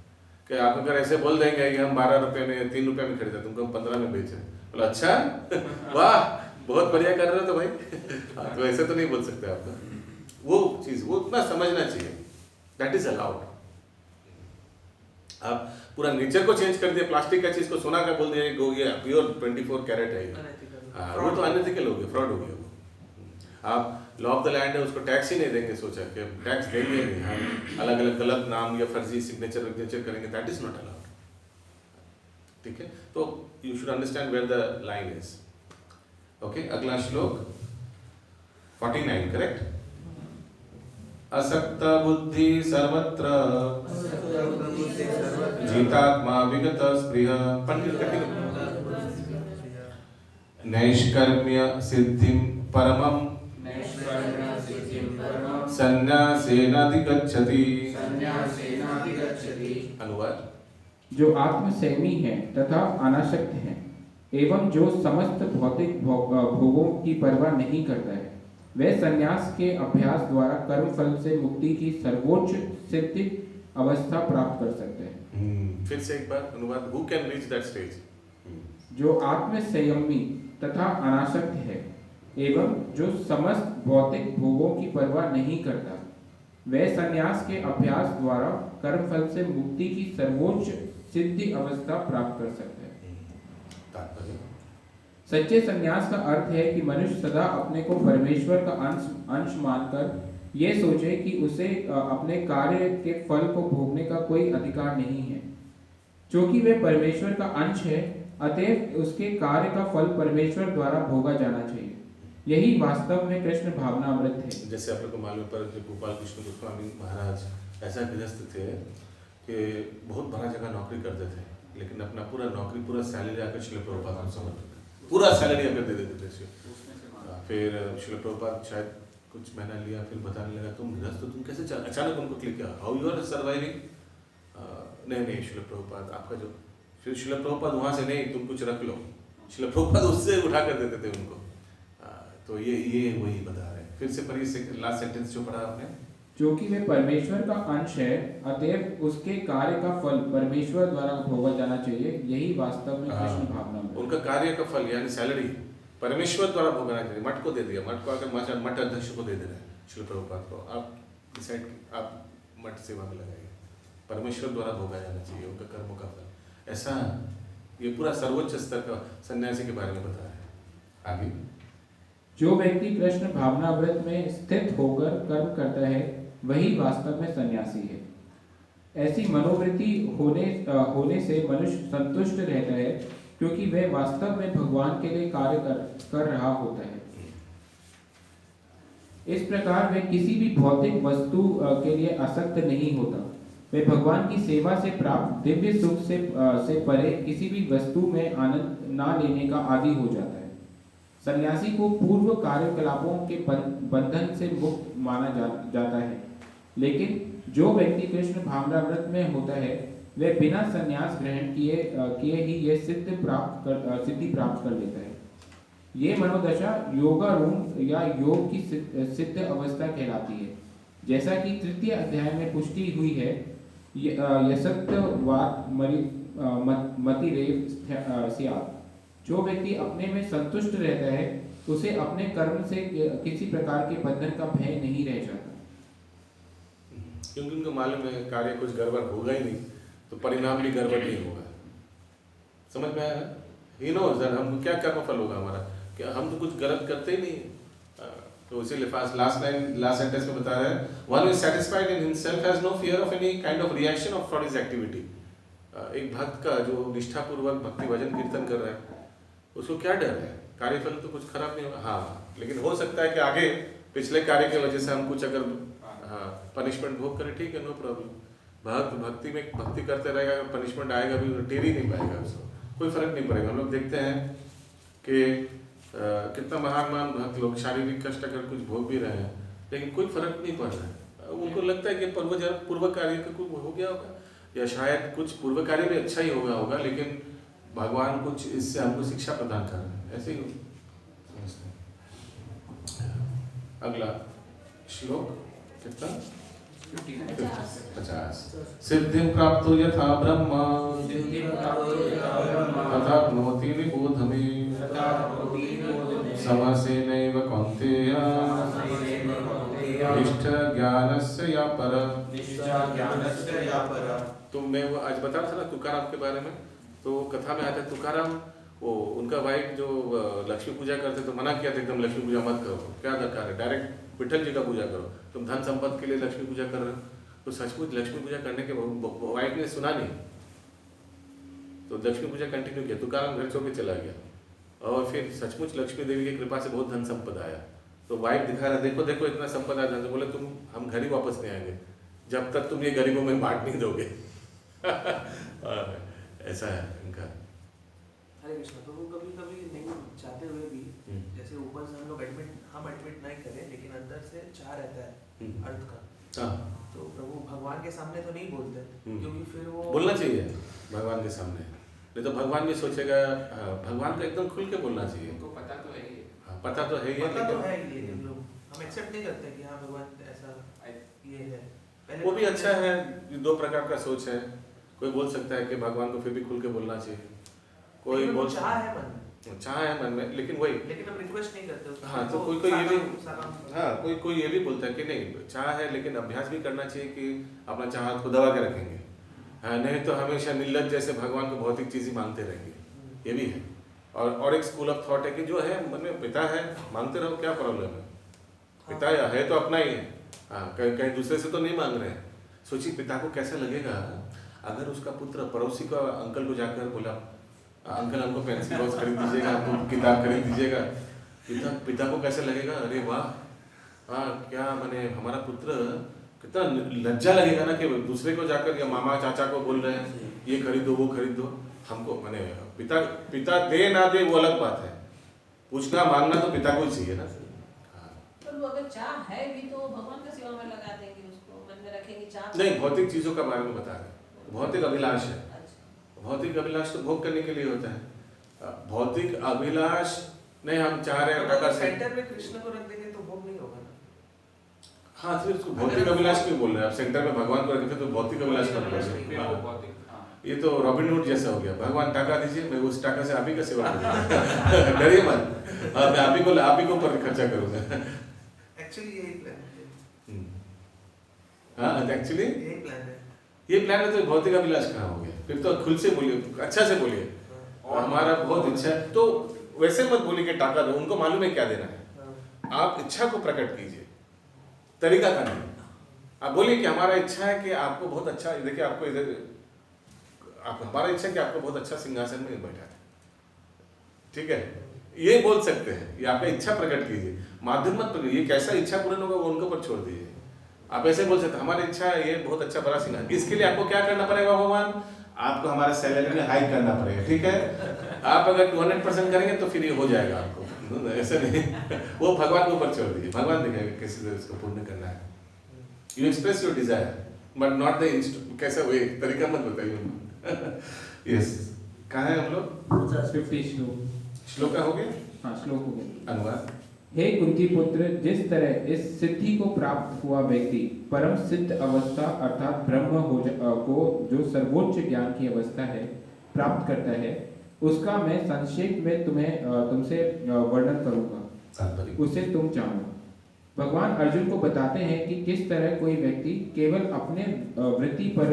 S1: कि आप अगर ऐसे बोल देंगे कि हम 12 रुपये में 3 रुपये में खरीदा, तुमको हम 15 में बेच रहे हैं, बोला अच्छा वाह बहुत बढ़िया कर रहे हो तो भाई। तो ऐसे तो नहीं बोल सकते आप। वो चीज़ वो उतना समझना चाहिए, दैट इज अलाउड। आप पूरा नेचर को चेंज कर दिया, प्लास्टिक का चीज़ को सोना का बोल दिया ये प्योर 24 कैरेट है, हाँ वो तो अनएथिकल हो गया, फ्रॉड हो गया वो। आप लॉ ऑफ द लैंड है उसको टैक्स ही नहीं देंगे, सोचा कि टैक्स देंगे नहीं, हम अलग अलग गलत नाम या फर्जी सिग्नेचर विग्नेचर करेंगे, दैट इज नॉट अलाउड, ठीक है? तो you should understand where the line is. Okay अगला श्लोक 49 करेक्ट। असक्त बुद्धि सर्वत्र जीतात्मा विगत स्पृह नैष्कर्म्य सिद्धिं परमं संन्यासेनाधिगच्छति। अनुवाद।
S8: जो आत्मसंयमी है तथा अनासक्त है एवं जो समस्त भौतिक भोगों की परवाह नहीं करता है, वे संन्यास के अभ्यास द्वारा कर्म फल से मुक्ति की सर्वोच्च सिद्धि अवस्था प्राप्त कर सकते हैं।
S1: फिर से एक बार अनुवाद। Who can reach that stage?
S8: जो आत्मसंयमी तथा अनासक्त है एवं जो समस्त भौतिक भोगों की परवाह नहीं करता, वे संन्यास के अभ्यास द्वारा कर्म फल से मुक्ति की सर्वोच्च सिद्धि अवस्था प्राप्त कर सकते हैं।
S1: तात्पर्य।
S8: सच्चे संन्यास का अर्थ है कि मनुष्य सदा अपने को परमेश्वर का अंश मानकर ये सोचे कि उसे अपने कार्य के फल को भोगने का कोई अधिकार नहीं है। क्योंकि वे परमेश्वर का अंश है, अतएव उसके कार्य का फल परमेश्वर द्वारा भोगा जाना चाहिए। यही वास्तव में कृष्ण भावनामृत है।
S1: जैसे आप लोग को मालूम पर गोपाल कृष्ण गोस्वामी महाराज ऐसा गृहस्थ थे कि बहुत बड़ा जगह नौकरी करते थे, लेकिन अपना पूरा नौकरी पूरा सैलरी आकर श्रील प्रभुपाद को समर्पित, पूरा सैलरी आकर दे देते थे। फिर श्रील प्रभुपाद शायद कुछ महीना लिया, फिर बताने लगा तुम गृहस्थ तुम कैसे अचानक उनको क्लिक किया, हाउ यू आर सर्वाइविंग? नहीं श्रील प्रभुपाद आपका जो, फिर श्रील प्रभुपाद वहाँ से नहीं तुम कुछ रख लो, श्रील प्रभुपाद उससे उठा कर देते थे उनको। तो ये वही बता रहे हैं। फिर से पढ़िए लास्ट सेंटेंस जो पढ़ा आपने।
S8: क्योंकि वे परमेश्वर का अंश है, अतएव उसके कार्य का फल परमेश्वर द्वारा भोगा जाना चाहिए। यही वास्तव में कृष्ण भावनामृत।
S1: उनका कार्य का फल यानी सैलरी परमेश्वर द्वारा भोगना चाहिए। मठ को दे दिया, मठ को आकर मठ अध्यक्ष को दे दे रहे हैं श्रील प्रभुपाद को, आप डिसाइड आप मठ सेवा में लगाइए, परमेश्वर द्वारा भोगा जाना चाहिए उनका कर्मों का फल। ऐसा ये पूरा सर्वोच्च स्तर का सन्यासी के बारे में बता रहे हैं। आगे।
S8: जो व्यक्ति कृष्ण भावनाव्रत में स्थित होकर कर्म करता है वही वास्तव में सन्यासी है। ऐसी मनोवृत्ति होने से मनुष्य संतुष्ट रहता है, क्योंकि वह वास्तव में भगवान के लिए कार्य कर रहा होता है। इस प्रकार वह किसी भी भौतिक वस्तु के लिए आसक्त नहीं होता। वह भगवान की सेवा से प्राप्त दिव्य सुख से परे किसी भी वस्तु में आनंद ना लेने का आदी हो जाता है। सन्यासी को पूर्व कार्यकलापों के बंधन से मुक्त माना जाता है, लेकिन जो व्यक्ति कृष्ण भावनाव्रत में होता है वह बिना संन्यास ग्रहण किए ही यह सिद्धि प्राप्त कर लेता है। ये मनोदशा योगारूढ़ या योग की सिद्ध अवस्था कहलाती है। जैसा कि तृतीय अध्याय में पुष्टि हुई है, यसत्वात् मतिरेव स्यात्। जो व्यक्ति अपने में संतुष्ट रहता है उसे अपने कर्म से किसी प्रकार के बंधन का भय नहीं रह जाता,
S1: क्योंकि उनको मालूम है कार्य कुछ गड़बड़ होगा ही नहीं, तो परिणाम भी गड़बड़ नहीं होगा। समझ में आया? ही नोज दैट हम क्या कर्मफल होगा हमारा, क्या हम तो कुछ गलत करते ही नहीं। तो इसीलिए लास्ट सेंटेंस में बता रहे हैं, one is satisfied in himself has no fear of any kind of reaction of for his activity. एक भक्त का जो निष्ठापूर्वक भक्ति भजन कीर्तन कर रहा है, उसको क्या डर है? कार्यफल तो कुछ खराब नहीं होगा, हाँ, लेकिन हो सकता है कि आगे पिछले कार्य की वजह से हम कुछ अगर पनिशमेंट भोग करें, ठीक है, नो प्रॉब्लम। भक्त भक्ति में भक्ति करते रहेगा, अगर पनिशमेंट आएगा भी टेर ही नहीं पाएगा, उसको कोई फर्क नहीं पड़ेगा। हम लोग देखते हैं कि कितना महान भक्त लोग शारीरिक कष्ट अगर कुछ भोग भी रहे हैं, लेकिन कोई फर्क नहीं पड़ रहा है। उनको लगता है कि पूर्व कार्य का कुछ हो गया होगा, या शायद कुछ पूर्व कार्य भी अच्छा ही होगा, लेकिन भगवान कुछ इससे हमको शिक्षा प्रदान कर रहे हैं, ऐसे ही समझते हैं। अगला श्लोक कितना? 50। सिद्धिं प्राप्तो यथा ब्रह्म तथा प्नोति निबोध मे समसेनैव कौन्तेय निष्ठ ज्ञानस्य या पर। तो मैं वो आज बता रहा था ना तुकाराम के बारे में, तो कथा में आता है तुकाराम, वो उनका वाइफ जो लक्ष्मी पूजा करते तो मना किया था एकदम लक्ष्मी पूजा मत करो, क्या दरकार है, डायरेक्ट विठल जी का पूजा करो, तुम धन संपत्ति के लिए लक्ष्मी पूजा कर रहे हो। तो सचमुच लक्ष्मी पूजा करने के वाइफ ने सुना नहीं, तो लक्ष्मी पूजा कंटिन्यू किया। तुकाराम घर छोड़ के चला गया, और फिर सचमुच लक्ष्मी देवी की कृपा से बहुत धन संपदा आया। तो वाइफ दिखा रहा, देखो देखो इतना संपदा आया, तो बोले तुम हम घर ही वापस नहीं आएंगे जब तक तुम ये गरीबों में बांट नहीं दोगे। ऐसा है इनका।
S5: हरे कृष्ण। तो वो कभी कभी नहीं चाहते हुए भी, जैसे ऊपर से हम लोग हम एडमिट नहीं करें, लेकिन अंदर से चाह रहता है अर्थ का, तो प्रभु भगवान के सामने तो नहीं बोलते, क्योंकि फिर वो
S1: बोलना चाहिए भगवान के सामने, नहीं तो भगवान भी सोचेगा। भगवान को एकदम खुल के बोलना चाहिए,
S4: उनको पता तो है ही,
S1: पता तो है ही,
S5: पता तो है ही, लेकिन लोग हम एक्सेप्ट नहीं करते कि हाँ भगवान ऐसा ये है।
S1: वो भी अच्छा है, दो प्रकार का सोच है। कोई बोल सकता है कि भगवान को फिर भी खुल के बोलना चाहिए, कोई बोल
S5: चाह है मन में,
S1: लेकिन
S5: हम रिक्वेस्ट नहीं करते।
S1: हाँ, तो कोई ये भी, हाँ, कोई ये भी बोलता है कि नहीं चाह है, लेकिन अभ्यास भी करना चाहिए कि अपना चाहत को दबा के रखेंगे, हाँ, नहीं तो हमेशा निर्लज जैसे भगवान को भौतिक चीज़ ही मांगते रहेंगे, ये भी है। और एक स्कूल ऑफ थॉट है कि जो है मन में पिता है, मांगते रहो, क्या प्रॉब्लम है, पिता है तो अपना ही है, हाँ, कहीं दूसरे से तो नहीं मांग रहे हैं। सोचिए पिता को कैसा लगेगा अगर उसका पुत्र पड़ोसी का अंकल को जाकर बोला, अंकल हमको पेंसिल बॉक्स खरीद दीजिएगा, हमको किताब खरीद दीजिएगा। पिता को कैसे लगेगा, अरे वाह, हाँ, क्या माने हमारा पुत्र, कितना लज्जा लगेगा ना कि दूसरे को जाकर या मामा चाचा को बोल रहे हैं ये खरीद दो वो खरीद दो। हमको माने पिता दे ना दे वो अलग बात है, पूछना मांगना तो पिता को ही चाहिए ना।
S6: पर वो अगर चाह है भी तो भगवान का सेवा में लगा देंगे, उसको मन में रखेंगे चाह
S1: नहीं, भौतिक चीजों का बारे में बता रहे, भौतिक अभिलाष है। भौतिक अभिलाष तो भोग करने के लिए होता है, भौतिक अभिलाष नहीं हम चाह रहे हैं
S5: अगर सेंटर में कृष्ण को रख देंगे तो भोग नहीं होगा ना।
S1: हाँ, फिर उसको भौतिक अभिलाष क्यों बोल रहे हैं आप? सेंटर में भगवान को रखें तो भौतिक अभिलाष का बोल, ये तो रॉबिन हुड जैसा हो गया, भगवान टाका दीजिए, मैं उस टाका से आप ही का सेवा करूंगा। डरिए मत, मैं आप ही को ऊपर खर्चा करूंगा।
S5: एक्चुअली यही प्लान है।
S1: हाँ, एक्चुअली
S5: यही प्लान है।
S1: ये प्लान है, तो भौतिक अभिलाष कहाँ हो गया? फिर तो खुल से बोलिए, अच्छा से बोलिए, हमारा बहुत इच्छा है, तो वैसे मत बोलिए कि टाका दो, उनको मालूम है क्या देना है। आप इच्छा को प्रकट कीजिए, तरीका का नहीं। आप बोलिए कि हमारा इच्छा है कि आपको बहुत अच्छा, देखिए आपको इधर हमारा इच्छा है कि आपको बहुत अच्छा सिंहासन में बैठा है, ठीक है, ये बोल सकते हैं, ये आपका इच्छा प्रकट कीजिए, माध्यम मत ये कैसा इच्छा पूर्ण होगा वो उनके ऊपर छोड़ दीजिए। आप ऐसे बोल सकते हैं हमारी इच्छा है ये बहुत अच्छा बड़ा सिंहासन, इसके लिए आपको क्या करना पड़ेगा भगवान, आपको हमारा सैलरी में हाइक करना पड़ेगा, ठीक है। आप अगर 200% करेंगे तो फिर ये हो जाएगा आपको, ऐसे नहीं, वो भगवान के ऊपर छोड़ दीजिए, भगवान देखेंगे कैसे से इसको पूर्ण करना है। You express your desire but not the कैसा वे तरीका मत बताइए। यस, कहाँ है हम लोग?
S8: 50 श्लोक।
S1: श्लोक का हो गया?
S8: हाँ, श्लोक हो गया।
S1: अनुवाद
S8: हे कुंती पुत्र, जिस तरह इस सिद्धि को प्राप्त हुआ व्यक्ति परम सिद्ध अवस्था अर्थात ब्रह्म को जो सर्वोच्च ज्ञान की अवस्था है प्राप्त करता है, उसका मैं संक्षेप में तुमसे वर्णन करूंगा, उसे तुम जानो। भगवान अर्जुन को बताते हैं कि किस तरह कोई व्यक्ति केवल अपने वृत्ति पर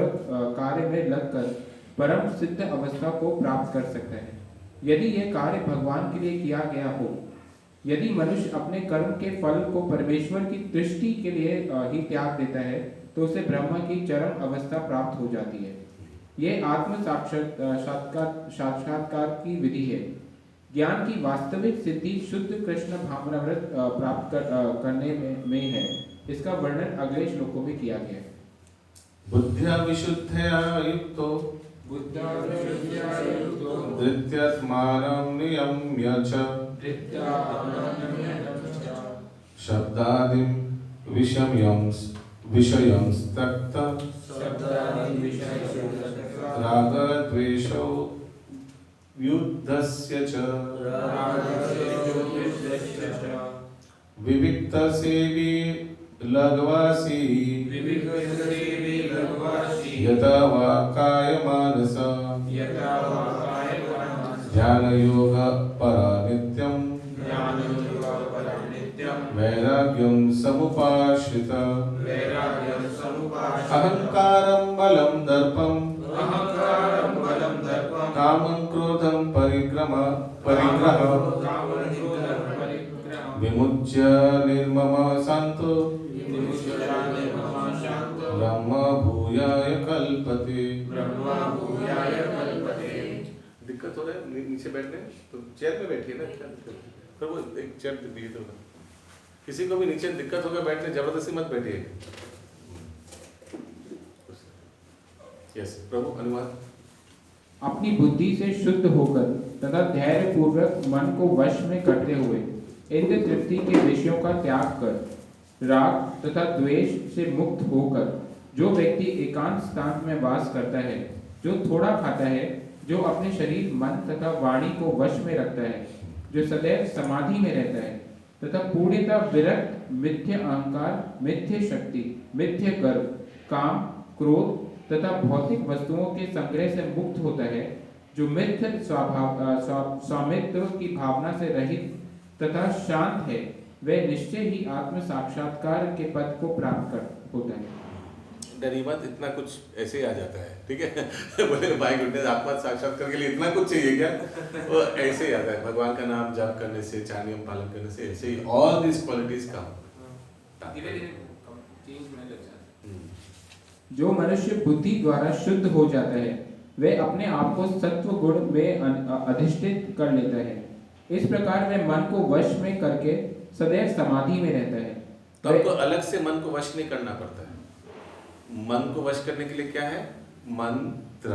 S8: कार्य में लगकर परम सिद्ध अवस्था को प्राप्त कर सकता है। यदि यह कार्य भगवान के लिए किया गया हो, यदि मनुष्य अपने कर्म के फल को परमेश्वर की दृष्टि के लिए ही त्याग देता है, तो उसे ब्रह्म की चरम अवस्था प्राप्त हो जाती है। यह आत्म साक्षात्कार की विधि है। ज्ञान की वास्तविक सिद्धि शुद्ध कृष्ण भावनामृत प्राप्त करने में है। इसका वर्णन अगले श्लोकों में किया गया है।
S1: बुद्ध्या विशुद्धया युक्तो धृत्यात्मानं नियम्य च शब्दादिं विषयं त्यक्त्वा रागद्वेषौ युद्धस्य च विविक्तसेवी लघ्वासी यथा वा कायमानस ध्यानयोग परा नित्यं वैराग्यं समुपाश्रित अहंकारं बलं दर्पं कामं क्रोधं परिग्रह विमुच्य निर्मम शांतो ब्रह्म भूयाय कल्पते। दिक्कत हो रहा है नीचे बैठने, तो चेयर में बैठिए ना, क्या दिक्कत है? फिर वो एक चेयर दिए तो किसी को भी नीचे दिक्कत होगा बैठने, जबरदस्ती मत बैठिए। यस प्रभु, अनुवाद।
S8: अपनी बुद्धि से शुद्ध होकर तथा धैर्य पूर्वक मन को वश में करते हुए इंद्र तृप्ति के विषयों का त्याग कर राग तथा द्वेष से मुक्त होकर जो व्यक्ति एकांत स्थान में वास करता है, जो थोड़ा खाता है, जो अपने शरीर मन तथा वाणी को वश में रखता है, जो सदैव समाधि में रहता है तथा पूर्णतः विरक्त मिथ्य अहंकार, मिथ्य शक्ति, मिथ्य गर्व, काम, क्रोध तथा भौतिक वस्तुओं के संग्रह से मुक्त होता है, जो मिथ्य स्वामित्व की भावना से रहित तथा शांत है, वह निश्चय ही आत्म साक्षात्कार के पद को प्राप्त होता है।
S1: डरी मत, इतना कुछ ऐसे ही आ जाता है, ठीक है। बोले भाई गुडनेस, आत्मा साक्षात्कार के लिए इतना कुछ चाहिए क्या? वो ऐसे ही आता है, भगवान का नाम जाप करने से, चार नियम पालन करने से, ऐसे ही ऑल दिस क्वालिटीज कम
S4: धीरे-धीरे चेंज होने लग जाता है।
S8: जो मनुष्य बुद्धि द्वारा शुद्ध हो जाता है, वह अपने आप को सत्व गुण में अधिष्ठित कर लेता है। इस प्रकार वह मन को वश में करके सदैव समाधि में रहता है।
S1: तो आपको अलग से मन को वश नहीं करना पड़ता है। मन को वश करने के लिए क्या है? मंत्र,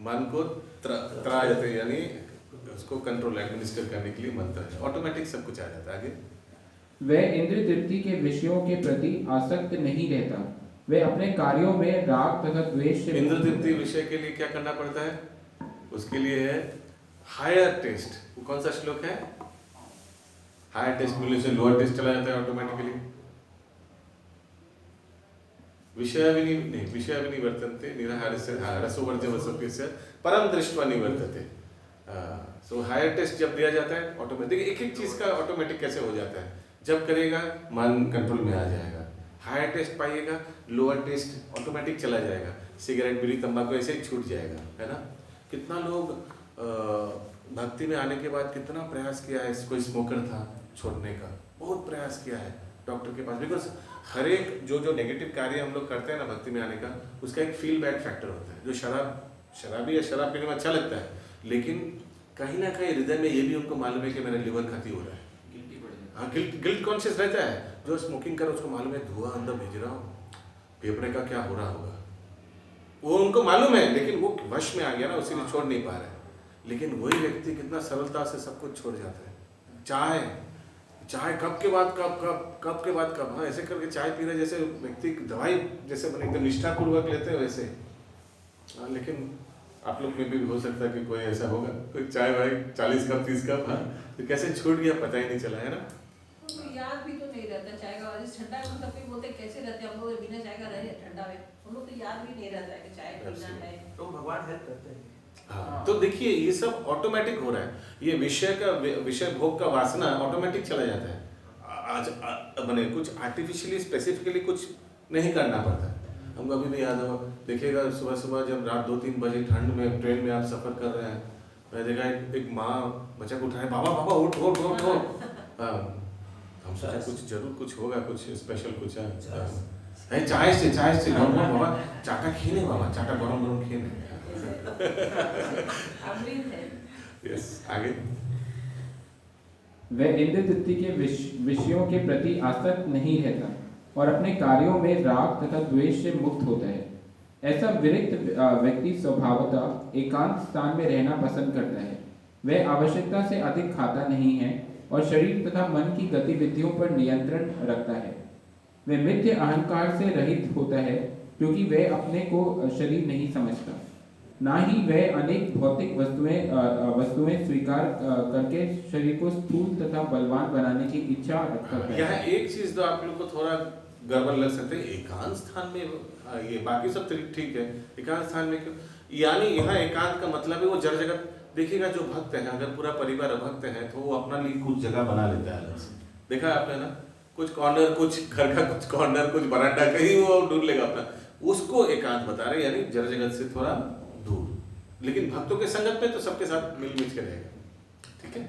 S1: मन को त्रायते यानी उसको कंट्रोल एडमिनिस्टर करने के लिए मंत्र है। ऑटोमेटिक सब कुछ आ जाता है। आगे
S8: वह इंद्रिय तृप्ति के विषयों के प्रति आसक्त नहीं रहता। वह अपने कार्यों में राग तथा द्वेष से
S1: इंद्रिय तृप्ति विषय के लिए क्या करना पड़ता है? उसके लिए है हायर टेस्ट। वो कौन सा श्लोक है? हायर टेस्ट मिलने से लोअर टेस्ट चला जाता है ऑटोमेटिकली। विषय निवर्तन्ते निराहारस्य रसोवर्ज्यवसोप्यस्य परम दृष्ट्वा निवर्तते। सो हायर टेस्ट जब दिया जाता है ऑटोमेटिक, एक एक चीज का ऑटोमेटिक कैसे हो जाता है, जब करेगा मन कंट्रोल में आ जाएगा। हायर टेस्ट पाइएगा, लोअर टेस्ट ऑटोमेटिक चला जाएगा। सिगरेट, बीड़ी, तंबाकू ऐसे ही छूट जाएगा, है ना। कितना लोग भक्ति में आने के बाद कितना प्रयास किया है। कोई स्मोकर था, छोड़ने का बहुत प्रयास किया है डॉक्टर के पास, बिकॉज हर एक जो नेगेटिव कार्य हम लोग करते हैं ना भक्ति में आने का, उसका एक फील बैड फैक्टर होता है। जो शराबी या शराब पीने में अच्छा लगता है, लेकिन कहीं ना कहीं हृदय में ये भी उनको मालूम है कि मेरा लिवर खती हो रहा है। हाँ, गिल्ट कॉन्शियस रहता है। जो स्मोकिंग कर उसको मालूम है धुआं अंदर भेज रहा हूँ, फेफड़े का क्या हो रहा होगा, वो उनको मालूम है, लेकिन वो वश में आ गया ना, उसीलिए छोड़ नहीं पा रहा है। लेकिन वही व्यक्ति कितना सरलता से सब कुछ छोड़ जाता है। चाय कब के बाद कब, हाँ ऐसे करके चाय पी रहे जैसे व्यक्ति दवाई जैसे बने एकदम निष्ठापूर्वक लेते हैं वैसे। हाँ, लेकिन आप लोग में भी हो सकता है कि कोई ऐसा होगा, कोई चाय भाई 40 कप 30 कप, हाँ तो कैसे छूट गया पता ही नहीं चला, है ना।
S6: उनको याद भी तो नहीं रहता चाय का, जैसे ठंडा में तब भी बोलते कैसे रहते हैं हम लोग बिना चाय का रहे ठंडा में, हम लोग तो याद भी नहीं रहता है कि चाय पीना है।
S5: तो भगवान हेल्प करते हैं।
S1: हाँ, तो देखिए ये सब ऑटोमेटिक हो रहा है, ये विषय भोग का वासना ऑटोमेटिक चला जाता है। आज बने कुछ आर्टिफिशियली स्पेसिफिकली कुछ नहीं करना पड़ता। हमको अभी भी याद हो, देखिएगा सुबह सुबह जब रात 2-3 बजे ठंड में ट्रेन में आप सफ़र कर रहे हैं, मैं देखा एक माँ बच्चा को उठाए, बाबा बाबा उठ उठ उठ उठ। हाँ, हम सोचा कुछ जरूर कुछ होगा, कुछ स्पेशल कुछ है। चाय से बाबा चाटा खेने, बाबा चाटा गरम गरम खेने। यस, आगे।
S8: वह इंद्र तृप्ति के विषयों के प्रति आसक्त नहीं रहता और अपने कार्यों में राग तथा द्वेष से मुक्त होता है। ऐसा विरक्त व्यक्ति स्वभावतः एकांत स्थान में रहना पसंद करता है। वह आवश्यकता से अधिक खाता नहीं है और शरीर तथा मन की गतिविधियों पर नियंत्रण रखता है। वह मिथ्य अहंकार से रहित होता है क्योंकि वह अपने को शरीर नहीं समझता, ना ही वह अनेक भौतिक वस्तुएं स्वीकार करके शरीर को स्थूल तथा बलवान बनाने की इच्छा रखता है।
S1: यहाँ एक चीज तो आप लोग को थोड़ा गड़बड़ लग सकते है, एकांत स्थान में ये बाकी सब ठीक है, एकांत स्थान में क्यों, यानी यहाँ एकांत का मतलब है वो जड़ जगत। देखिएगा जो भक्त है, अगर पूरा परिवार भक्त है तो वो अपना लिए कुछ जगह बना लेता है अलग से। देखा आपने ना, कुछ कॉर्नर, कुछ घर का कुछ कॉर्नर, कुछ बरामदा, कहीं वो ढूंढ लेगा अपना, उसको एकांत बता रहे, यानी जड़ जगत से थोड़ा दूर। लेकिन भक्तों के संगत में तो सबके साथ मिल के रहेगा, ठीक है।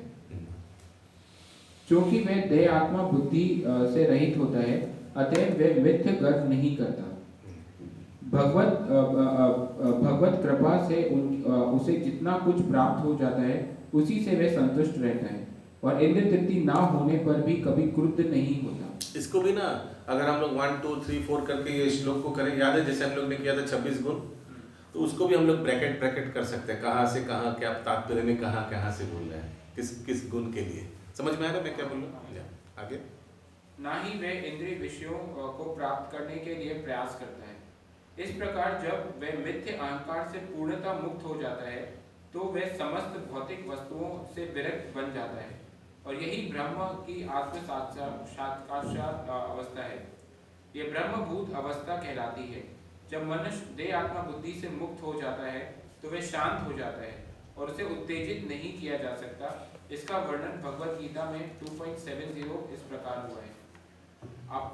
S8: क्योंकि वह देह आत्मा बुद्धि से रहित होता है, अतएव वह मिथ्य गर्व नहीं करता। भगवत कृपा से उसे जितना कुछ प्राप्त हो जाता है उसी से वह संतुष्ट रहता है और इंद्र तृप्ति ना होने पर भी कभी क्रुद्ध नहीं होता।
S1: इसको भी ना अगर हम लोग 1 2 3 4 करके ये श्लोक को करें, याद है जैसे हम लोग ने किया था 26 गुण, तो उसको भी हम लोग ब्रैकेट कर सकते हैं, कहाँ से कहाँ, क्या तात्पर्य में कहाँ से बोल रहे हैं, किस गुण के लिए। समझ में आ रहा है मैं क्या बोल रहा हूँ? आगे।
S4: ना ही वह इंद्रिय विषयों को प्राप्त करने के लिए प्रयास करता है। इस प्रकार जब वह मिथ्य अहंकार से पूर्णतः मुक्त हो जाता है तो वह समस्त भौतिक वस्तुओं से विरक्त बन जाता है, और यही ब्रह्म की आत्म साक्षात्कार अवस्था है। यह ब्रह्मभूत अवस्था कहलाती है। जब मनुष्य देह आत्मा बुद्धि से मुक्त हो जाता है तो वह शांत हो जाता है और उसे उत्तेजित नहीं किया जा सकता। इसका वर्णन भगवत गीता में 2.70 इस प्रकार हुआ है। आप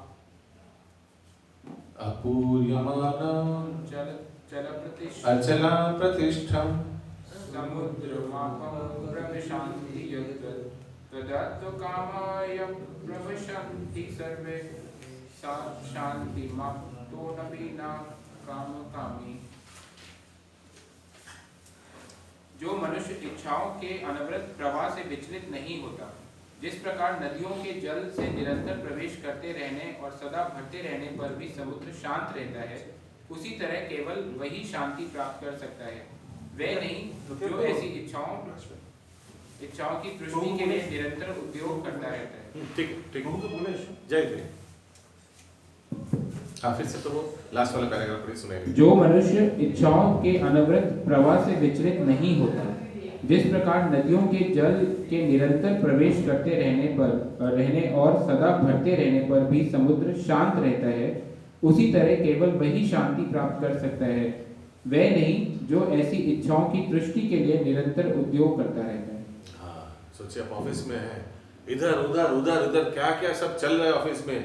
S1: अचला प्रतिष्ठम
S4: समुद्रमापं ब्रह्मशान्ति तदत्व कामाय प्रविशन्ति सर्वे सा शान्तिमाप्तो न कामकामी। जो मनुष्य इच्छाओं के अनवरत प्रवाह से विचलित नहीं होता, जिस प्रकार नदियों के जल से निरंतर प्रवेश करते रहने और सदा भरते रहने पर भी समुद्र शांत रहता है, उसी तरह केवल वही शांति प्राप्त कर सकता है। वह नहीं जो ऐसी इच्छाओं की तृष्टि के लिए निरंतर उद्योग करता रहता है।
S1: ठीक जय। फिर से तो वो लास्ट वाला पैराग्राफ पढ़िए, सुनाइए।
S8: जो मनुष्य इच्छाओं के अनवरत प्रवाह से विचलित नहीं होता, जिस प्रकार नदियों के जल के निरंतर प्रवेश करते रहने और सदा भरते रहने पर भी समुद्र शांत रहता है, उसी तरह केवल वही शांति प्राप्त कर सकता है। वह नहीं जो ऐसी इच्छाओं की तृष्टि के लिए निरंतर उद्योग करता रहता है।
S1: हाँ, सोचिए आप ऑफिस में हैं, इधर उधर क्या सब चल रहा है ऑफिस में,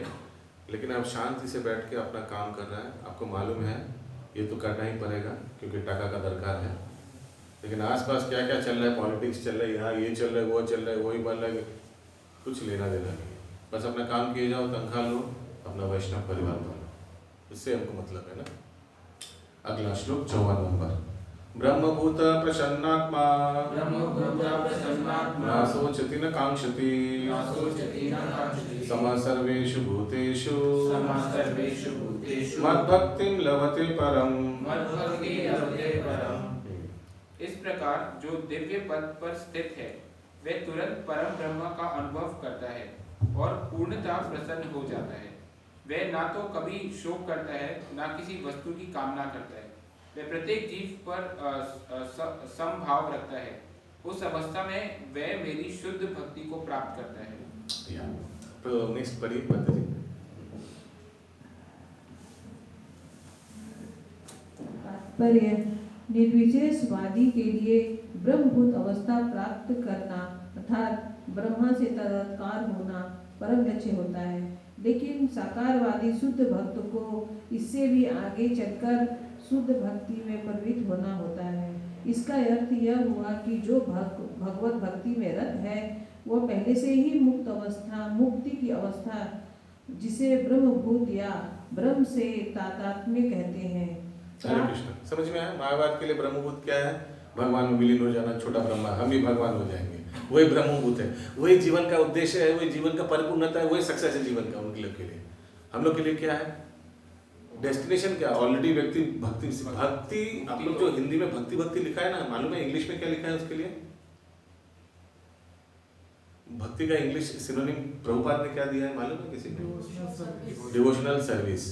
S1: लेकिन आप शांति से बैठ के अपना काम कर रहे हैं। आपको मालूम है ये तो करना ही पड़ेगा क्योंकि टका का दरकार है, लेकिन आसपास क्या चल रहा है, पॉलिटिक्स चल रहा है, यहाँ ये चल रहा है, वो चल रहा है, वही बन रहा है, कुछ लेना देना नहीं है। बस अपना काम किए जाओ, तनख्वाह लो, अपना वैष्णव परिवार पालो, इससे हमको मतलब है ना। अगला श्लोक 54 नंबर। ब्रह्मभूत प्रसन्नात्मा न सोचति न कांक्षति समः सर्वेषु भूतेषु मद्भक्तिं लभते परम।
S4: इस प्रकार जो दिव्य पद पर स्थित है वह तुरंत परम ब्रह्म का अनुभव करता है और पूर्णतः प्रसन्न हो जाता है। वह ना तो कभी शोक करता है, ना किसी वस्तु की कामना करता है। वह प्रत्येक जीव पर समभाव रखता है। उस अवस्था में वह मेरी शुद्ध भक्ति को प्राप्त करता है।
S1: तो नेक्स्ट पढ़िए माता जी।
S6: तात्पर्य, निर्विशेषवादी के लिए ब्रह्मभूत अवस्था प्राप्त करना अर्थात ब्रह्मा से तदाकार होना परम लक्ष्य होता है, लेकिन साकारवादी शुद्ध भक्त को इससे भी आगे चलकर शुद्ध भक्ति में प्रवृत्त होना होता है। इसका अर्थ यह हुआ कि जो भगवत भक्ति में रत है वह पहले से ही मुक्त अवस्था, मुक्ति की अवस्था, जिसे ब्रह्मभूत या ब्रह्म से तादात्म्य कहते हैं।
S1: हरे कृष्ण। समझ में आया? मायावाद के लिए ब्रह्मभूत क्या है? भगवान में विलीन हो जाना, छोटा ब्रह्मा, हम ही भगवान हो जाएंगे, वही ब्रह्मभूत है, वही जीवन का उद्देश्य है, वही जीवन का परिपूर्णता है, वही सक्सेस है जीवन का उनके लोग के लिए। हम लोग के लिए क्या है? डेस्टिनेशन क्या? ऑलरेडी व्यक्ति भक्ति आप लोग जो हिंदी में भक्ति लिखा है ना, मालूम है इंग्लिश में क्या लिखा है उसके लिए? भक्ति का इंग्लिश सिनोनिम प्रभुपाद ने क्या दिया है मालूम है किसी को? Devotional service.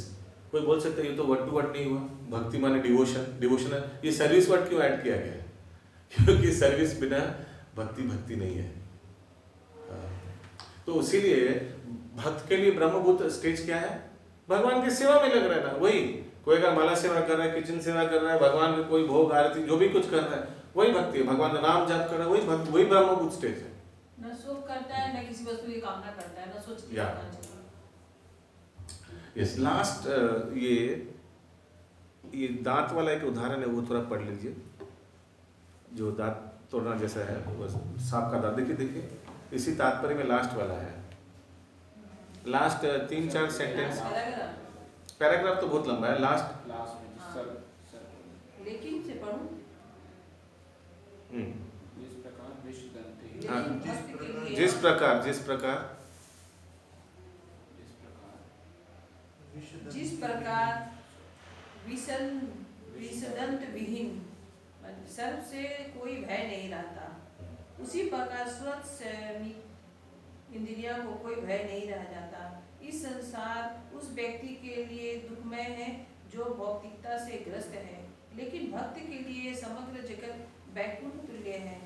S1: कोई बोल सकता है ये तो वर्ड टू वर्ड नहीं हुआ, भक्ति माने डिवोशनल, ये सर्विस वर्ड क्यों ऐड किया गया है? क्योंकि सर्विस बिना भक्ति नहीं है। तो इसीलिए भक्त के लिए ब्रह्मभूत स्टेज क्या है? भगवान की सेवा में लग रहा है ना, वही कोई अगर माला सेवा कर रहा है, किचन सेवा कर रहा है, भगवान में कोई भोग आरती जो भी कुछ कर रहा है वही भक्ति है, भगवान का नाम जाप कर रहा है, वही भक्ति, वही ब्रह्मभूत स्टेज है।
S6: न सुख करता है, न किसी वस्तु की कामना करता है, न सोच के करना चाहिए।
S1: यस, लास्ट ये दांत वाला एक उदाहरण है, वो थोड़ा पढ़ लीजिए। जो दांत तोड़ना जैसा है, वो सांप का दांत, देखिए इसी तात्पर्य में लास्ट वाला है। लास्ट 3-4 सेंटेंस, पैराग्राफ तो बहुत लंबा है, लास्ट
S6: लेकिन से पढ़ूं।
S1: जिस प्रकार
S6: विसदंत विहीन सर्व से कोई भय नहीं रहता, उसी प्रकार स्वतः इंद्रियों को कोई भय नहीं रह जाता। इस संसार उस व्यक्ति के लिए दुखमय है जो भौतिकता से ग्रस्त है, लेकिन भक्त के लिए समग्र जगत वैकुंठ तुल्य है।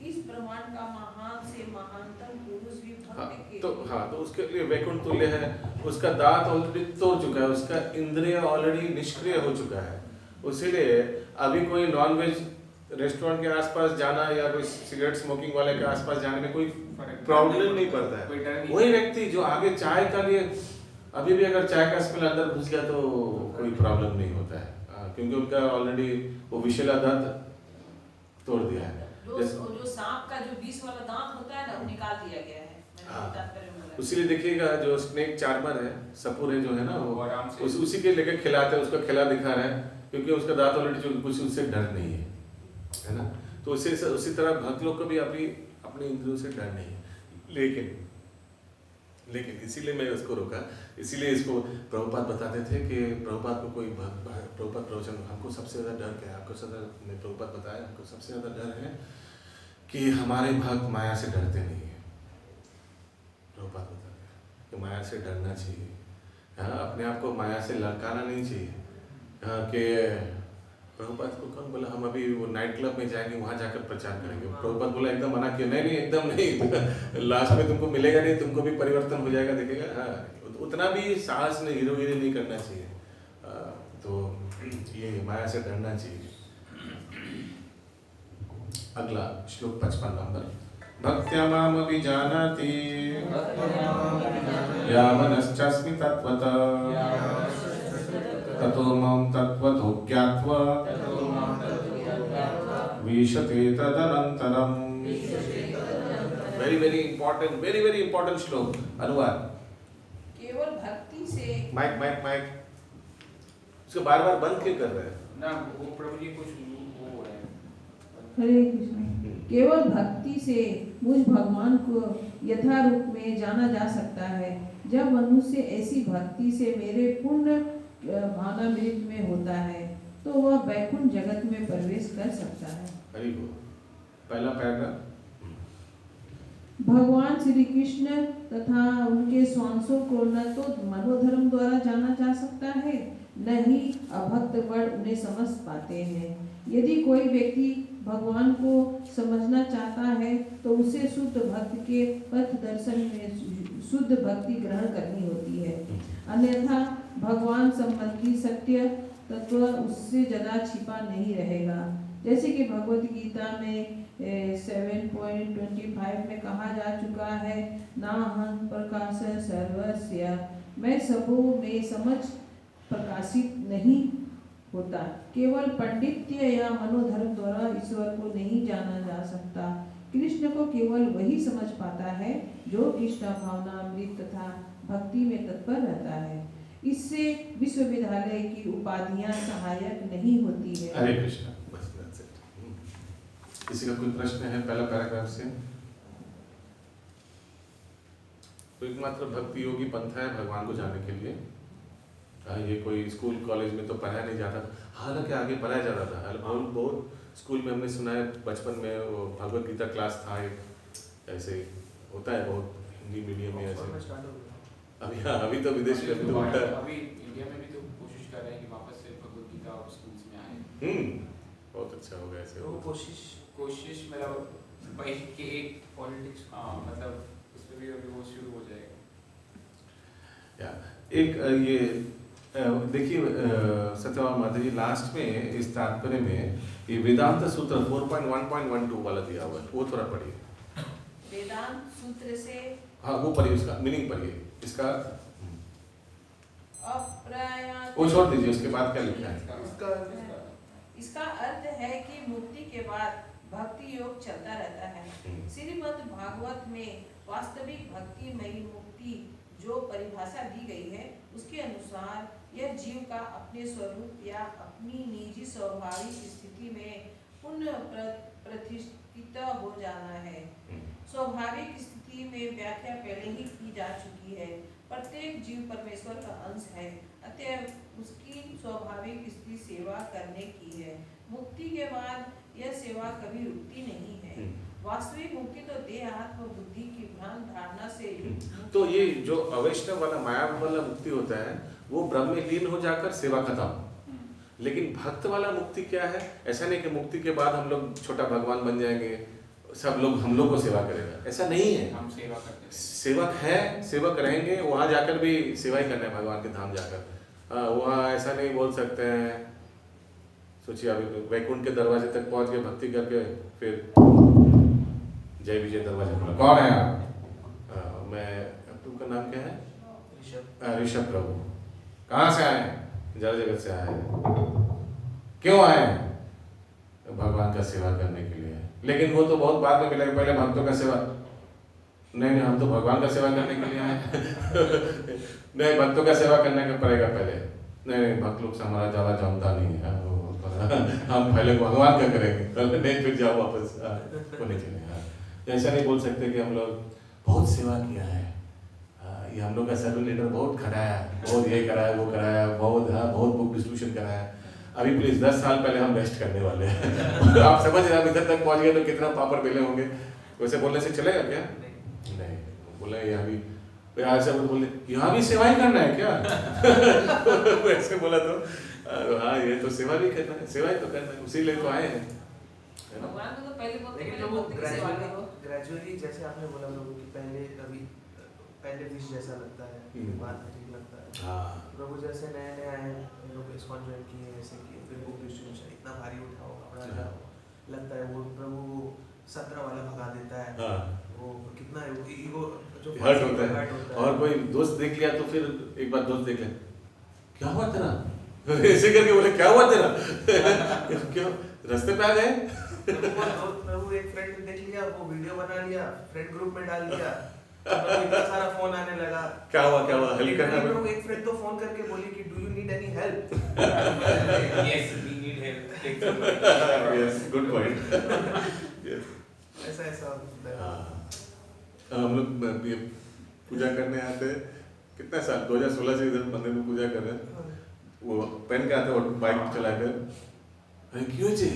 S6: इस ब्रह्मांड का महान से महानतम पुरुष भी भक्त के
S1: तो उसके लिए वैकुंठ तुल्य है। उसका दांत ऑलरेडी तोड़ चुका है, उसका इंद्रिय ऑलरेडी निष्क्रिय हो चुका है। इसीलिए अभी कोई नॉनवेज रेस्टोरेंट के आसपास जाना या कोई सिगरेट स्मोकिंग वाले के आसपास जाने में कोई प्रॉब्लम नहीं पड़ता है। वही व्यक्ति जो आगे चाय का लिए अभी भी अगर चाय का स्मेल अंदर घुस गया तो कोई प्रॉब्लम नहीं होता है, क्योंकि उनका ऑलरेडी वो विषैला दांत तोड़ दिया है।
S6: जो सांप का जो 20 वाला दांत होता है ना, वो निकाल दिया गया है।
S1: उसीलिए देखिएगा जो स्नेक चार्मर है, सपुर है जो है ना, वो उसी के लेके खिलाते हैं, उसका खिला दिखा रहा है, क्योंकि उसका दांत ऑलरेडी जो कुछ उससे डर नहीं है ना। तो उसी तरह भक्त लोग को भी अपने इंद्रियों से डर नहीं है। लेकिन इसीलिए मैं उसको रोका, इसीलिए इसको प्रभुपाद बताते थे कि प्रभुपाद को कोई प्रभुपाद प्रवचन, हमको सबसे ज़्यादा डर क्या है, आपको सबसे प्रभुपाद बताया, हमको सबसे ज़्यादा डर है कि हमारे भक्त माया से डरते नहीं है। प्रभुपाद बताते हैं कि माया से डरना चाहिए, अपने आप को माया से लड़काना नहीं चाहिए। कि प्रभुपाद को कौन बोला हम अभी वो नाइट क्लब में जाएंगे, वहाँ जाकर प्रचार करेंगे। प्रभुपाद बोला एकदम मना किया, नहीं एकदम नहीं, लास्ट में तुमको मिलेगा नहीं, तुमको भी परिवर्तन हो जाएगा, देखेगा। हाँ, उतना भी साहस नहीं, हीरोगिरी नहीं करना चाहिए। तो ये माया से डरना चाहिए। अगला श्लोक 55 नंबर। भक्त्या माम अभिजानाति यावनश्चास्मि तत्वतः ततो मां तत्त्वतो ज्ञात्वा विशते तदनन्तरम्। वेरी इंपॉर्टेंट श्लोक। अनुवाद
S6: केवल भक्ति से
S1: माइक उसको बार बंद क्यों कर रहे हैं
S4: ना? वो प्रभु जी कुछ वो हो रहे हैं।
S6: हरे कृष्ण। केवल भक्ति से मुझ भगवान को यथारूप में जाना जा सकता है। जब मनुष्य ऐसी भक्ति से मेरे पूर्ण भावनामृत में होता है तो वह वैकुंठ जगत में प्रवेश कर सकता है।
S1: हरि बोल। पहला पैराग्राफ।
S6: भगवान श्री कृष्ण तथा उनके स्वांशों को न तो मनोधर्म द्वारा जाना जा सकता है, न ही अभक्त वर्ग उन्हें समझ पाते हैं। यदि कोई व्यक्ति भगवान को समझना चाहता है तो उसे शुद्ध भक्त के पथ दर्शन में शुद्ध भक्ति ग्रहण करनी होती है, अन्यथा भगवान संबंधी सत्य तत्व उससे ज्यादा छिपा नहीं रहेगा। जैसे कि भगवत गीता में 7.25 में कहा जा चुका है, नाहं प्रकाश सर्वस्य, मैं सबों में समझ प्रकाशित नहीं होता। केवल पांडित्य या मनोधर्म द्वारा ईश्वर को नहीं जाना जा सकता। कृष्ण को केवल वही समझ पाता है जो कृष्ण भावना अमृत तथा भक्ति में तत्पर रहता है। इससे विश्वविद्यालय की उपाधियां सहायक नहीं होती है।
S1: हरे कृष्ण। बस that's it. किसी का कोई प्रश्न है पहला पैराग्राफ से? तो एकमात्र भक्ति योगी पंथा है भगवान को जाने के लिए। ये कोई स्कूल कॉलेज में तो पढ़ाया नहीं जाता, हालांकि आगे पढ़ाया जाता था। बहुत स्कूल में हमने सुना है, बचपन में वो भगवत गीता क्लास था एक, ऐसे होता है बहुत हिंदी मीडियम में ऐसे। अभी हाँ, अभी तो विदेश में अभी तो उल्टा है।
S4: अभी इंडिया में भी तो कोशिश कर रहे हैं कि वापस से भगवत गीता और स्कूल्स में आए।
S1: बहुत अच्छा होगा ऐसे।
S5: वो कोशिश
S4: मतलब वही कि एक पॉलिटिक्स, मतलब उसमें भी अभी वो शुरू हो जाएगा।
S1: एक ये देखिए सत्यवान माता जी लास्ट में इस तात्पर्य में ये वेदांत सूत्र 4.1.12 वाला दिया हुआ है, वो थोड़ा पढ़िए।
S6: वेदांत सूत्र से
S1: हाँ वो पढ़िए, उसका मीनिंग पढ़िए, इसका
S6: अप्रयास,
S1: वो छोड़ दीजिए, उसके बाद क्या लिखा है।
S6: इसका अर्थ है कि मुक्ति के बाद भक्ति योग चलता रहता है। श्रीमद् भागवत में वास्तविक भक्तिमयी मुक्ति जो परिभाषा दी गई है उसके अनुसार यह जीव का अपने स्वरूप या अपनी निजी स्वाभाविक स्थिति में पुनः प्रतिष्ठित हो जाना है। स्वाभाविक स्थिति में व्याख्या पहले ही की जा चुकी है। प्रत्येक जीव परमेश्वर का अंश है, अतः उसकी स्वाभाविक स्थिति सेवा करने की है। मुक्ति के बाद यह सेवा कभी रुकती नहीं है। वास्तविक मुक्ति तो देह आत्म बुद्धि की भ्रांत धारणा से युक्त।
S1: तो ये जो अवैष्णव वाला माया वाला मुक्ति होता है वो ब्रह्म में लीन हो जाकर सेवा खत्म। लेकिन भक्त वाला मुक्ति क्या है? ऐसा नहीं कि मुक्ति के बाद हम लोग छोटा भगवान बन जाएंगे, सब लोग हम लोग को सेवा करेगा, ऐसा नहीं है।
S4: हम सेवा करते हैं,
S1: सेवक है, सेवक रहेंगे, वहां जाकर भी सेवा ही करना है भगवान के धाम जाकर। वहाँ ऐसा नहीं बोल सकते हैं, सोचिए अभी वैकुंठ के दरवाजे तक पहुंच के भक्ति करके फिर जय विजय दरवाजा खुला, कौन है आप? मैं, तुमका नाम क्या है? ऋषभ प्रभु। कहाँ से आए? जल जगत से आए। क्यों आए? भगवान का सेवा करने के लिए। लेकिन वो तो बहुत बाद में मिलेगा, पहले भक्तों का सेवा। नहीं, हम तो भगवान का सेवा करने के लिए आए। नहीं, भक्तों का सेवा करने का पड़ेगा पहले। नहीं, भक्त लोग से हमारा ज़्यादा जमता नहीं है, हम पहले भगवान का करेंगे, नहीं फिर जाओ वापस, वो नहीं चलेगा। ऐसा नहीं बोल सकते कि हम लोग बहुत सेवा किया है, ये हम लोग का सर्वे लीडर बहुत खड़ाया, बहुत ये कराया, वो कराया, बहुत बुक डिस्ट्रीब्यूशन कराया। अभी प्लीज 10 साल पहले हम रेस्ट करने वाले हैं। आप समझ रहे हैं, इधर तक पहुंच गए तो कितना पापड़ बेले होंगे। वैसे बोलने से चलेगा क्या? नहीं, बोला ये अभी यहाँ से बोले यहाँ भी सेवा ही करना है क्या? वैसे बोला तो हाँ, ये तो सेवा भी करना है, सेवा ही तो करना है, उसीलिए तो आए हैं।
S6: भगवान को तो पहले बहुत
S5: लेकिन जब वो ग्रेजुअली जैसे आपने बोला प्रभु कि पहले विश जैसा लगता है, बाद में ठीक लगता है। प्रभु जैसे नए नए आए लोग इस्कॉन ज्वाइन किए, ऐसे किए, फिर वो डिस्ट्रीब्यूशन इतना भारी उठाओ, कपड़ा लगता है, वो प्रभु 17 वाला भगा देता है। वो कितना ईगो जो
S1: हर्ट होता है। और कोई दोस्त देख लिया तो फिर एक बार दोस्त देख ले, क्या हुआ तेरा? ऐसे करके बोले क्या हुआ तेरा? क्यों रास्ते पे आ गए?
S5: प्रभु एक फ्रेंड देख लिया, वो वीडियो बना लिया, फ्रेंड ग्रुप में डाल दिया, इतना सारा फोन आने लगा,
S1: क्या हुआ हेल्प करना है।
S5: प्रभु एक फ्रेंड तो फोन करके बोली कि do you need any help?
S4: Yes we need help.
S1: Yes, good point.
S5: ऐसा होता है।
S1: हम लोग ये पूजा करने आते हैं, कितना साल 2016 से इधर मंदिर में पूजा कर रहे हैं। वो पहन के आते हैं और बाइक चलाकर, अरे क्यों जी?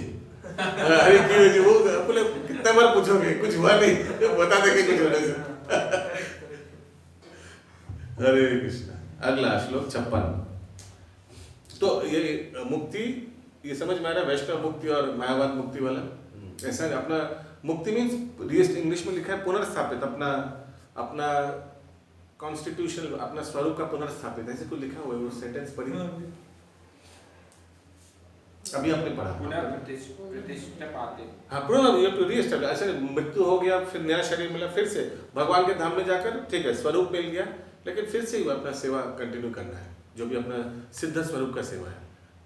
S1: अरे क्यों जी? वो बोले कितना बार पूछोगे, कुछ हुआ नहीं, बता देंगे कुछ होने से। हरे कृष्णा। अगला श्लोक 56। तो ये मुक्ति, ये समझ में आ रहा है वैष्णव मुक्ति और मायावाद मुक्ति वाला? ऐसा अपना मुक्ति मीन्स इंग्लिश में लिखा है पुनर्स्थापित, अपना कॉन्स्टिट्यूशन, अपना स्वरूप का पुनर्स्थापित, ऐसे कुछ लिखा हुआ है। वो सेंटेंस पढ़ी अभी आपने पढ़ा,
S4: पुनर्प्रतिष्ठा पाते।
S1: हाँ पुनः ऐसे मृत्यु हो गया, फिर नया शरीर मिला, फिर से भगवान के धाम में जाकर ठीक है स्वरूप मिल गया, लेकिन फिर से ही अपना सेवा कंटिन्यू करना है, जो भी अपना सिद्ध स्वरूप का सेवा है।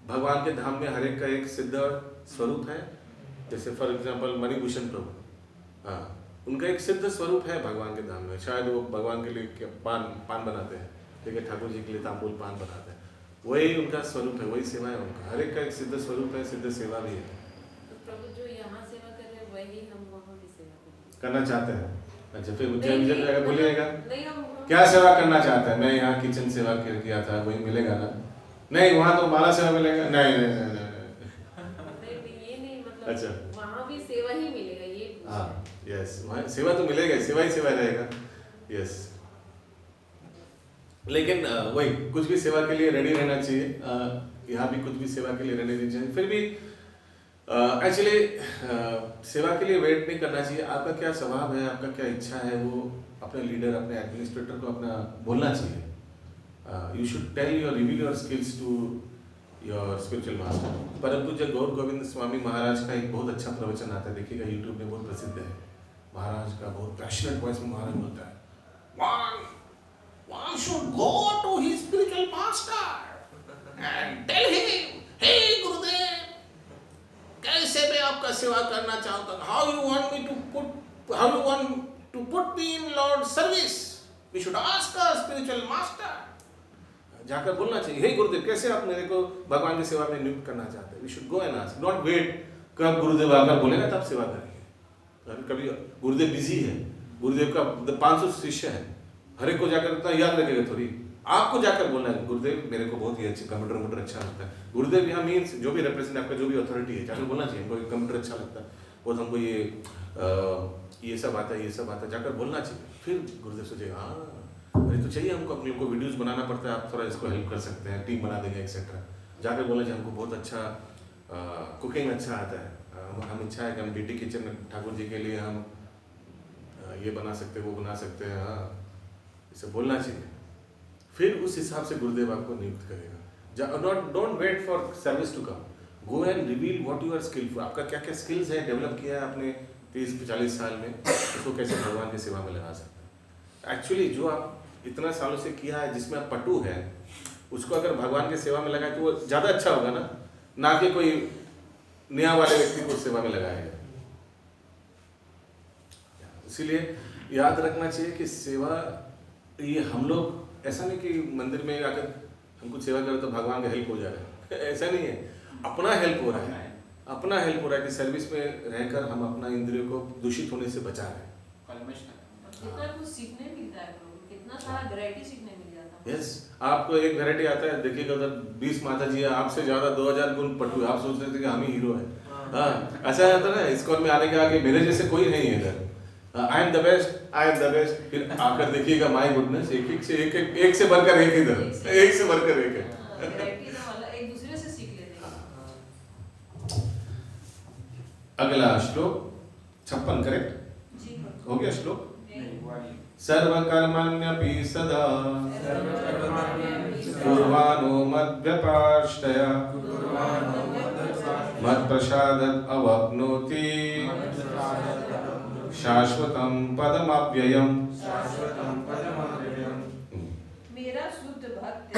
S1: भगवान के धाम में हर एक का एक सिद्ध स्वरूप है। जैसे फॉर एग्जांपल मणिभूषण प्रभु, हाँ उनका एक सिद्ध स्वरूप है भगवान के धाम में। शायद वो भगवान के लिए पान बनाते हैं, ठीक है, ठाकुर जी के लिए तांबूल पान बनाते हैं, वही उनका स्वरूप है, वही सेवा है उनका। हर एक का एक सिद्ध स्वरूप है, सिद्ध सेवा भी है।
S9: तो प्रभु जो यहाँ सेवा कर रहे हैं वही हम वहाँ भी सेवा
S1: करना चाहते हैं। अच्छा फिर उज्जैन बोलिएगा
S9: नहीं, हम
S1: क्या सेवा करना चाहता है? मैं यहाँ किचन सेवा किया था, वही मिलेगा ना? नहीं वहाँ तो माला सेवा मिलेगा? नहीं नहीं नहीं नहीं,
S9: ये नहीं, मतलब
S1: अच्छा
S9: वहाँ भी सेवा ही मिलेगा ये।
S1: हाँ यस, वहाँ सेवा तो मिलेगा, सेवा ही सेवा रहेगा। यस, लेकिन वही कुछ भी सेवा के लिए रेडी रहना चाहिए। यहाँ भी कुछ भी सेवा के लिए रेडी रहना चाहिए। फिर भी एक्चुअली सेवा के लिए वेट नहीं करना चाहिए। आपका क्या स्वभाव है, आपका क्या इच्छा है, वो अपने लीडर, अपने एडमिनिस्ट्रेटर को अपना बोलना चाहिए। You should tell your reveal your skills to your spiritual master. परम पूज्य गौर गोविंद स्वामी महाराज का एक बहुत अच्छा प्रवचन आता है, देखिएगा यूट्यूब में, बहुत प्रसिद्ध है। महाराज का बहुत पैशनेट वॉइस में महाराज बोलता है, one should go to his spiritual master and tell him, hey Gurudev, कैसे मैं आपका सेवा करना चाहता हूँ, how you want to put me in Lord's service, we should ask our spiritual master। जाकर बोलना चाहिए, हे गुरुदेव कैसे आप मेरे को भगवान की सेवा में नियुक्त करना चाहते हैं। we should go and ask, not wait कब गुरुदेव आकर बोलेगा तब सेवा करेंगे। कभी गुरुदेव बिजी है, गुरुदेव का 500 शिष्य है, हर एक को जाकर इतना याद रखेगा थोड़ी। आपको जाकर बोलना है, गुरुदेव मेरे को बहुत ही अच्छे कंप्यूटर अच्छा लगता है। गुरुदेव यहाँ मीन्स जो भी रिप्रेजेंट, आपका जो भी अथॉरिटी है, जाकर बोलना चाहिए हमको कंप्यूटर अच्छा लगता है, बहुत हमको ये सब आता है, ये सब आता है, जाकर बोलना चाहिए। फिर गुरुदेव सोचेगा हाँ अरे तो चाहिए हमको, अपने को वीडियोज़ बनाना पड़ता है, आप थोड़ा इसको हेल्प कर सकते हैं, टीम बना देंगे एक्सेट्रा। जाकर बोलना चाहिए हमको बहुत अच्छा कुकिंग अच्छा आता है, हम इच्छा है कि हम डीटी किचन में ठाकुर जी के लिए हम ये बना सकते हैं, वो बना सकते हैं, हाँ इसे बोलना चाहिए। फिर उस हिसाब से गुरुदेव आपको नियुक्त करेगा। Don't wait for service to come, go and reveal what you are skillful. आपका क्या क्या स्किल्स है, डेवलप किया है आपने 30-40 साल में, उसको कैसे भगवान की सेवा में लगा सकते हैं। एक्चुअली जो आप इतना सालों से किया है, जिसमें आप पटु है, उसको अगर भगवान की सेवा में लगाए तो वो ज़्यादा अच्छा होगा ना कि कोई नया वाले व्यक्ति को सेवा में लगाएगा। इसीलिए याद रखना चाहिए कि सेवा, ये हम लोग ऐसा नहीं कि मंदिर में आकर हम कुछ सेवा करें तो भगवान का हेल्प हो जा रहा है ऐसा नहीं है, अपना हेल्प हो रहा है, अपना हेल्प हो रहा है कि सर्विस में रहकर हम अपना इंद्रियों को दूषित होने से बचा रहे हैं।
S9: कितना कुछ सीखने मिलता है, कितना सारा वैरायटी सीखने मिल जाता है।
S1: यस, आपको एक वैरायटी आता है, देखिएगा उधर 20 माता जी है, आपसे ज़्यादा 2000 गुण पटु, आप सोच रहे थे कि हम ही हीरो है। हाँ ऐसा आता है ना, इस्कॉन में आने के आगे मेरे जैसे कोई नहीं है इधर, आई एम द बेस्ट। फिर आकर देखिएगा माय गुडनेस, एक से बढ़कर एक इधर, एक से बढ़कर एक है।
S9: एक दूसरे से सीख लेते हैं।
S1: अगला श्लोक 56 करेक्ट हो गया श्लोक। सर्वकर्मण्यपि सदा कुर्वाणो मद्व्यपाश्रया मत्प्रसादात् अवाप्नोति शाश्वतं पदमव्ययम्।
S6: मेरा शुद्ध भक्त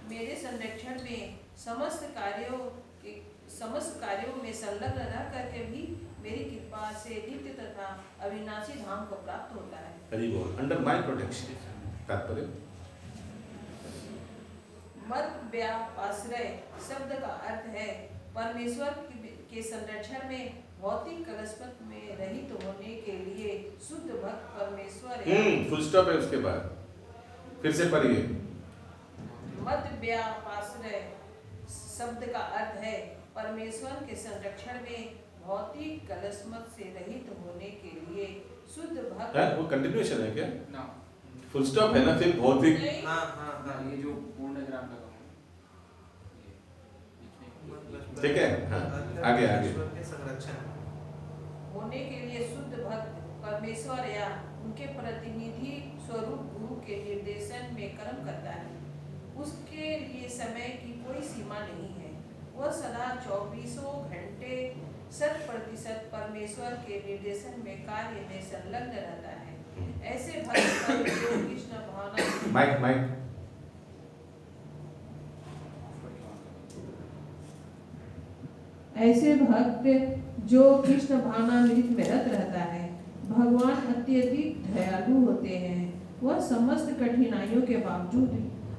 S6: मेरे संरक्षण में समस्त कार्यों में संलग्न रह करके भी मेरी कृपा से नित्य तथा अविनाशी धाम को प्राप्त होता है।
S1: हरि बोल। अंडर माय प्रोटेक्शन, तात्पर्य
S6: मत व्यापाश्रय शब्द का अर्थ है परमेश्वर के संरक्षण में भौतिक कलशपत में रहित होने के लिए शुद्ध भक्त परमेश्वर है।
S1: फुल स्टॉप है उसके बाद, फिर से पढ़िए।
S6: मत व्यापाश्रय शब्द का अर्थ है परमेश्वर के संरक्षण में भौतिक कलशमत से रहित होने के लिए शुद्ध भक्त।
S1: वो कंटिन्यूएशन है क्या?
S4: ना,
S1: फुल स्टॉप है ना, फिर भौतिक।
S4: हाँ, ये जो पूर्ण विराम लगा
S1: ठीक है, हाँ, आगे आगे।
S5: ईश्वर के संरक्षण
S6: होने के लिए शुद्ध भक्त परमेश्वर या उनके प्रतिनिधि स्वरूप गुरु के निर्देशन में कर्म करता है। उसके लिए समय की कोई सीमा नहीं है। वह सदा 24 घंटे 100% परमेश्वर के निर्देशन में कार्य में संलग्न रहता है। ऐसे भक्त पर जो कृष्ण भावना
S1: माइक
S6: ऐसे भक्त जो कृष्ण भावनामृत में रत रहता है, भगवान अत्यधिक दयालु होते हैं। वह समस्त कठिनाइयों के बावजूद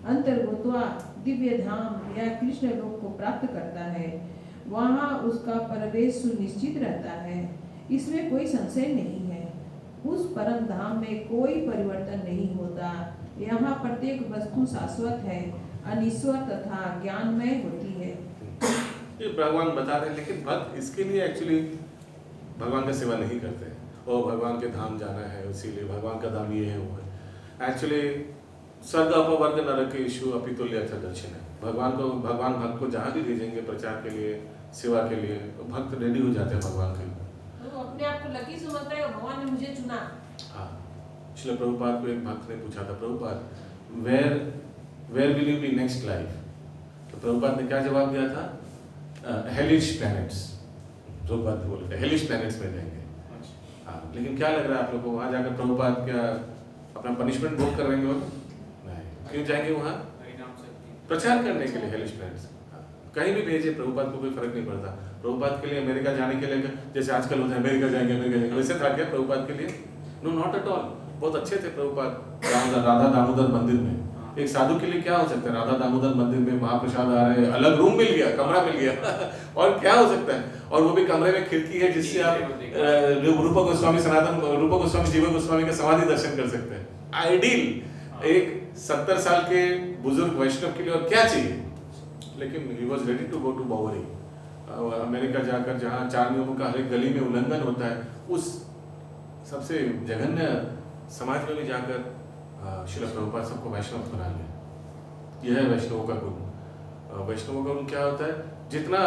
S6: अंतर्गतवा दिव्य धाम या कृष्ण लोक को प्राप्त करता है। वहाँ उसका प्रवेश सुनिश्चित रहता है, इसमें कोई संशय नहीं है। उस परम धाम में कोई परिवर्तन नहीं होता। यहाँ प्रत्येक वस्तु शाश्वत है, अनिश्वर तथा ज्ञानमय होती है।
S1: ये भगवान बता रहे हैं, लेकिन भक्त इसके लिए एक्चुअली भगवान का सेवा नहीं करते और भगवान के धाम जाना है, इसीलिए भगवान का धाम ये है वो है। एक्चुअली स्वर्ग अपवर्ग नरकेषु अपितुल्यथ दर्शन है। भगवान भक्त को जहाँ भी भेजेंगे प्रचार के लिए, सेवा के लिए, भक्त रेडी हो जाते हैं भगवान के लिए।
S6: तो अपने आप को लकी समझता है, भगवान ने मुझे चुना।
S1: हाँ, श्रील प्रभुपाद को एक भक्त ने पूछा था, Prabhupada where will you be next life? तो प्रभुपाद ने क्या जवाब दिया था? Hellish planets. प्रभुपाद बोले हेलिश प्लैनेट्स में जाएंगे। हाँ, लेकिन क्या लग रहा है आप लोगों को, वहाँ जाकर प्रभुपाद क्या अपना पनिशमेंट भोग कर रहेंगे? वो नहीं, क्यों जाएंगे वहाँ? प्रचार करने के लिए हेलिश प्लैनेट्स। कहीं भी भेजे प्रभुपाद को कोई फर्क नहीं पड़ता। प्रभुपाद के लिए अमेरिका जाने के लिए जैसे आजकल होता है अमेरिका जाएंगे, वैसे था क्या प्रभुपाद के लिए? No, not at all. बहुत अच्छे थे प्रभुपाद राधा दामोदर मंदिर में। एक साधु के लिए क्या हो सकता है? राधा दामोदर मंदिर में महाप्रसाद आ रहे हैं, अलग रूम मिल गया, कमरा मिल गया और क्या हो सकता है? और वो भी कमरे में खिड़की है जिससे आप रूप गोस्वामी जीव गोस्वामी का समाधि दर्शन कर सकते हैं। आइडियल एक 70 साल के बुजुर्ग वैष्णव के लिए और क्या चाहिए? लेकिन he was ready to go to Bowery. America जाकर जहाँ 4 नियमों का हर एक गली में उल्लंघन होता है, उस सबसे जघन्य समाज में भी जाकर श्रील प्रभुपाद सबको वैष्णव बना लिया। यह है वैष्णवों का गुण। वैष्णवों का गुण क्या होता है? जितना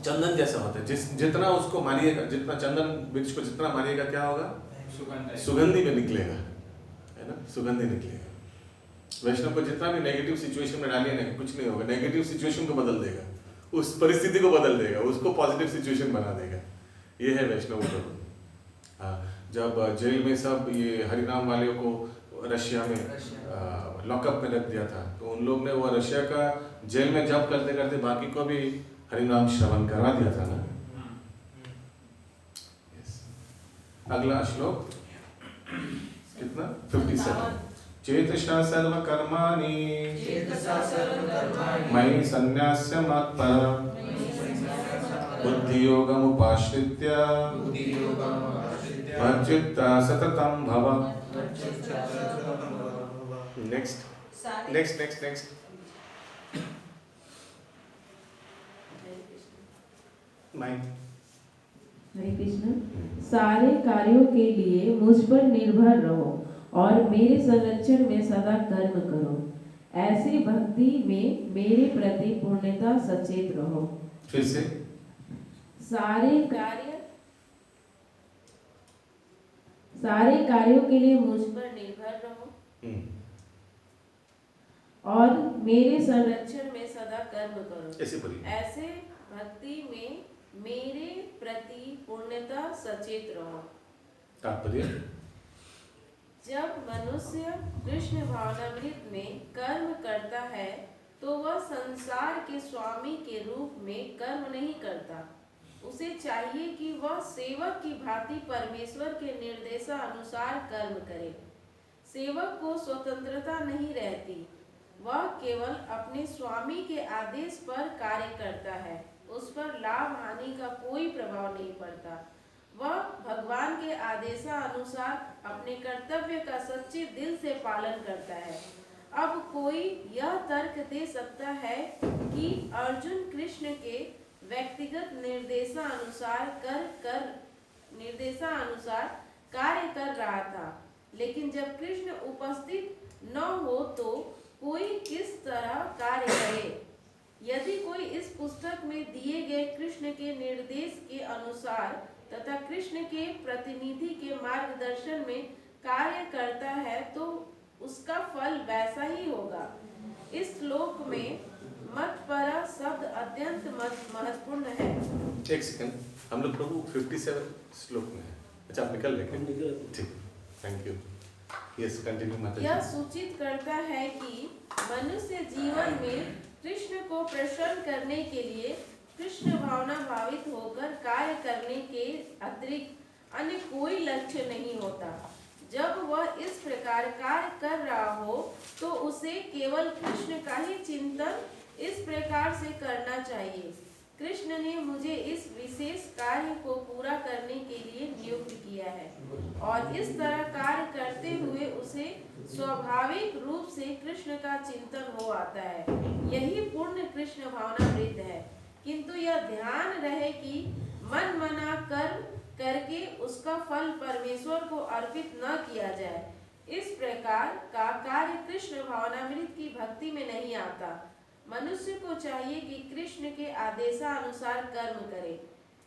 S1: चंदन जैसा होता है, जितना उसको मारिएगा, जितना चंदन वृक्ष को जितना मारिएगा क्या होगा? सुगंधी में निकलेगा, है ना, सुगंधी निकलेगा। वैष्णव को जितना भी नेगेटिव सिचुएशन में डालिए ना, कुछ नहीं होगा। नेगेटिव सिचुएशन को बदल देगा, उस परिस्थिति को बदल देगा, उसको पॉजिटिव सिचुएशन बना देगा। ये है वैष्णव का गुण। हाँ, जब जेल में सब ये हरिनाम वाले को रशिया में लॉकअप में रख दिया था, तो उन लोग ने वो रशिया का जेल में जब करते करते बाकी को भी हरिनाम श्रवण करवा दिया था ना। अगला श्लोक कितना? 57। चेतसा सर्व कर्माणि मयि संन्यास्य मत्परम् बुद्धि योगम उपाश्रित्य मच्चित्ता सततं भव। नेक्स्ट
S10: हरे कृष्ण। सारे कार्यों के लिए मुझ पर निर्भर रहो और मेरे संरक्षण में सदा कर्म करो। ऐसी भक्ति में मेरे प्रति पूर्णतः सचेत रहो।
S1: फिर से
S10: सारे कार्यों के लिए मुझ पर निर्भर रहो और मेरे संरक्षण में सदा कर्म करो। ऐसे भक्ति में मेरे प्रति पूर्णतः सचेत रहो।
S1: तात्पर्य?
S10: जब मनुष्य कृष्ण भावनामृत में कर्म करता है तो वह संसार के स्वामी के रूप में कर्म नहीं करता। उसे चाहिए कि वह सेवक की भांति परमेश्वर के निर्देशानुसार कर्म करे। सेवक को स्वतंत्रता नहीं रहती, वह केवल अपने स्वामी के आदेश पर कार्य करता है। उस पर लाभ हानि का कोई प्रभाव नहीं पड़ता। वह भगवान के आदेशानुसार अपने कर्तव्य का सच्चे दिल से पालन करता है। अब कोई यह तर्क दे सकता है कि अर्जुन कृष्ण के व्यक्तिगत निर्देशानुसार कार्य कर रहा था, लेकिन जब कृष्ण उपस्थित न हो तो कोई किस तरह कार्य करे? यदि कोई इस पुस्तक में दिए गए कृष्ण के निर्देश के अनुसार तथा कृष्ण के प्रतिनिधि के मार्गदर्शन में कार्य करता है तो उसका फल वैसा ही होगा। इस श्लोक में मतपरा शब्द अत्यंत महत्वपूर्ण है।
S1: एक सेकंड, हम लोग प्रभु 57 श्लोक में है। अच्छा, आप निकल लेंगे? ठीक, थैंक यू। यस, कंटिन्यू माता जी।
S10: यह सूचित करता है कि मनुष्य जीवन में कृष्ण को प्रसन्न करने के लिए कृष्ण भावना भावित होकर कार्य करने के अतिरिक्त अन्य कोई लक्ष्य नहीं होता। जब वह इस प्रकार कार्य कर रहा हो तो उसे केवल कृष्ण का ही चिंतन इस प्रकार से करना चाहिए। कृष्ण ने मुझे इस विशेष कार्य को पूरा करने के लिए नियुक्त किया है और इस तरह कार्य करते हुए उसे स्वाभाविक रूप से कृष्ण का चिंतन हो आता है। यही पूर्ण कृष्ण भावनामृत है। किंतु यह ध्यान रहे कि मन मना कर्म करके उसका फल परमेश्वर को अर्पित न किया जाए। इस प्रकार का कार्य कृष्ण भावनामृत की भक्ति में नहीं आता। मनुष्य को चाहिए कि कृष्ण के आदेशानुसार कर्म करे।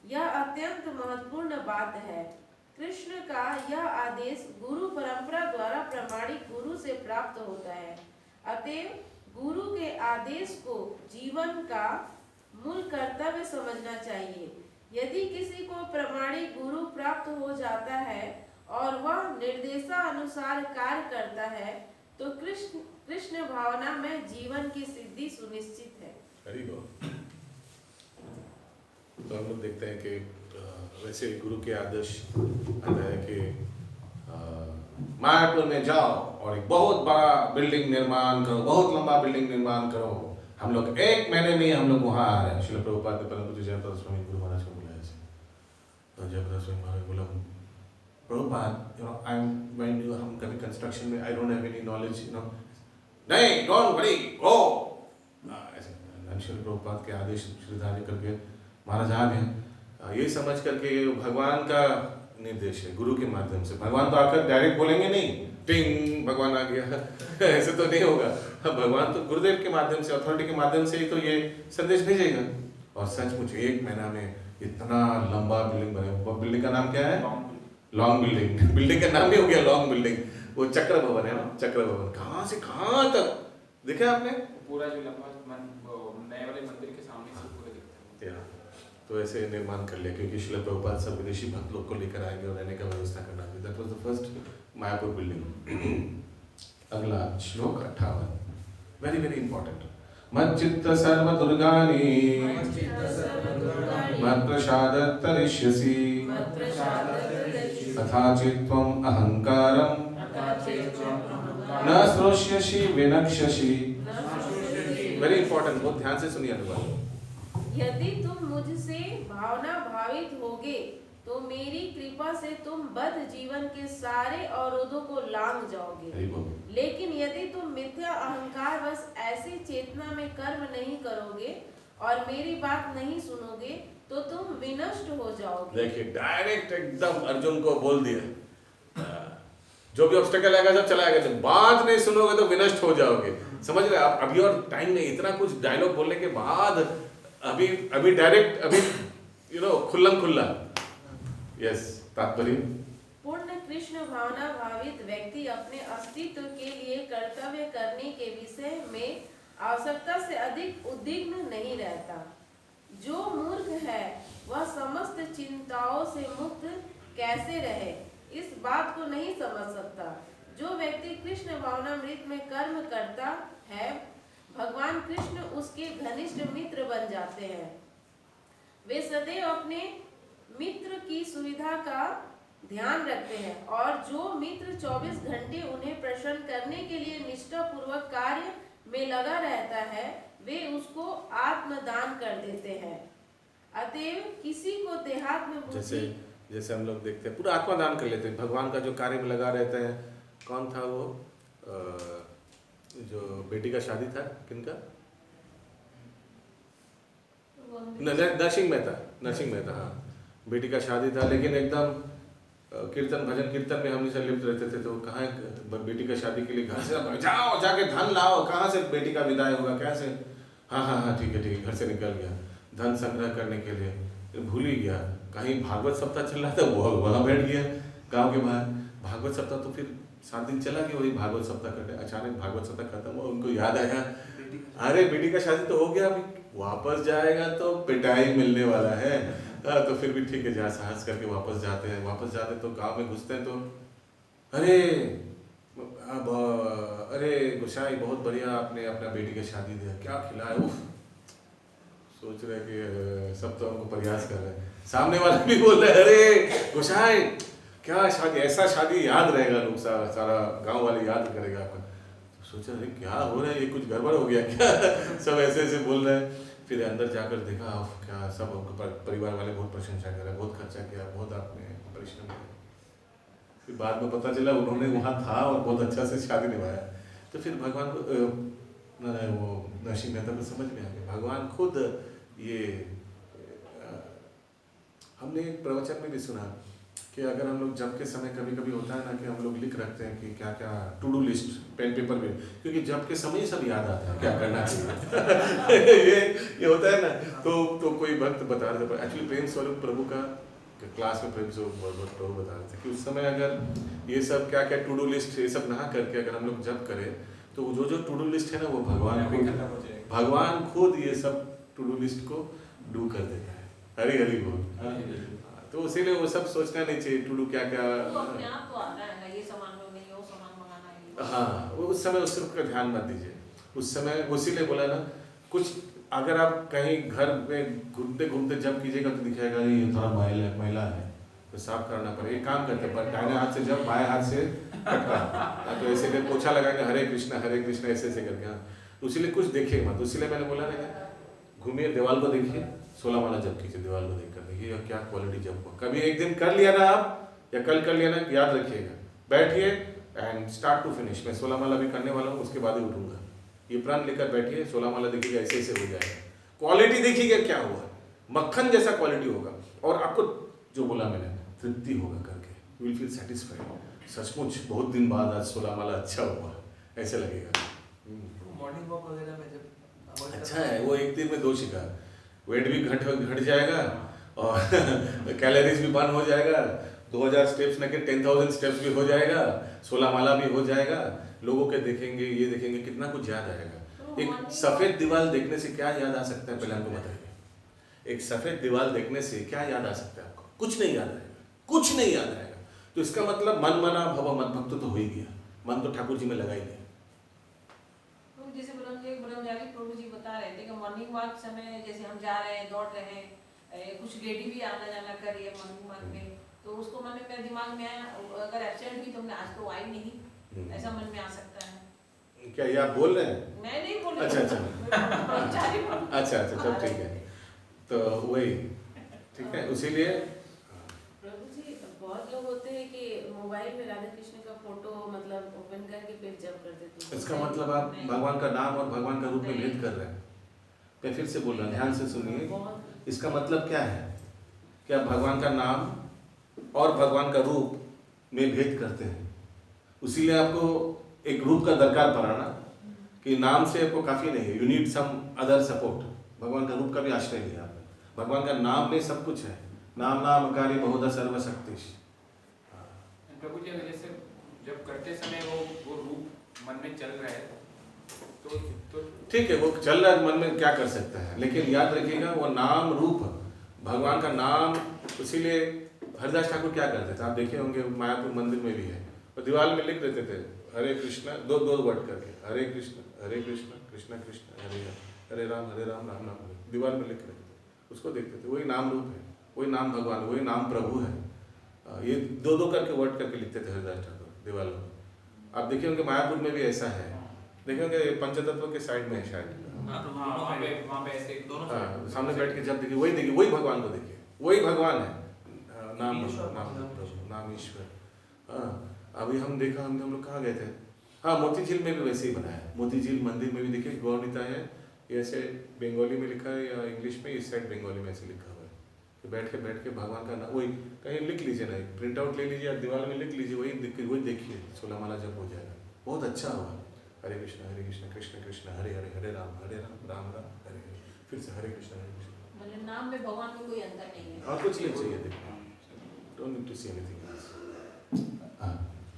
S10: यह अत्यंत महत्वपूर्ण बात है। कृष्ण का यह आदेश गुरु परंपरा द्वारा प्रमाणिक गुरु से प्राप्त होता है। अतएव गुरु के आदेश को जीवन का मूल कर्तव्य समझना चाहिए। यदि किसी को प्रमाणिक गुरु प्राप्त हो जाता है और वह निर्देशानुसार कार्य करता है तो कृष्ण भावना में जीवन की सिद्धि सुनिश्चित है।
S1: Very good. तो हम लोग देखते हैं कि वैसे गुरु के आदेश आता है कि मायापुर में जाओ और एक बहुत बड़ा बिल्डिंग निर्माण करो, बहुत लंबा बिल्डिंग निर्माण करो। हम लोग 1 महीने में ही हम लोग वहाँ आ रहे हैं। श्रील प्रभुपाद ने परम पूज्य जयप्रकाश स्वामी गुरु महाराज को बुलाया ऐसे। तो जयप्रकाश स्वामी महाराज बोला, प्रभुपाद हम कभी कंस्ट्रक्शन में I don't have any knowledge, नहीं, डोंट वरी, गो। ऐसे श्रील प्रभुपाद के आदेश श्रीधार्य करके महाराज आ गए। ये समझ करके भगवान का निर्देश है, गुरु के माध्यम से। भगवान तो आकर डायरेक्ट बोलेंगे नहीं, टिंग भगवान आ गया ऐसे तो नहीं होगा। भगवान तो गुरुदेव के माध्यम से, अथॉरिटी के माध्यम से ही तो ये संदेश भेजेगा। और सचमुच 1 महीना में इतना लंबा बिल्डिंग बने। बिल्डिंग का नाम क्या है? Long building. बिल्डिंग का नाम ही हो गया लॉन्ग बिल्डिंग। वो चक्र भवन है ना, चक्र भवन। कहाँ से कहाँ तक देखा आपने?
S4: पूरा जो लंबा नए वाले मंदिर के सामने से पूरा दिखता है।
S1: तो ऐसे निर्माण कर लिया, क्योंकि श्रील प्रभुपाद सब विदेशी भक्त लोग को लेकर आएंगे और रहने का व्यवस्था करना थी। That was the first Mayapur building. अगला श्लोक 58, वेरी वेरी इंपॉर्टेंट। मच्चित्त सर्व दुर्गानि मत्प्रसादात् तरिष्यसि तथा चित्त्वम् अहंकारं न श्रोष्यसि विनक्ष्यसि। वेरी इंपॉर्टेंट, बहुत ध्यान से सुनिए अनुवाद।
S10: यदि तुम मुझसे भावना भावित होगे तो मेरी कृपा से तुम बद्ध जीवन के सारे अवरोधों को लांघ जाओगे। लेकिन यदि तुम मिथ्या अहंकार बस ऐसी चेतना में कर्म नहीं करोगे और मेरी बात नहीं सुनोगे तो तुम विनष्ट हो जाओगे।
S1: देखिए, डायरेक्ट एकदम अर्जुन को बोल दिया, जो भी ऑब्स्टेकल आएगा सब चला आएगा, बात नहीं सुनोगे तो विनष्ट हो जाओगे। समझ रहे आप? अभी और टाइम नहीं, इतना कुछ डायलॉग बोलने के बाद अभी डायरेक्ट, अभी खुल्लम खुल्ला। यस, तात्पर्य
S10: पूर्ण कृष्ण भावना भावित व्यक्ति अपने अस्तित्व के लिए कर्तव्य करने के विषय में आवश्यकता से अधिक उद्विग्न नहीं रहता। जो मूर्ख है वह समस्त चिंताओं से मुक्त कैसे रहे, इस बात को नहीं समझ सकता। जो व्यक्ति कृष्ण भावनामृत में कर्म करता है, भगवान कृष्ण उसके घनिष्ठ मित्र बन जाते हैं। वे सदैव अपने मित्र की सुविधा का ध्यान रखते हैं और जो मित्र 24 घंटे उन्हें प्रसन्न करने के लिए निष्ठा पूर्वक कार्य में लगा रहता है, वे उसको आत्मदान कर देते हैं। अतएव किसी को देहात्म बुद्धि,
S1: जैसे हम लोग देखते हैं पूरा आत्मदान कर लेते हैं। भगवान का जो कार्य में लगा रहता है। कौन था वो जो बेटी का शादी था, किनका? नरसिंह मेहता। हाँ, बेटी का शादी था, लेकिन एकदम कीर्तन भजन कीर्तन में हमेशा लिप्त रहते थे। तो कहाँ बेटी का शादी के लिए घर से जाओ, जाके धन लाओ, कहाँ से बेटी का विदाई होगा, कैसे? हाँ ठीक है घर से निकल गया धन संग्रह करने के लिए, फिर भूल ही गया, कहीं भागवत सप्ताह चल रहा था वो वहाँ बैठ गया गांव के बाहर। भागवत सप्ताह तो फिर 7 दिन चला गया वही भागवत सप्ताह करने, अचानक भागवत सप्ताह खत्म हुआ, उनको याद आया अरे बेटी का शादी तो हो गया, अभी वापस जाएगा तो पिटाई मिलने वाला है। तो फिर भी ठीक है जहाँ साहस करके वापस जाते हैं। वापस जाते तो गाँव में घुसते हैं तो अरे गोसाई बहुत बढ़िया आपने अपना बेटी की शादी दिया, क्या खिलाया, उफ। सोच रहे कि सब तो हमको प्रयास कर रहे हैं, सामने वाले भी बोल रहे अरे गोसाई क्या शादी, ऐसा शादी याद रहेगा, लोग सारा गांव वाले याद करेगा आपका। तो सोचा अरे क्या हो रहा है, ये कुछ गड़बड़ हो गया क्या सब ऐसे बोल रहे हैं। फिर अंदर जाकर देखा क्या सब उनको परिवार वाले बहुत प्रशंसा कर रहे, बहुत खर्चा किया, बहुत आपने परिश्रम किया। फिर बाद में पता चला उन्होंने वहाँ था और बहुत अच्छा से शादी निभाया। तो फिर भगवान को वो नरसिंह मेहता को समझ में आ गया, भगवान खुद ये हमने एक प्रवचन में भी सुना कि अगर हम लोग जब के समय कभी कभी होता है ना कि हम लोग लिख रखते हैं कि क्या क्या to do list pen paper में, क्योंकि जब के समय सब याद आता है क्या करना चाहिए ये होता है ना। तो कोई भक्त बता रहे थे, एक्चुअली प्रेम स्वरूप प्रभु का क्लास में प्रेम स्वरूप प्रभु बता रहे थे कि उस समय अगर ये सब क्या क्या टू डू लिस्ट ये सब ना करके अगर हम लोग जब करें तो जो टू डू लिस्ट है ना वो भगवान खुद ये सब टू डू लिस्ट को डू कर देता है। हरी हरी बोल। तो इसीलिए वो सब सोचना नहीं चाहिए टू डू क्या क्या हाँ वो उस समय उस का ध्यान मत दीजिए। उस समय इसीलिए बोला ना कुछ अगर आप कहीं घर में घूमते घूमते जब कीजिएगा तो दिखेगा ये थोड़ा मैला है तो साफ करना पड़ेगा। एक काम करते हैं दाहिने हाथ से जब बाएं हाथ से कटका तो ऐसे में पोछा लगाएंगे हरे कृष्णा ऐसे ऐसे करके। हाँ तो इसीलिए कुछ देखिए मत, इसीलिए मैंने बोला ना घूमिए दीवार को देखिए 16 माला जब कीजिए, दीवार को देख कर देखिए क्या क्वालिटी जब हुआ। कभी एक दिन कर लिया ना आप या कल कर लिया ना याद रखिएगा, बैठिए एंड स्टार्ट टू फिनिश। मैं 16 माला भी करने वाला हूँ, उसके बाद ही उठूंगा। ये प्रण लेकर बैठिए, 16 माला देखिएगा ऐसे ऐसे हो जाएगा। क्वालिटी देखिएगा क्या हुआ, मक्खन जैसा क्वालिटी होगा और आपको जो बोला मैंने तृप्ति होगा करके, यू विल फील सेटिस्फाइड। सचमुच बहुत दिन बाद आज 16 माला अच्छा हुआ ऐसे लगेगा।
S5: मॉर्निंग वॉक वगैरह में जब
S1: अच्छा है वो एक दिन में 2 शिकार, वेट भी घट जाएगा और कैलोरीज भी बर्न हो जाएगा, 2000 स्टेप्स न के 10,000 स्टेप्स भी हो जाएगा, 16 माला भी हो जाएगा। लोगों के देखेंगे ये देखेंगे कितना कुछ याद आएगा। एक सफेद दीवार देखने से क्या याद आ सकता है पहले हमको बताइए। एक सफेद दीवार देखने से क्या याद आ सकता है आपको? कुछ नहीं याद आएगा, कुछ नहीं याद आएगा। तो इसका मतलब मन मना भव मत भक्त तो हो ही गया, मन तो ठाकुर जी में लगा ही गया।
S9: जैसे ब्रह्मचारी प्रभु जी बता रहे थे कि मॉर्निंग वॉक समय जैसे हम जा रहे हैं दौड़ रहे हैं, कुछ लेडी भी आना जाना कर रही है मॉर्निंग वॉक में, तो उसको मन में मेरे दिमाग में आया अगर एब्सेंट भी तुमने आज तो आई नहीं, ऐसा मन में आ सकता है।
S1: क्या ये आप बोल रहे हैं?
S9: मैं नहीं बोल रही।
S1: अच्छा तब ठीक है। तो वही ठीक है, उसीलिए
S10: प्रभु जी बहुत लोग होते हैं कि मोबाइल में राधा कृष्ण का फोटो मतलब ओपन करके फिर जब कर देते हैं।
S1: इसका मतलब आप भगवान का नाम और भगवान का रूप में भेद कर रहे हैं। मैं फिर से बोल रहा हूँ, ध्यान से सुनिए। इसका मतलब क्या है कि आप भगवान का नाम और भगवान का रूप में भेद करते हैं। इसीलिए आपको एक रूप का दरकार पड़ा ना कि नाम से आपको काफ़ी नहीं है, you need some other support. भगवान का रूप का भी आश्रय लिया आपने, भगवान का नाम में सब कुछ है। नाम नामकारी बहुधा सर्वशक्तिश।
S4: प्रभु जी जैसे जब करते समय वो रूप मन में चल रहा है तो
S1: ठीक है, वो चल रहा है मन में, क्या कर सकता है। लेकिन याद रखिएगा वो नाम रूप भगवान का नाम। इसीलिए हरिदास ठाकुर क्या करते थे, आप देखे होंगे मायापुर मंदिर में भी है, और दीवार में लिख देते थे हरे कृष्णा दो वर्ड करके, हरे कृष्ण कृष्ण कृष्ण हरे राम राम राम। दीवार में लिख रहे थे, उसको देखते थे। वही नाम रूप है, वही नाम भगवान, वही नाम प्रभु है। ये दो करके वर्ड करके लिखते थे हरिदास ठाकुर दीवार में। आप देखे होंगे मायापुर में भी ऐसा है, देखे होंगे पंचतत्व के साइड में है शायद। सामने बैठ के जब देखिए वही भगवान को देखिए, वही भगवान है। नाम ईश्वर। हाँ अभी हम देखा, हम लोग कहाँ गए थे, हाँ मोती झील में भी वैसे ही बनाया है। मोती झील मंदिर में भी देखिए गौरनीता है, ऐसे बंगाली में लिखा है या इंग्लिश में, इस साइड बंगाली में ऐसे लिखा हुआ है कि बैठ के भगवान का नाम वही कहीं लिख लीजिए ना, प्रिंट आउट ले लीजिए या दीवार में लिख लीजिए, वही देखिए 16 माला जब हो जाएगा बहुत अच्छा होगा। हरे कृष्ण कृष्ण कृष्ण हरे हरे, हरे राम राम राम हरे हरे। फिर से हरे कृष्ण
S9: मतलब नाम में भगवान में कोई अंतर नहीं है।
S1: और कुछ नहीं चाहिए, देखो don't need to see anything else.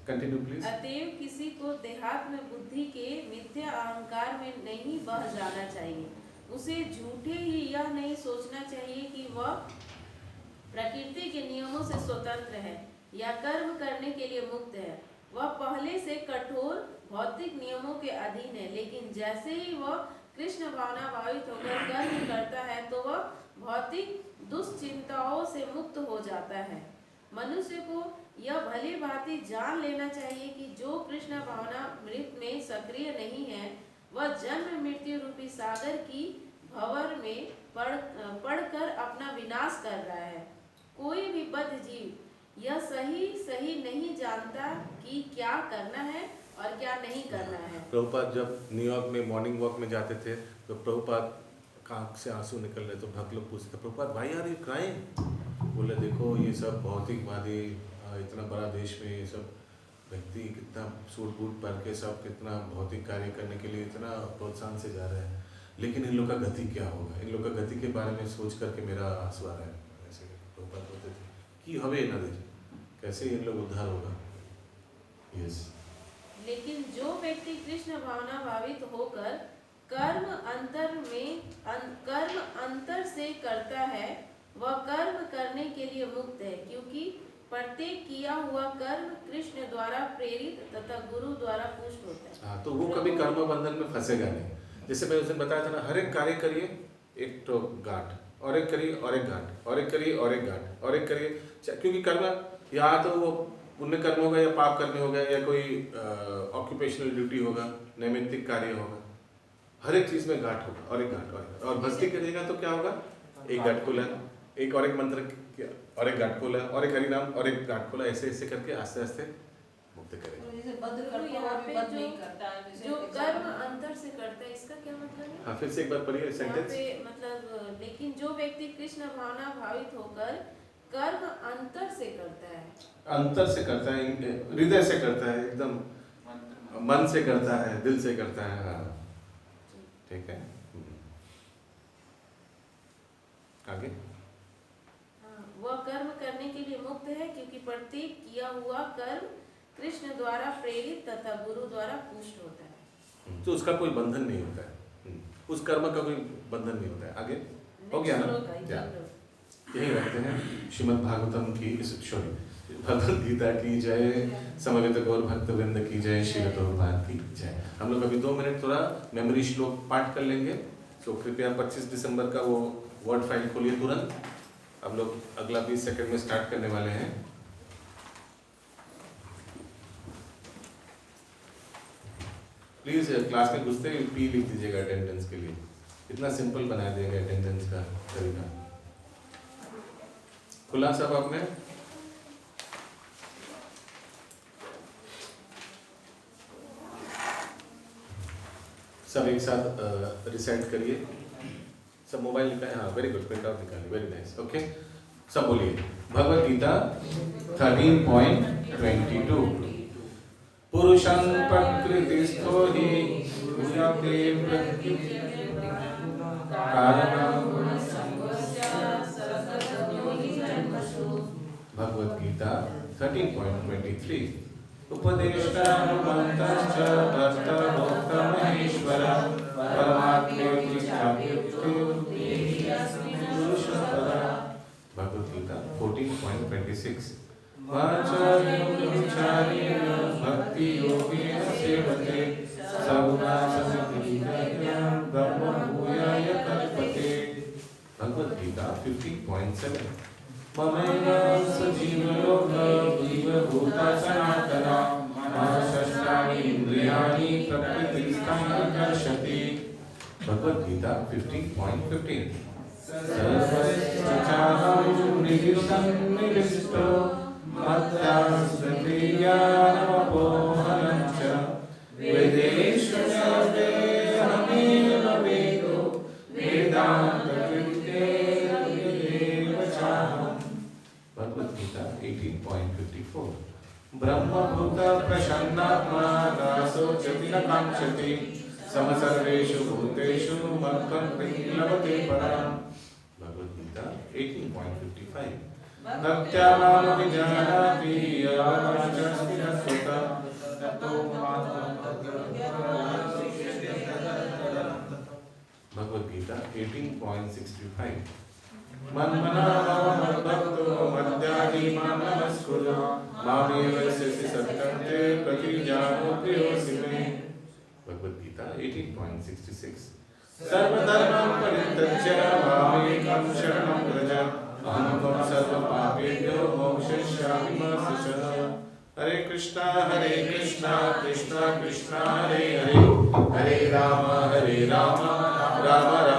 S1: Continue please.
S10: अतएव किसी को देहात्म बुद्धि के मिथ्या अहंकार में नहीं बह जाना चाहिए। उसे झूठे ही यह नहीं सोचना चाहिए कि वह प्रकृति के नियमों से स्वतंत्र है या कर्म करने के लिए मुक्त है। वह पहले से कठोर भौतिक नियमों के अधीन है, लेकिन जैसे ही वह कृष्ण भावना भावित होकर कर्म करता है तो वह भौतिक दुश्चिंताओं से मुक्त हो जाता है। मनुष्य को यह भली भांति जान लेना चाहिए कि जो कृष्ण भावना मृत में सक्रिय नहीं है वह जन्म मृत्यु रूपी सागर की भंवर में पड़कर अपना विनाश कर रहा है। कोई भी बद्ध जीव यह सही नहीं जानता कि क्या करना है और क्या नहीं करना है।
S1: प्रभुपाद जब न्यूयॉर्क में मॉर्निंग वॉक में जाते थे तो प्रभुपाद आँख से आंसू निकल रहे तो भक्त लोग पूछते, प्रभुपाद भाई यार ये क्राइम? बोले देखो ये सब भौतिकवादी, इतना बड़ा देश में ये सब व्यक्ति कितना सूट बूट पहन के सब कितना भौतिक कार्य करने के लिए इतना प्रोत्साहन से जा रहे हैं, लेकिन इन लोग का गति क्या होगा? इन लोग का गति के बारे में सोच करके मेरा आंसू आ रहा है। ऐसे प्रभुपाद बोलते थे कि हवे न दे, कैसे इन लोग उद्धार होगा। यस।
S10: लेकिन जो व्यक्ति कृष्ण भावना भावित होकर कर्म अंतर से करता है वह कर्म करने के लिए मुक्त है, क्योंकि प्रत्येक किया हुआ कर्म कृष्ण द्वारा प्रेरित तथा गुरु द्वारा पुष्ट होता है।
S1: हाँ, तो वो कभी कर्म बंधन में फंसेगा नहीं। जैसे मैं उस दिन बताया था ना, हर एक कार्य करिए एक तो गांठ, और एक करिए और एक गांठ, और एक करिए और एक गांठ, और एक करिए, क्योंकि कर्म या तो वो पुण्य कर्म होगा या पाप कर्म होगा या कोई ऑक्यूपेशनल ड्यूटी होगा, नैमित्तिक कार्य होगा, हर एक चीज में गांठ होगा और एक गांठ और भक्ति करिएगा तो क्या होगा? एक गांठ खोला, एक और एक मंत्र किया और एक गांठ खोला और एक हरिनाम और एक गांठ खोला, ऐसे ऐसे करके आस्ते आस्ते मुक्त करेगा।
S10: जो कर्म अंतर से करता है इसका क्या मतलब है?
S1: हाँ, फिर से एक बार पढ़िए सेंटेंस।
S10: मतलब लेकिन जो व्यक्ति कृष्ण भावना भावित होकर कर्म अंतर से करता है,
S1: अंतर से करता है, हृदय से करता है, एकदम मन से करता है, दिल से करता है। हाँ ठीक है, आगे।
S10: वह कर्म करने के लिए मुक्त है, क्योंकि प्रत्येक किया हुआ कर्म कृष्ण द्वारा प्रेरित तथा गुरु द्वारा पुष्ट होता है।
S1: तो उसका कोई बंधन नहीं होता है, उस कर्म का कोई बंधन नहीं होता है। आगे हो गया ना? यही रखते हैं। श्रीमद् भागवतम की भगवद गीता की जय, समवेत गौर भक्त वृंद की जय, श्रील प्रभुपाद की जय। हम लोग अभी 2 मिनट थोड़ा मेमोरी श्लोक पाठ कर लेंगे। तो कृपया 25 दिसंबर का वो वर्ड फाइल खोलिए तुरंत। हम लोग अगला 20 सेकंड में स्टार्ट करने वाले हैं। प्लीज क्लास में घुसते ही पी लिख दीजिएगा अटेंडेंस के लिए। इतना सिंपल बना देंगे अटेंडेंस का तरीका। खुला सब आपने? सब एक साथ रिसाइट करिए। सब मोबाइल निकाले, हाँ वेरी गुड, प्रिंट आउट निकालिए, वेरी नाइस। ओके, सब बोलिए भगवद गीता 13.22। पुरुषं प्रकृतिस्थो हि भूयते भगवद गीता 13.23। उपदेष्टानुमन्तश्च भक्तभोक्तमहेश्वर परमात्मेति चाप्युक्तो पुरुषपरा। भगवद गीता 14.26। वाचार्योपचार्येण भक्ति योगेन सेवते सगुणासक्तिज्ञानं ब्रह्मभूयाय कल्पते। भगवद गीता 15.7। ममैवांश जीवभूता सनातना मनःषष्ठानि इन्द्रियाणि प्रकृतिस्थं कर्षति। भगवद गीता 15.15। सर्वस्य चाहं निविष्टो मत्यास्त्रियानमपोहनं च वेदेषु सर्वेऽहमेव वेदो वेदान्तकृतेर्वेदेव चाहम्। भगवद गीता 18.54। ब्रह्मभूत प्रसन्नात्मा न शोचति न काङ्क्षति समसर्वेषु भूतेषु मत्त्वं लभते पराम्। भगवद गीता 18.55। तत्यामामपि जानाति यवाचस्ति न स्वतः ततो भगवद गीता 18.65। मन्मना मम मद्भक्तो मद्याजी मां नमस्कुरु मामेव शसि सत्कर्ते प्रतिजानो प्रियोऽसि मे। भगवद गीता 18.66। सर्वधर्मान् परित्यज्य मामेकं शरणं व्रज अहं त्वं सर्वपापेभ्यो मोक्षयिष्यामि मा शुचः। हरे कृष्णा कृष्णा कृष्णा हरे हरे, हरे राम राम राम